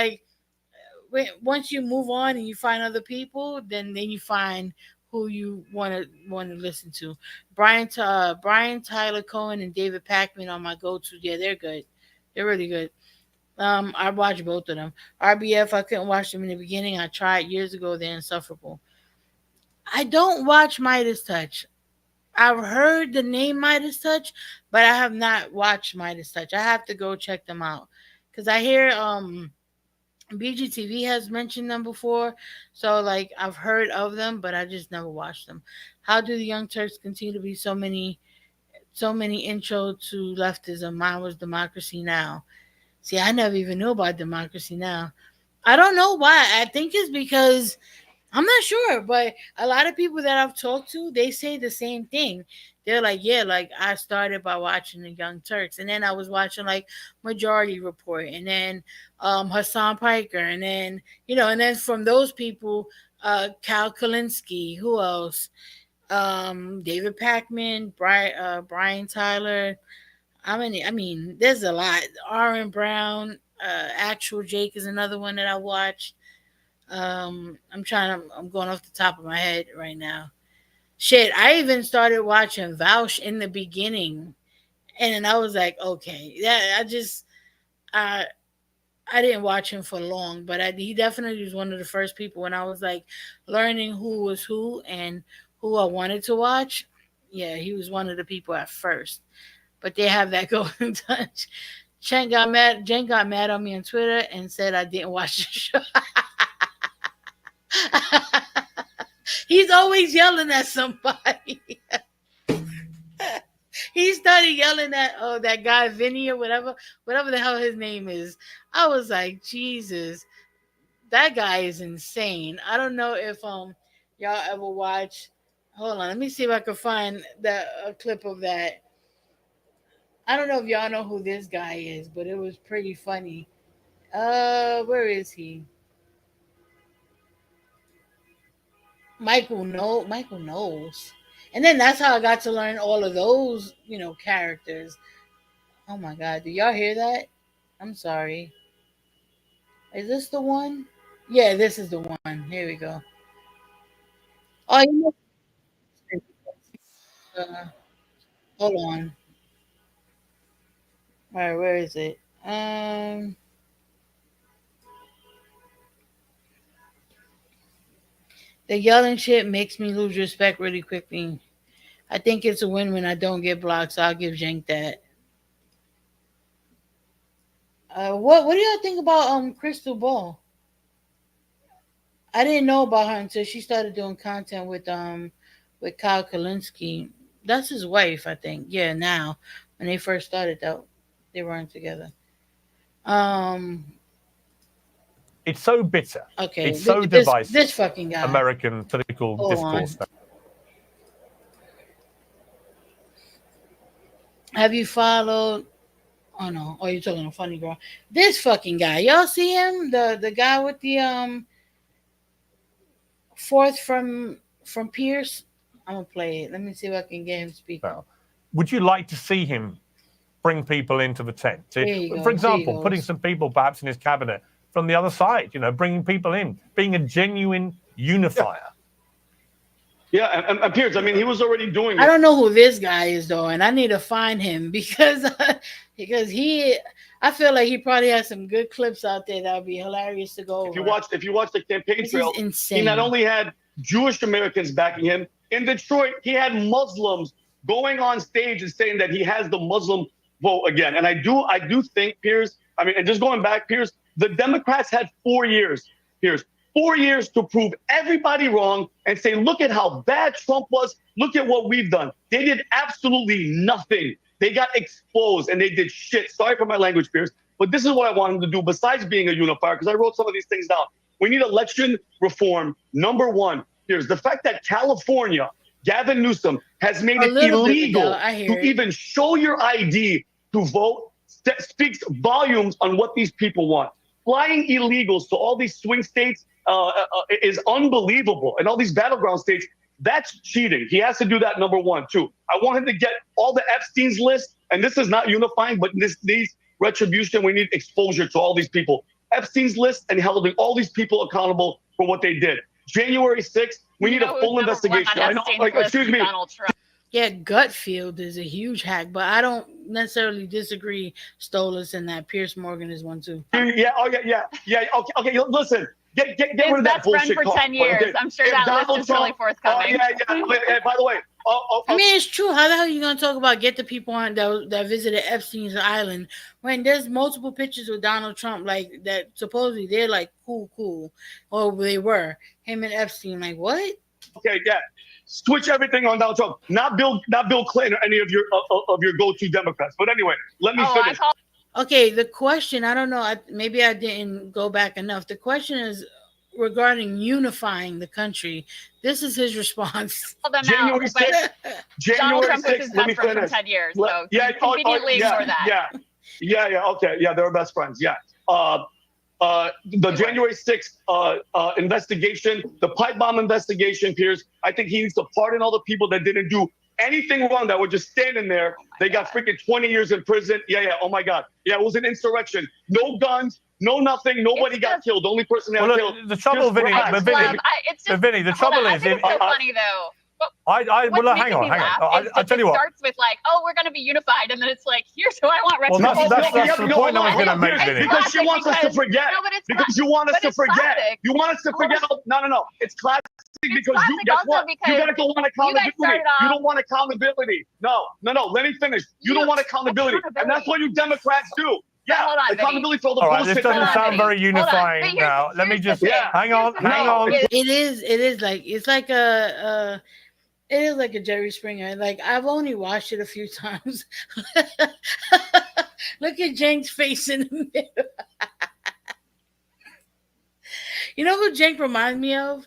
once you move on and you find other people, then you find who you want to listen to. Brian Tyler Cohen and David Packman are my go to. Yeah, they're good. They're really good. I watched both of them. RBF, I couldn't watch them in the beginning. I tried years ago. They're insufferable. I don't watch Midas Touch. I've heard the name Midas Touch, but I have not watched Midas Touch. I have to go check them out because I hear BGTV has mentioned them before. So like I've heard of them, but I just never watched them. How do the Young Turks continue to be so many intro to leftism? Mine was Democracy Now. See, I never even knew about Democracy Now. I don't know why. I think it's because I'm not sure, but a lot of people that I've talked to, they say the same thing. They're like, yeah, like I started by watching the Young Turks, and then I was watching like Majority Report, and then Hassan Piker, and then and then from those people, Cal Kalinske, who else? David Packman, Brian Tyler. I mean, there's a lot. Aaron Brown, Actual Jake is another one that I watched. I'm going off the top of my head right now. Shit, I even started watching Vouch in the beginning, and then I was like, okay, yeah, I I didn't watch him for long, but he definitely was one of the first people when I was like learning who was who and who I wanted to watch. Yeah, he was one of the people at first, but they have that golden touch. Jen got mad on me on Twitter and said I didn't watch the show. He's always yelling at somebody. He started yelling at that guy Vinny or whatever the hell his name is. I was like, Jesus, that guy is insane. I don't know if y'all ever watch. Hold on, let me see if I can find a clip of that. I don't know if y'all know who this guy is, but it was pretty funny. Where is he? Michael knows. And then that's how I got to learn all of those, characters. Oh my god, do y'all hear that? I'm sorry. Is this the one? Yeah, this is the one. Here we go. Oh, uh, hold on. All right, where is it? The yelling shit makes me lose respect really quickly. I think it's a win when I don't get blocked, so I'll give Jenk that. What do y'all think about Crystal Ball? I didn't know about her until she started doing content with Kyle Kalinske. That's his wife, I think. Yeah, now when they first started though. They weren't together. It's so bitter. Okay, It's so divisive. This fucking guy. American political discourse. Have you followed? Oh no! Oh, you're talking a funny girl. This fucking guy. Y'all see him? The guy with the fourth from Pierce. I'm gonna play it. Let me see if I can get him speaking. Well, would you like to see him bring people into the tent? For example, putting some people perhaps in his cabinet from the other side, bringing people in, being a genuine unifier. Yeah, and Pierce, I mean, he was already doing it. I don't know who this guy is though, and I need to find him because I feel like he probably has some good clips out there that would be hilarious to go over. If you watch the campaign trail, insane. He not only had Jewish Americans backing him in Detroit, he had Muslims going on stage and saying that he has the Muslim vote again. And I do think, Pierce, I mean, and just going back, Pierce, the Democrats had 4 years, Pierce. 4 years to prove everybody wrong and say, look at how bad Trump was. Look at what we've done. They did absolutely nothing. They got exposed and they did shit. Sorry for my language, Pierce, but this is what I want them to do besides being a unifier, because I wrote some of these things down. We need election reform. Number one, Pierce, the fact that California, Gavin Newsom, has made it illegal to even show your ID to vote speaks volumes on what these people want. Flying illegals to all these swing states is unbelievable. And all these battleground states, that's cheating. He has to do that, number one, too. I want him to get all the Epstein's list, and this is not unifying, but this needs retribution. We need exposure to all these people. Epstein's list and holding all these people accountable for what they did. January 6th, we need a full investigation. I know, excuse me. Yeah, Gutfield is a huge hack, but I don't necessarily disagree. Stolas and that Pierce Morgan is one too. Yeah. Okay. Listen, get rid of that bullshit. Been friends for 10 years. I'm sure that list is really forthcoming. By the way, I mean, it's true. How the hell are you gonna talk about get the people on that visited Epstein's island when there's multiple pictures with Donald Trump like that? Supposedly they're like cool, or they were him and Epstein. Like what? Okay, yeah. Switch everything on Donald Trump, not Bill Clinton or any of your go-to Democrats. But anyway, let me finish. Okay, the question, I don't know, maybe I didn't go back enough. The question is regarding unifying the country. This is his response. January 6th. Donald Trump was his best friend for 10 years, so conveniently ignore that. Yeah, okay. Yeah, they were best friends, yeah. The January 6th investigation, the pipe bomb investigation, Pierce, I think he needs to pardon all the people that didn't do anything wrong, that were just standing there. They got freaking 20 years in prison. Yeah. Oh my God. Yeah, it was an insurrection. No guns, no nothing. Nobody got killed. The only person that got killed. The trouble, Vinny, the trouble is, it's so funny though. Well, hang on. I tell you what. It starts with like, oh, we're going to be unified, and then it's like, here's who I want retribution. Well, that's the point I was going to make, Vinny. Because she wants us to forget. No, but it's because you want us to forget. Classic. You want us to forget. No. It's classic because you guess what? You got to go on accountability. You don't want accountability. No. Let me finish. You don't want accountability, and that's what you Democrats do. Yeah, hold on, accountability for all the bullshit. All right, this doesn't sound very unifying now. Let me just hang on. It is like a Jerry Springer. Like I've only watched it a few times. Look at Jank's face in the middle. You know who Jank reminds me of?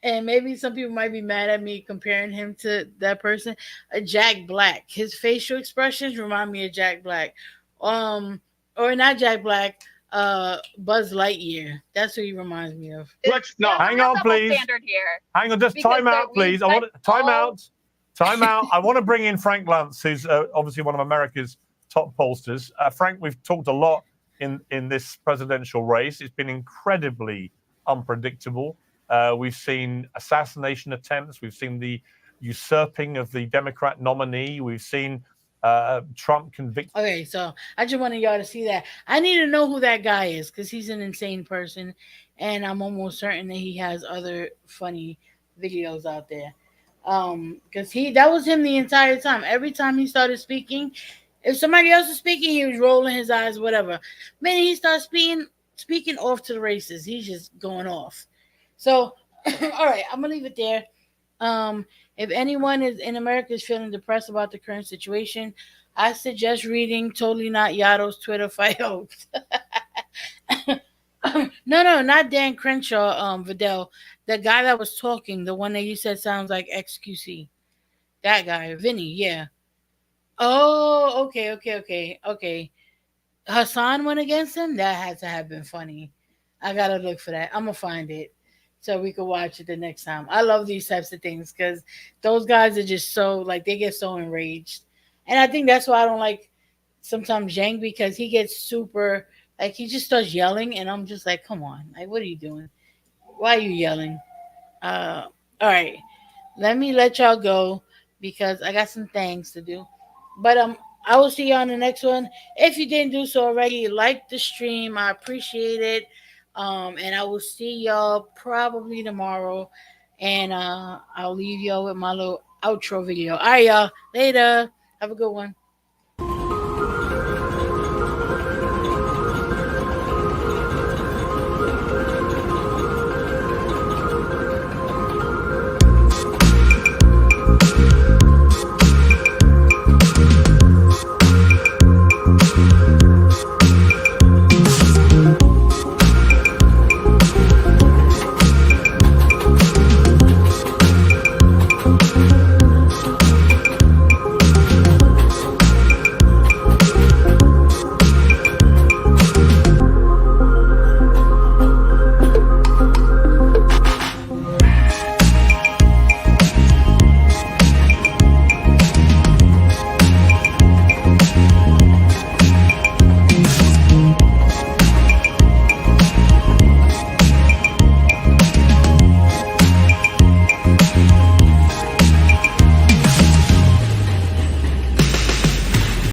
And maybe some people might be mad at me comparing him to that person. Jack Black. His facial expressions remind me of Jack Black. Or not Jack Black. Buzz Lightyear. That's who he reminds me of. No, hang on, please. Hang on, just time out, please. I want time out. I want to bring in Frank Luntz, who's obviously one of America's top pollsters. Frank, we've talked a lot in this presidential race. It's been incredibly unpredictable. We've seen assassination attempts. We've seen the usurping of the Democrat nominee. We've seen Trump convicted. Okay, so I just wanted y'all to see that. I need to know who that guy is because he's an insane person, and I'm almost certain that he has other funny videos out there. Because that was him the entire time. Every time he started speaking, if somebody else was speaking, he was rolling his eyes, whatever. Man, he starts speaking off to the races. He's just going off. So, all right, I'm gonna leave it there. If anyone in America is feeling depressed about the current situation, I suggest reading Totally Not Yato's Twitter fight hoax. No, not Dan Crenshaw, Vidal. The guy that was talking, the one that you said sounds like XQC. That guy, Vinny, yeah. Oh, okay. Hassan went against him? That had to have been funny. I gotta look for that. I'm gonna find it so we can watch it the next time. I love these types of things because those guys are just so, like, they get so enraged. And I think that's why I don't like sometimes Zhang, because he gets super, like, he just starts yelling, and I'm just like, come on, like, what are you doing? Why are you yelling? All right, let me let y'all go because I got some things to do. But I will see you on the next one. If you didn't do so already, like the stream. I appreciate it. And I will see y'all probably tomorrow. And I'll leave y'all with my little outro video. All right, y'all. Later. Have a good one.